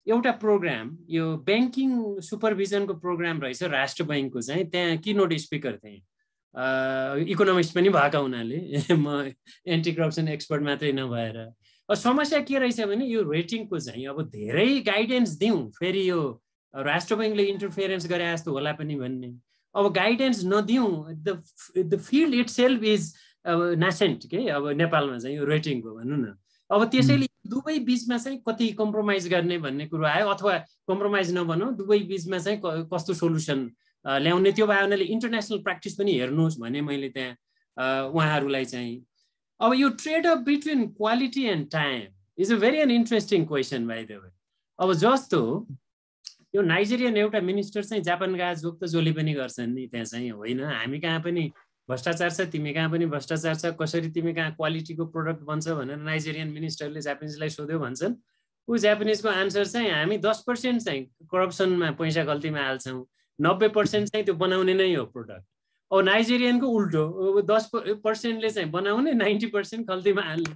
एउटा प्रोग्राम यो ब्याङ्किङ सुपरभिजनको प्रोग्राम रहेछ राष्ट्र बैङ्कको चाहिँ, त्यहाँ किनोट स्पिकर थिएँ, इकोनोमिस्ट पनि भएको हुनाले म एन्टी करप्सन एक्सपर्ट मात्रै नभएर। समस्या के रहेछ भने यो रेटिङको चाहिँ अब धेरै गाइडेन्स दिउँ, फेरि यो राष्ट्र बैङ्कले इन्टरफेरेन्स गरे जस्तो होला पनि भन्ने। अब गाइडेन्स नदिउँ, the field itself is nascent के अब नेपालमा चाहिँ यो रेटिङको भनौँ न। अब त्यसैले दुवै बिचमा चाहिँ कति कम्प्रोमाइज गर्ने भन्ने कुरो आयो, अथवा कम्प्रोमाइज नभनौँ, दुवै बिचमा चाहिँ कस्तो सोल्युसन ल्याउने, त्यो भयो भने इन्टरनेसनल प्र्याक्टिस पनि हेर्नुहोस् भने मैले त्यहाँ उहाँहरूलाई चाहिँ। अब यो trade off between quality and time is a very an interesting question by the way. अब जस्तो यो नाइजेरियन एउटा मिनिस्टर चाहिँ जापान गए जोग त जसले पनि गर्छन् नि, त्यहाँ चाहिँ होइन हामी कहाँ पनि भ्रष्टाचार छ, तिमी कहाँ पनि भ्रष्टाचार छ, कसरी तिमी कहाँ क्वालिटीको प्रोडक्ट बन्छ भनेर नाइजेरियन मिनिस्टरले जापानिजलाई सोध्यो भन्छन्। ऊ जापानिजको आन्सर चाहिँ हामी 10% चाहिँ करप्सनमा पैसा गल्तीमा हाल्छौँ, 90% चाहिँ त्यो बनाउने नै हो प्रोडक्ट। अब नाइजेरियनको उल्टो, 10%ले चाहिँ बनाउने, 90% गल्तीमा हाल्ने।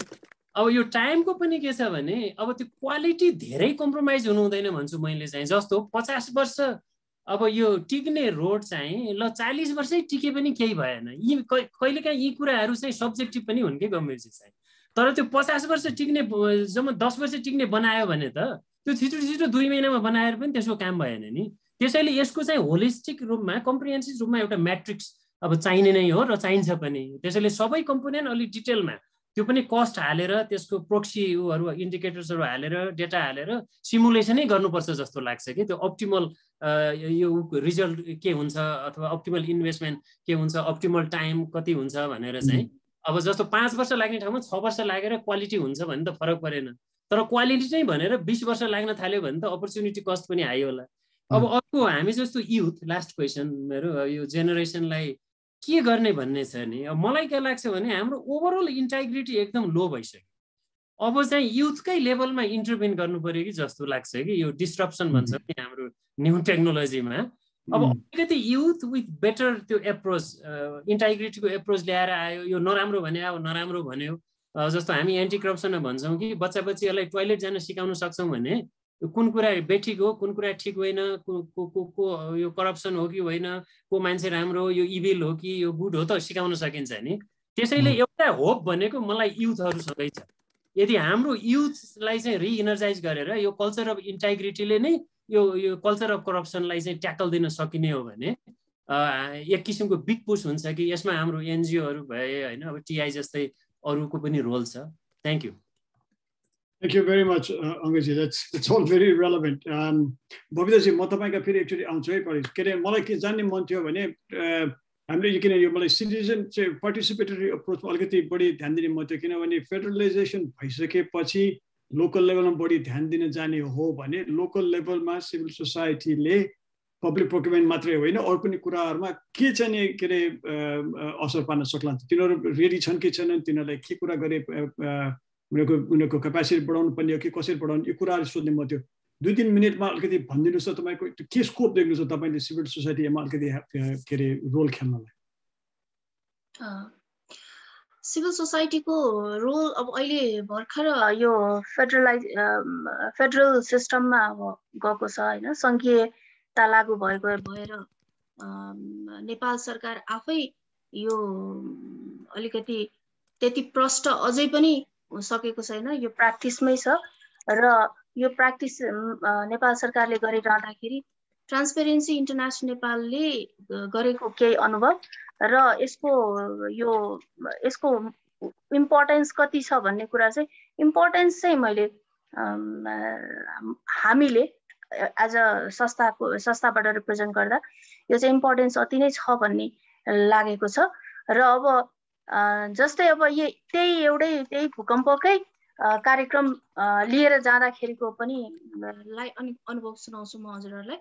अब यो टाइमको पनि के छ भने अब त्यो क्वालिटी धेरै कम्प्रोमाइज हुनु हुँदैन भन्छु मैले चाहिँ। जस्तो 50 वर्ष अब यो टिक्ने रोड चाहिँ ल 40 वर्षै टिके पनि केही भएन। यी कहिलेकाहीँ यी कुराहरू चाहिँ सब्जेक्टिभ पनि हुन् कि गम्भीरजी चाहिँ। तर त्यो 50 वर्ष टिक्ने जम्मा 10 वर्ष टिक्ने बनायो भने त त्यो छिटो छिटो 2 महिनामा बनाएर पनि त्यसको काम भएन नि। त्यसैले यसको चाहिँ होलिस्टिक रूपमा, कम्प्रिहेन्सिभ रूपमा एउटा म्याट्रिक्स अब चाहिने नै हो र चाहिन्छ पनि। त्यसैले सबै कम्पोनेन्ट अलिक डिटेलमा त्यो पनि कस्ट हालेर, त्यसको प्रोक्सीहरू इन्डिकेटर्सहरू हालेर, डेटा हालेर सिमुलेसनै गर्नुपर्छ जस्तो लाग्छ कि त्यो अप्टिमल यो रिजल्ट के हुन्छ, अथवा अप्टिमल इन्भेस्टमेन्ट के हुन्छ, अप्टिमल टाइम कति हुन्छ भनेर चाहिँ। अब जस्तो 5 वर्ष लाग्ने ठाउँमा 6 वर्ष लागेर क्वालिटी हुन्छ भने त फरक परेन। तर क्वालिटी चाहिँ भनेर 20 वर्ष लाग्न थाल्यो भने त अपर्च्युनिटी कस्ट पनि हाई होला। अब अर्को हामी जस्तो युथ, लास्ट क्वेसन मेरो, यो जेनेरेसनलाई के गर्ने भन्ने छ नि। अब मलाई के लाग्छ भने हाम्रो ओभरअल इन्टाइग्रिटी एकदम लो भइसक्यो। अब चाहिँ युथकै लेभलमा इन्टरभेन गर्नु पर्यो कि जस्तो लाग्छ कि यो डिस्ट्रप्सन भन्छ नि हाम्रो न्यू टेक्नोलोजीमा। अब अलिकति युथ विथ बेटर त्यो एप्रोच, इन्टाइग्रिटीको एप्रोच ल्याएर आयो। यो नराम्रो भने अब नराम्रो भन्यो, जस्तो हामी एन्टी करप्सनमा भन्छौँ कि बच्चा बच्चीहरूलाई टोइलेट जान सिकाउन सक्छौँ भने कुन कुरा बेठिक हो, कुन कुरा ठिक होइन, को यो करप्सन हो कि होइन, को मान्छे राम्रो हो, यो इभिल हो कि यो गुड हो त सिकाउन सकिन्छ नि। त्यसैले एउटा होप भनेको मलाई युथहरूसँगै छ। यदि हाम्रो युथलाई चाहिँ रिइनर्जाइज गरेर यो कल्चर अफ इन्टाइग्रिटीले नै यो कल्चर अफ करप्सनलाई चाहिँ ट्याकल दिन सकिने हो भने एक किसिमको बिग पुश हुन्छ कि यसमा हाम्रो एनजिओहरू भए होइन, अब टिआई जस्तै अरूको पनि रोल छ। Thank you. Thank you very much, Angajji. That's all very relevant. Babitaji, म तपाईका फेरि एक्चुअली आउँछु है पछि। के अरे मलाई के जान्ने मन थियो भने हामीले किन यो मलाई सिटिजन चाहिँ पार्टिसिपेटरी अप्रोचमा अलिकति बढी ध्यान दिने मन थियो, किनभने फेडरलाइजेसन भइसकेपछि लोकल लेभलमा बढी ध्यान दिन जाने हो भने लोकल लेभलमा सिभिल सोसाइटीले पब्लिक प्रोक्युरमेन्ट मात्रै होइन अरू पनि कुराहरूमा के चाहिँ के अरे असर पार्न सक्लान्, तिनीहरू रेडी छन् कि छैनन्, तिनीहरूलाई के कुरा गरे उनीहरूको क्यापेसिटी बढाउनु पर्ने हो कि कसरी बढाउनु, यो कुराहरू सोध्ने म थियो। 2-3 मिनटमा अलिकति भनिदिनुहोस् त तपाईँको के स्कोप देख्नुहुन्छ तपाईँले सिभिल सोसाइटीमा अलिकति के अरे रोल खेल्नलाई। सिभिल सोसाइटीको रोल अब अहिले भर्खर यो फेडरल सिस्टममा अब गएको छ होइन, सङ्घीयता लागू भएर नेपाल सरकार आफै यो अलिकति त्यति प्रष्ट अझै पनि सकेको छैन, यो प्र्याक्टिसमै छ। र यो प्र्याक्टिस नेपाल सरकारले गरिरहँदाखेरि ट्रान्सपेरेन्सी इन्टरनेसनल नेपालले गरेको केही अनुभव र यसको इम्पोर्टेन्स कति छ भन्ने कुरा चाहिँ, इम्पोर्टेन्स चाहिँ मैले हामीले एज अ संस्थाबाट रिप्रेजेन्ट गर्दा यो चाहिँ इम्पोर्टेन्स अति नै छ भन्ने लागेको छ। र अब जस्तै अब त्यही भूकम्पकै कार्यक्रम लिएर जाँदाखेरिको पनि अनुभव सुनाउँछु म हजुरहरूलाई।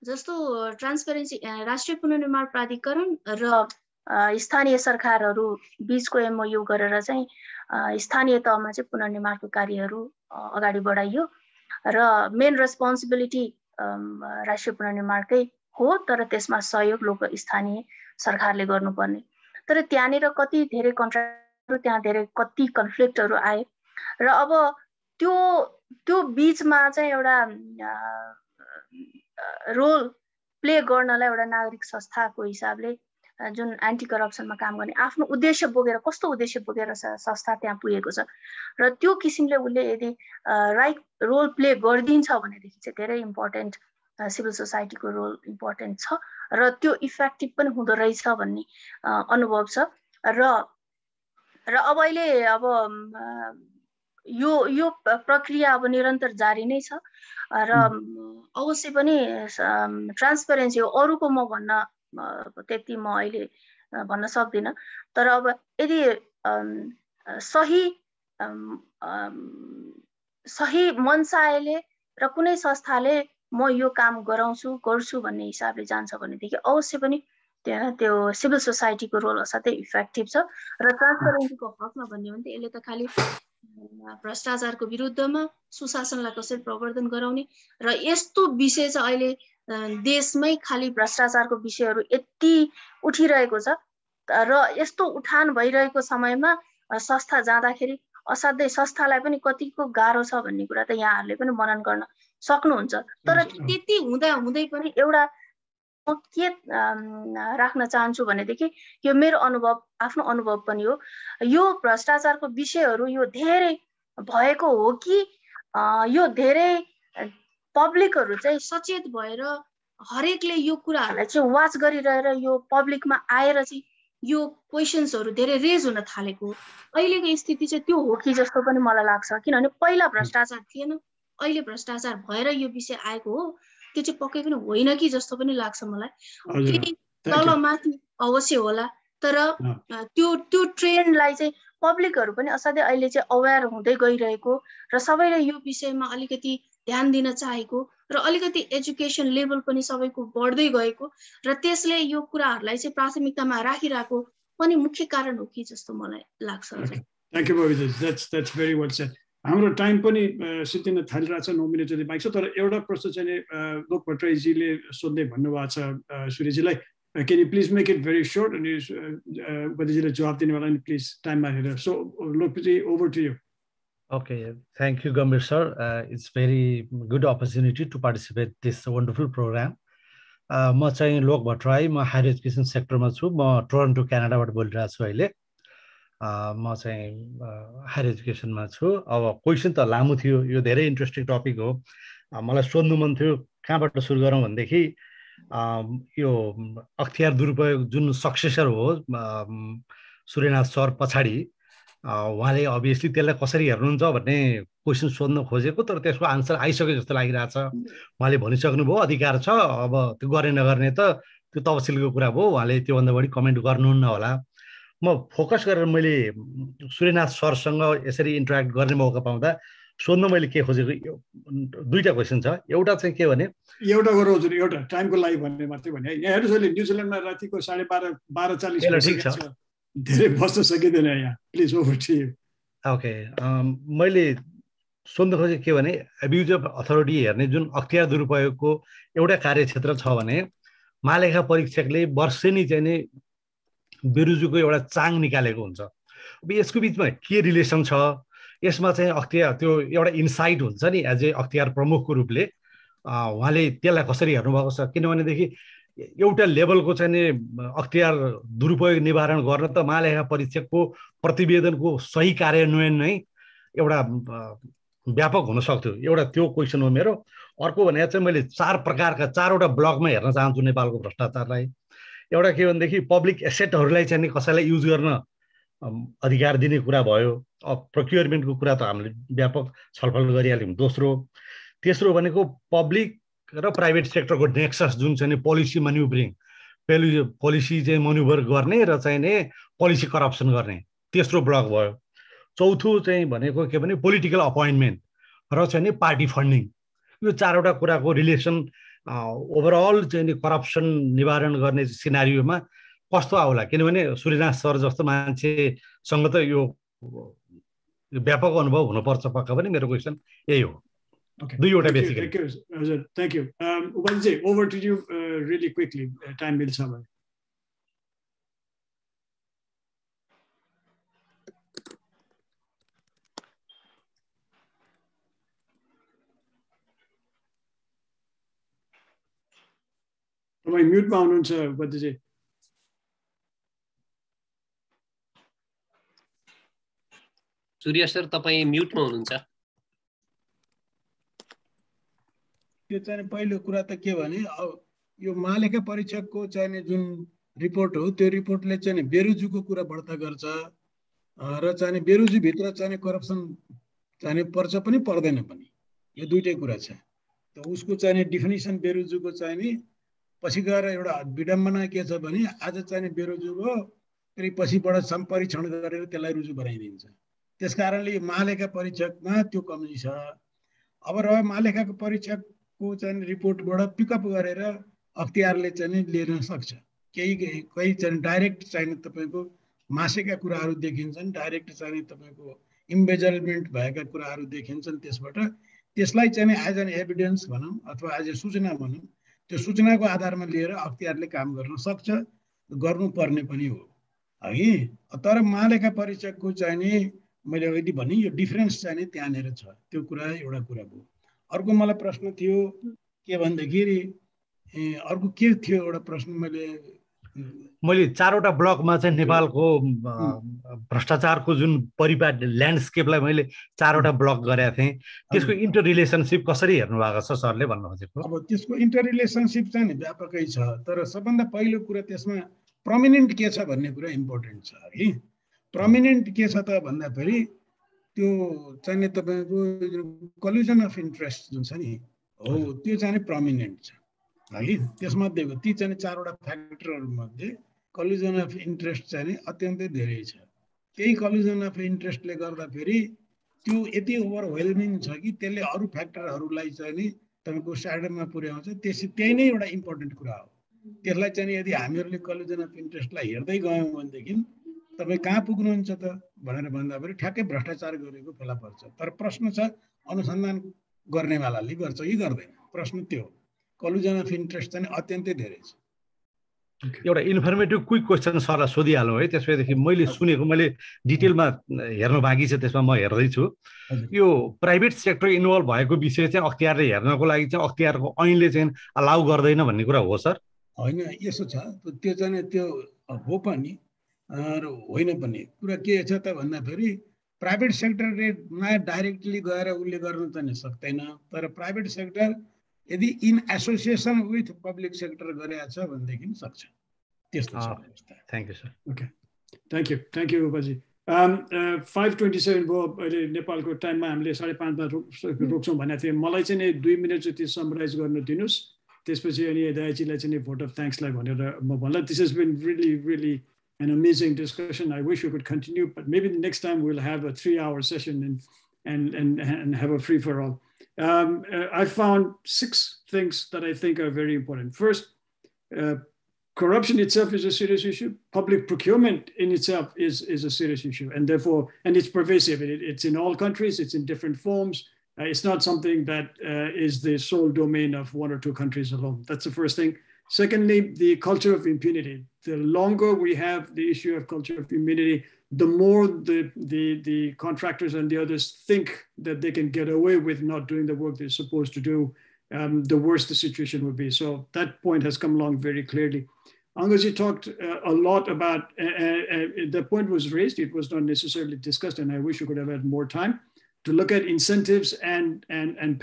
जस्तो ट्रान्सपेरेन्सी राष्ट्रिय पुनर्निर्माण प्राधिकरण र स्थानीय सरकारहरू बीचको एमओयू गरेर चाहिँ स्थानीय तहमा चाहिँ पुनर्निर्माणको कार्यहरू अगाडि बढाइयो र मेन रेस्पोन्सिबिलिटी राष्ट्रिय पुनर्निर्माणकै हो, तर त्यसमा सहयोग स्थानीय सरकारले गर्नुपर्ने। तर त्यहाँनिर कति धेरै कन्ट्र्याक्ट त्यहाँ धेरै कति कन्फ्लिक्टहरू आए र अब त्यो बीचमा चाहिँ एउटा रोल प्ले गर्नलाई एउटा नागरिक संस्थाको हिसाबले जुन एन्टी करप्सनमा काम गर्ने आफ्नो उद्देश्य बोकेर कस्तो उद्देश्य बोकेर संस्था त्यहाँ पुगेको छ र त्यो किसिमले उसले यदि राइट रोल प्ले गरिदिन्छ भनेदेखि चाहिँ धेरै इम्पोर्टेन्ट सिभिल सोसाइटीको रोल इम्पोर्टेन्ट छ र त्यो इफेक्टिभ पनि हुँदो रहेछ भन्ने अनुभव छ र अब अहिले अब यो प्रक्रिया अब निरन्तर जारी नै छ र अवश्य पनि ट्रान्सपेरेन्सी हो अरूको म भन्न त्यति म अहिले भन्न सक्दिनँ तर अब यदि सही मनसायले र कुनै संस्थाले म यो काम गर्छु भन्ने हिसाबले जान्छ भनेदेखि अवश्य पनि त्यो सिभिल सोसाइटीको रोल असाध्यै इफेक्टिभ छ र ट्रान्सपेरेन्सीको हकमा भन्ने हो भने यसले त खालि भ्रष्टाचारको विरुद्धमा सुशासनलाई कसरी प्रवर्धन गराउने र यस्तो विषय चाहिँ अहिले देशमै खालि भ्रष्टाचारको विषयहरू यति उठिरहेको छ र यस्तो उठान भइरहेको समयमा संस्था जाँदाखेरि असाध्यै संस्थालाई पनि कतिको गाह्रो छ भन्ने कुरा त यहाँहरूले पनि मनन गर्न सक्नुहुन्छ तर त्यति हुँदै पनि एउटा म के राख्न चाहन्छु भनेदेखि यो मेरो आफ्नो अनुभव पनि हो यो भ्रष्टाचारको विषयहरू यो धेरै भएको हो कि यो धेरै पब्लिकहरू चाहिँ सचेत भएर हरेकले यो कुराहरूलाई चाहिँ वाच गरिरहेर यो पब्लिकमा आएर चाहिँ यो क्वेसन्सहरू धेरै रेज हुन थालेको अहिलेको स्थिति चाहिँ त्यो हो कि जस्तो पनि मलाई लाग्छ किनभने पहिला भ्रष्टाचार थिएन अहिले भ्रष्टाचार भएर यो विषय आएको हो त्यो चाहिँ पक्कै पनि होइन कि जस्तो पनि लाग्छ मलाई तल माथि अवश्य होला तर त्यो ट्रेन्डलाई चाहिँ पब्लिकहरू पनि असाध्यै अहिले चाहिँ अवेर हुँदै गइरहेको र सबैले यो विषयमा अलिकति ध्यान दिन चाहेको र अलिकति एजुकेसन लेभल पनि सबैको बढ्दै गएको र त्यसले यो कुराहरूलाई चाहिँ प्राथमिकतामा राखिरहेको पनि मुख्य कारण हो कि जस्तो मलाई लाग्छ thank you Babita that's very well said हाम्रो टाइम पनि सिद्धिन थालिरहेछ 9 मिनेट जति बाँकी छ तर एउटा प्रश्न चाहिँ लोक भट्टराईजीले सोध्दै भन्नुभएको छ सूर्यजीलाई can you please make it very short and बदिजीले जवाब दिने बेला नि प्लिज टाइममा हेरेर so लोकजी over to you. Okay, thank you, Gambhir sir. It's very good opportunity to participate this wonderful program. म चाहिँ लोक भट्टराई म हायर एजुकेसन सेक्टरमा छु म टोरन्टो क्यानाडाबाट बोलिरहेको छु अहिले म चाहिँ हायर एजुकेसनमा छु अब क्वेसन त लामो थियो यो धेरै इन्ट्रेस्टिङ टपिक हो मलाई सोध्नु मन थियो कहाँबाट सुरु गरौँ भनेदेखि यो अख्तियार दुरुपयोग जुन सक्सेसर हो सूर्यनाथ सर पछाडि उहाँले अभियसली त्यसलाई कसरी हेर्नुहुन्छ भन्ने क्वेसन सोध्न खोजेको तर त्यसको आन्सर आइसक्यो जस्तो लागिरहेछ उहाँले भनिसक्नुभयो अधिकार छ अब त्यो गर्ने नगर्ने त त्यो तफसिलको कुरा भयो उहाँले त्योभन्दा बढी कमेन्ट गर्नुहुन्न होला म फोकस गरेर मैले सूर्यनाथ सरसँग यसरी इन्टरेक्ट गर्ने मौका पाउँदा सोध्न मैले के खोजेको दुईटा क्वेसन छ एउटा चाहिँ के भने एउटा गरौँ हजुर एउटा टाइमको लागि भन्ने मात्रै भने यहाँ हेर्नुहोस् अहिले न्युजिल्यान्डमा रातिको 12:30 छ धेरै बस्न सकिँदैन यहाँ please over to you okay मैले सोध्न खोजेको के भने एब्युज अफ अथोरिटी हेर्ने जुन अख्तियार दुरुपयोगको एउटा कार्यक्षेत्र छ भने महालेखा परीक्षकले वर्षेनी चाहिँ नि बेरुजुको एउटा चाङ निकालेको हुन्छ अब यसको बिचमा के रिलेसन छ यसमा चाहिँ अख्तियार त्यो एउटा इन्साइट हुन्छ नि एज ए अख्तियार प्रमुखको रूपले उहाँले त्यसलाई कसरी हेर्नुभएको छ किनभनेदेखि एउटा लेभलको चाहिँ नि अख्तियार दुरुपयोग निवारण गर्न त महालेखा परीक्षकको प्रतिवेदनको सही कार्यान्वयन नै एउटा व्यापक हुन सक्थ्यो एउटा त्यो क्वेसन हो मेरो अर्को भने चाहिँ मैले चारवटा ब्लकमा हेर्न चाहन्छु नेपालको भ्रष्टाचारलाई एउटा के भनेदेखि पब्लिक एसेटहरूलाई चाहिँ नि कसैलाई युज गर्न अधिकार दिने कुरा भयो प्रोक्योरमेन्टको कुरा त हामीले व्यापक छलफल गरिहाल्यौँ तेस्रो भनेको पब्लिक र प्राइभेट सेक्टरको नेक्सस जुन चाहिँ पोलिसी म्यान्युभरिङ पोलिसी चाहिँ म्यान्युभर गर्ने र चाहिँ नि पोलिसी करप्सन गर्ने तेस्रो ब्लक भयो चौथो चाहिँ भनेको के भने पोलिटिकल अपोइन्टमेन्ट र चाहिँ नि पार्टी फन्डिङ यो चारवटा कुराको रिलेसन ओभरअल चाहिँ नि करप्सन निवारण गर्ने सिनारियोमा कस्तो आउला किनभने सूर्यनाथ सर जस्तो मान्छेसँग त यो व्यापक अनुभव हुनुपर्छ पक्का पनि मेरो क्वेसन यही हो दुईवटा बेसिकली हजुर thank you Upadhyay over to you really quickly time मिल्छ भने तपाईँ म्युटमा हुनुहुन्छ उपाध्यक्ष। सूर्य सर तपाईँ म्युटमा हुनुहुन्छ। त्यो चाहिँ पहिलो कुरा त के भने यो महालेखा परीक्षकको चाहिँ जुन रिपोर्ट हो त्यो रिपोर्टले चाहिँ बेरोजुको कुरा बढ्ता गर्छ र चाहिँ बेरोजुभित्र चाहिँ करप्सन चाहिँ पर्छ पनि पर्दैन पनि, यो दुईटै कुरा छ। त उसको चाहिँ डिफिनिसन बेरोजुको चाहिँ पछि गएर एउटा विडम्बना के छ भने आज चाहिँ बेरोजु हो, फेरि पछिबाट परीक्षण गरेर त्यसलाई रुजु बनाइदिन्छ। त्यस कारणले यो महालेखा परीक्षकमा त्यो कमी छ। अब रह्यो महालेखाको परीक्षकको चाहिँ रिपोर्टबाट पिकअप गरेर अख्तियारले चाहिँ लिन सक्छ। केही चाहिँ डाइरेक्ट चाहिँ तपाईँको मासेका कुराहरू देखिन्छन्, डाइरेक्ट चाहिँ तपाईँको इम्बेजलमेन्ट भएका कुराहरू देखिन्छन्। त्यसबाट त्यसलाई चाहिँ एज एन एभिडेन्स भनौँ अथवा एज ए सूचना भनौँ, त्यो सूचनाको आधारमा लिएर अख्तियारले काम गर्न सक्छ, गर्नुपर्ने पनि हो है। तर महालेखा परीक्षकको चाहिँ नि मैले अघि भने यो डिफरेन्स चाहिँ त्यहाँनिर छ, त्यो कुरा एउटा कुरा भयो। अर्को मलाई प्रश्न थियो के भन्दाखेरि अर्को के थियो एउटा प्रश्न मैले चारवटा ब्लकमा चाहिँ नेपालको भ्रष्टाचारको जुन परिपाटी ल्यान्डस्केपलाई मैले चारवटा ब्लक गरेका थिएँ, त्यसको इन्टर रिलेसनसिप कसरी हेर्नु भएको छ सरले भन्नु खोजेको? अब त्यसको इन्टर रिलेसनसिप चाहिँ व्यापकै छ, तर सबभन्दा पहिलो कुरा त्यसमा प्रमिनेन्ट के छ भन्ने कुरा इम्पोर्टेन्ट छ है। प्रमिनेन्ट के छ त भन्दाखेरि त्यो चाहिँ तपाईँको कल्युजन अफ इन्ट्रेस्ट जुन छ नि हो त्यो चाहिँ प्रमिनेन्ट छ है। त्यसमध्येको ती चाहिँ चारवटा फ्याक्टरहरूमध्ये कल्युजन अफ इन्ट्रेस्ट चाहिँ अत्यन्तै धेरै छ। त्यही कल्युजन अफ इन्ट्रेस्टले गर्दाखेरि त्यो यति ओभरवेल्मिङ छ कि त्यसले अरू फ्याक्टरहरूलाई चाहिँ नि तपाईँको साइडमा पुर्याउँछ। त्यही नै एउटा इम्पोर्टेन्ट कुरा हो। त्यसलाई चाहिँ यदि हामीहरूले कल्युजन अफ इन्ट्रेस्टलाई हेर्दै गयौँ भनेदेखि तपाईँ कहाँ पुग्नुहुन्छ त भनेर भन्दाखेरि ठ्याक्कै भ्रष्टाचार गरेको फेला पर्छ। तर प्रश्न छ अनुसन्धान गर्नेवालाले गर्छ कि गर्दैन, प्रश्न त्यो हो। कल्युजन अफ इन्ट्रेस्ट चाहिँ अत्यन्तै धेरै छ। एउटा इन्फर्मेटिभ क्विक क्वेसन सरलाई सोधिहालौँ है, त्यसपछि मैले सुनेको मैले डिटेलमा हेर्नु बाँकी छ, त्यसमा म हेर्दैछु। यो प्राइभेट सेक्टर इन्भल्भ भएको विषय चाहिँ अख्तियारले हेर्नको लागि चाहिँ अख्तियारको ऐनले चाहिँ अलाउ गर्दैन भन्ने कुरा हो सर? होइन, यसो छ त्यो चाहिँ त्यो हो पनि र होइन पनि। कुरा के छ त भन्दाखेरि प्राइभेट सेक्टरले नयाँ डाइरेक्टली गएर उसले गर्न चाहिँ सक्दैन, तर प्राइभेट सेक्टर यदि in association with public sector गरेको छ भनेदेखि सक्छ। त्यस्तो छ अवस्था। Thank you sir. Okay, thank you बाबुजी। 5:27 भयो अहिले नेपालको टाइममा, हामीले 5:30मा रोक्छौँ भनेको थिएँ। मलाई चाहिँ 2 मिनट जति समराइज गर्न दिनुहोस्, त्यसपछि अनि दाइजीलाई चाहिँ भोट अफ थ्याङ्क्सलाई भनेर म भन्ला। This has been really an amazing discussion. I wish we could continue, but maybe the next time we'll have a 3-hour session and have a free for all. I found 6 things that I think are very important. First, corruption itself is a serious issue. Public procurement in itself is a serious issue, and therefore, and it's pervasive. It's in all countries. It's in different forms. It's not something that is the sole domain of 1 or 2 countries alone. That's the first thing. Secondly, the culture of impunity. The longer we have the issue of culture of impunity, the more the contractors and the others think that they can get away with not doing the work they're supposed to do, the worse the situation would be. So that point has come along very clearly. Angaji talked a lot about, the point was raised, it was not necessarily discussed, and I wish we could have had more time to look at incentives and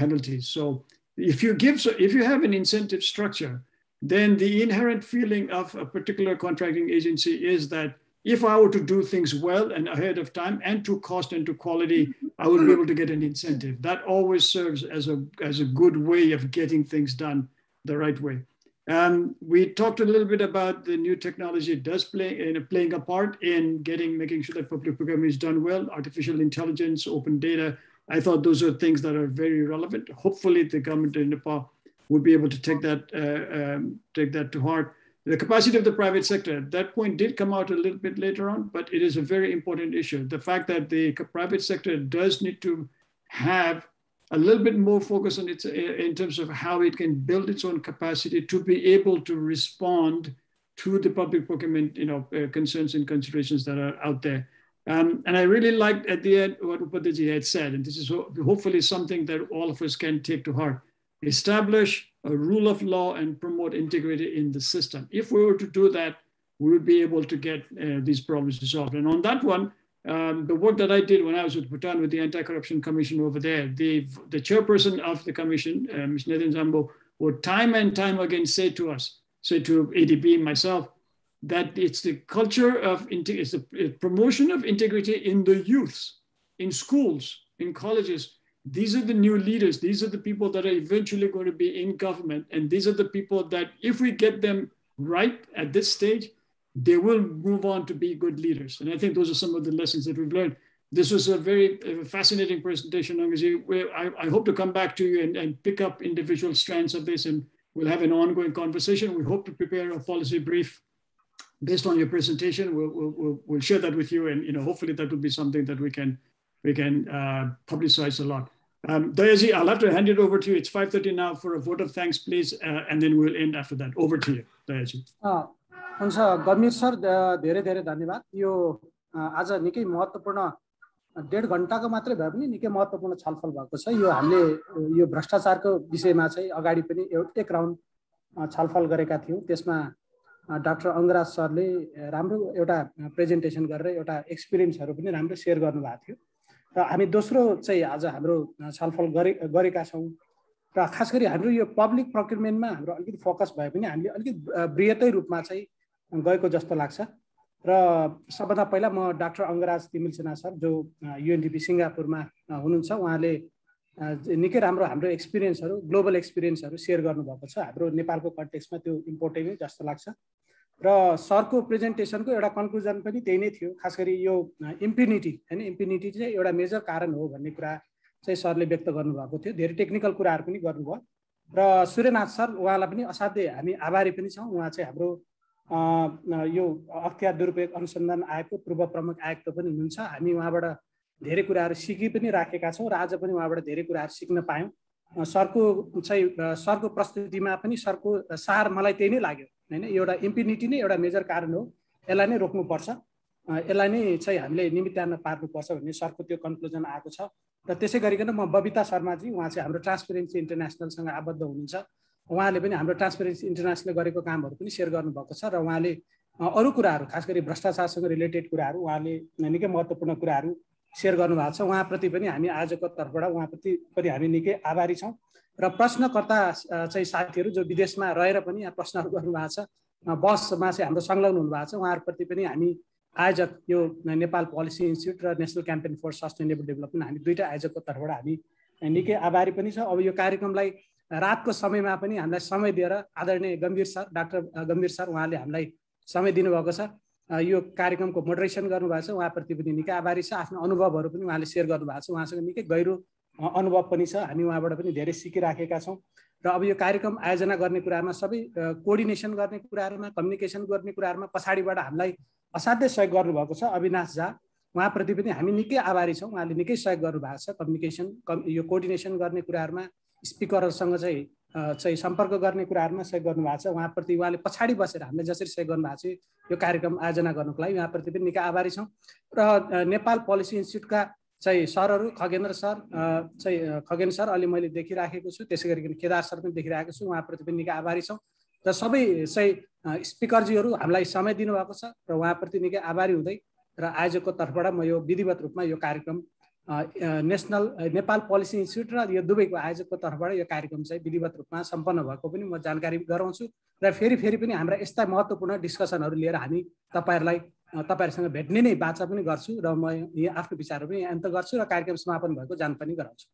penalties. So if you have an incentive structure, then the inherent feeling of a particular contracting agency is that if I were to do things well and ahead of time and to cost and to quality, I would be able to get an incentive. That always serves as a good way of getting things done the right way. We talked a little bit about the new technology playing a part in making sure that public procurement is done well, artificial intelligence, open data. I thought those are things that are very relevant. Hopefully the government in Nepal would be able to take that to heart. The capacity of the private sector, that point did come out a little bit later on, but it is a very important issue. The fact that the private sector does need to have a little bit more focus on it in terms of how it can build its own capacity to be able to respond to the public procurement concerns and considerations that are out there. And I really liked at the end what Upadhyay had said, and this is hopefully something that all of us can take to heart. Establish rule of law and promote integrity in the system. If we were to do that, we would be able to get these problems resolved. And on that one, the work that I did when I was with Bhutan with the Anti-Corruption Commission over there, the chairperson of the commission, Ms. Nathan Zambo, would time and time again say to us, say to ADB, myself, that it's the culture of, it's the promotion of integrity in the youths, in schools, in colleges. These are the new leaders. These are the people that are eventually going to be in government. And these are the people that if we get them right at this stage, they will move on to be good leaders. And I think those are some of the lessons that we've learned. This was a very fascinating presentation, Angaji. I hope to come back to you and pick up individual strands of this, and we'll have an ongoing conversation. We hope to prepare a policy brief based on your presentation. We'll share that with you, and hopefully that will be something that we can publicize a lot. Dayaji, I'll have to hand it over to you. It's 5:30 now for a vote of thanks, please, and then we'll end after that. Over to you, Dayaji. हुन्छ गम्भीर sir, धेरै धेरै धन्यवाद। यो आज निकै महत्त्वपूर्ण 1.5 घण्टाको मात्रै भए पनि निकै महत्त्वपूर्ण छलफल भएको छ। यो हामीले यो भ्रष्टाचारको विषयमा चाहिँ अगाडि पनि एक राउन्ड छलफल गरेका थियौँ। त्यसमा डाक्टर अंगराज सरले राम्रो एउटा प्रेजेन्टेसन गरेर एउटा एक्सपिरियन्सहरू पनि राम्रो सेयर गर्नुभएको थियो र हामी दोस्रो चाहिँ आज हाम्रो छलफल गरेका छौँ। र खास गरी हाम्रो यो पब्लिक प्रोक्युरमेन्टमा हाम्रो अलिकति फोकस भए पनि हामीले अलिकति बृहतै रूपमा चाहिँ गएको जस्तो लाग्छ। र सबभन्दा पहिला म डाक्टर अंगराज तिमिल्सिना सर जो UNDP सिङ्गापुरमा हुनुहुन्छ, उहाँले निकै राम्रो हाम्रो एक्सपिरियन्सहरू, ग्लोबल एक्सपिरियन्सहरू सेयर गर्नुभएको छ। हाम्रो नेपालको कन्टेक्स्टमा त्यो इम्पोर्टेन्ट जस्तो लाग्छ। र सरको प्रेजेन्टेसनको एउटा कन्क्लुजन पनि त्यही नै थियो। खास गरी यो इम्प्युनिटी हैन, इम्प्युनिटी चाहिँ एउटा मेजर कारण हो भन्ने कुरा चाहिँ सरले व्यक्त गर्नुभएको थियो। धेरै टेक्निकल कुराहरू पनि गर्नुभयो। र सूर्यनाथ सर, उहाँलाई पनि असाध्यै हामी आभारी पनि छौँ। उहाँ चाहिँ हाम्रो यो अख्तियार दुरुपयोग अनुसन्धान आयोगको पूर्व प्रमुख आयुक्त पनि हुनुहुन्छ। हामी उहाँबाट धेरै कुराहरू सिकि पनि राखेका छौँ र आज पनि उहाँबाट धेरै कुराहरू सिक्न पायौँ। सरको प्रस्तुतिमा पनि सरको सार मलाई त्यही नै लाग्यो हैन। एउटा इम्प्युनिटी नै एउटा मेजर कारण हो, यसलाई नै रोक्नुपर्छ, यसलाई नै चाहिँ हामीले निमित्तान्न पार्नुपर्छ भन्ने सरको त्यो कन्क्लुजन आएको छ। र त्यसै गरिकन म बबिता शर्माजी, उहाँ चाहिँ हाम्रो ट्रान्सपेरेन्सी इन्टरनेसनलसँग आबद्ध हुनुहुन्छ। उहाँले पनि हाम्रो ट्रान्सपेरेन्सी इन्टरनेसनलले गरेको कामहरू पनि सेयर गर्नुभएको छ र उहाँले अरू कुराहरू खास गरी भ्रष्टाचारसँग रिलेटेड कुराहरू उहाँले निकै महत्त्वपूर्ण कुराहरू सेयर गर्नुभएको छ। उहाँप्रति पनि हामी आजको तर्फबाट उहाँप्रति पनि हामी निकै आभारी छौँ। र प्रश्नकर्ता चाहिँ साथीहरू जो विदेशमा रहेर पनि यहाँ प्रश्नहरू गर्नुभएको छ, बसमा चाहिँ हाम्रो संलग्न हुनुभएको छ, उहाँहरूप्रति पनि हामी आयोजक यो नेपाल पोलिसी इन्स्टिट्युट र national campaign for sustainable development हामी दुईटा आयोजकको तर्फबाट हामी निकै आभारी पनि छ। अब यो कार्यक्रमलाई रातको समयमा पनि हामीलाई समय दिएर आदरणीय गम्भीर सर, डाक्टर गम्भीर सर, उहाँले हामीलाई समय दिनुभएको छ। यो कार्यक्रमको मोडरेसन गर्नुभएको छ, उहाँप्रति पनि निकै आभारी छ। आफ्नो अनुभवहरू पनि उहाँले सेयर गर्नुभएको छ। उहाँसँग निकै गहिरो अनुभव पनि छ। हामी उहाँबाट पनि धेरै सिकिराखेका छौँ। र अब यो कार्यक्रम आयोजना गर्ने कुरामा, सबै कोअर्डिनेसन गर्ने कुराहरूमा, कम्युनिकेसन गर्ने कुराहरूमा पछाडिबाट हामीलाई असाध्यै सहयोग गर्नुभएको छ अविनाश झा, उहाँप्रति पनि हामी निकै आभारी छौँ। उहाँले निकै सहयोग गर्नुभएको छ कम्युनिकेसन, यो कोअर्डिनेसन गर्ने कुराहरूमा, स्पिकरहरूसँग चाहिँ सम्पर्क गर्ने कुराहरूमा सहयोग गर्नुभएको छ। उहाँप्रति उहाँले पछाडि बसेर हामीले जसरी सहयोग गर्नुभएको छ यो कार्यक्रम आयोजना गर्नको लागि, उहाँप्रति पनि निकै आभारी छौँ। र नेपाल पोलिसी इन्स्टिट्युटका चाहिँ सरहरू, खगेन्द्र सर अलि मैले देखिराखेको छु, त्यसै गरिकन केदार सर पनि देखिरहेको छु, उहाँप्रति पनि निकै आभारी छौँ। र सबै चाहिँ स्पिकरजीहरू हामीलाई समय दिनुभएको छ र उहाँप्रति निकै आभारी हुँदै र आयोजकको तर्फबाट म यो विधिवत रूपमा यो कार्यक्रम नेपाल पोलिसी इन्स्टिट्युट र यो दुवैको आयोजकको तर्फबाट यो कार्यक्रम चाहिँ विधिवत रूपमा सम्पन्न भएको पनि म जानकारी गराउँछु। र फेरि पनि हाम्रा यस्ता महत्त्वपूर्ण डिस्कसनहरू लिएर हामी तपाईँहरूसँग भेट्ने नै बाचा पनि गर्छु र म यहाँ आफ्नो विचारहरू पनि अन्त गर्छु र कार्यक्रम समापन भएको जान पनि गराउँछु।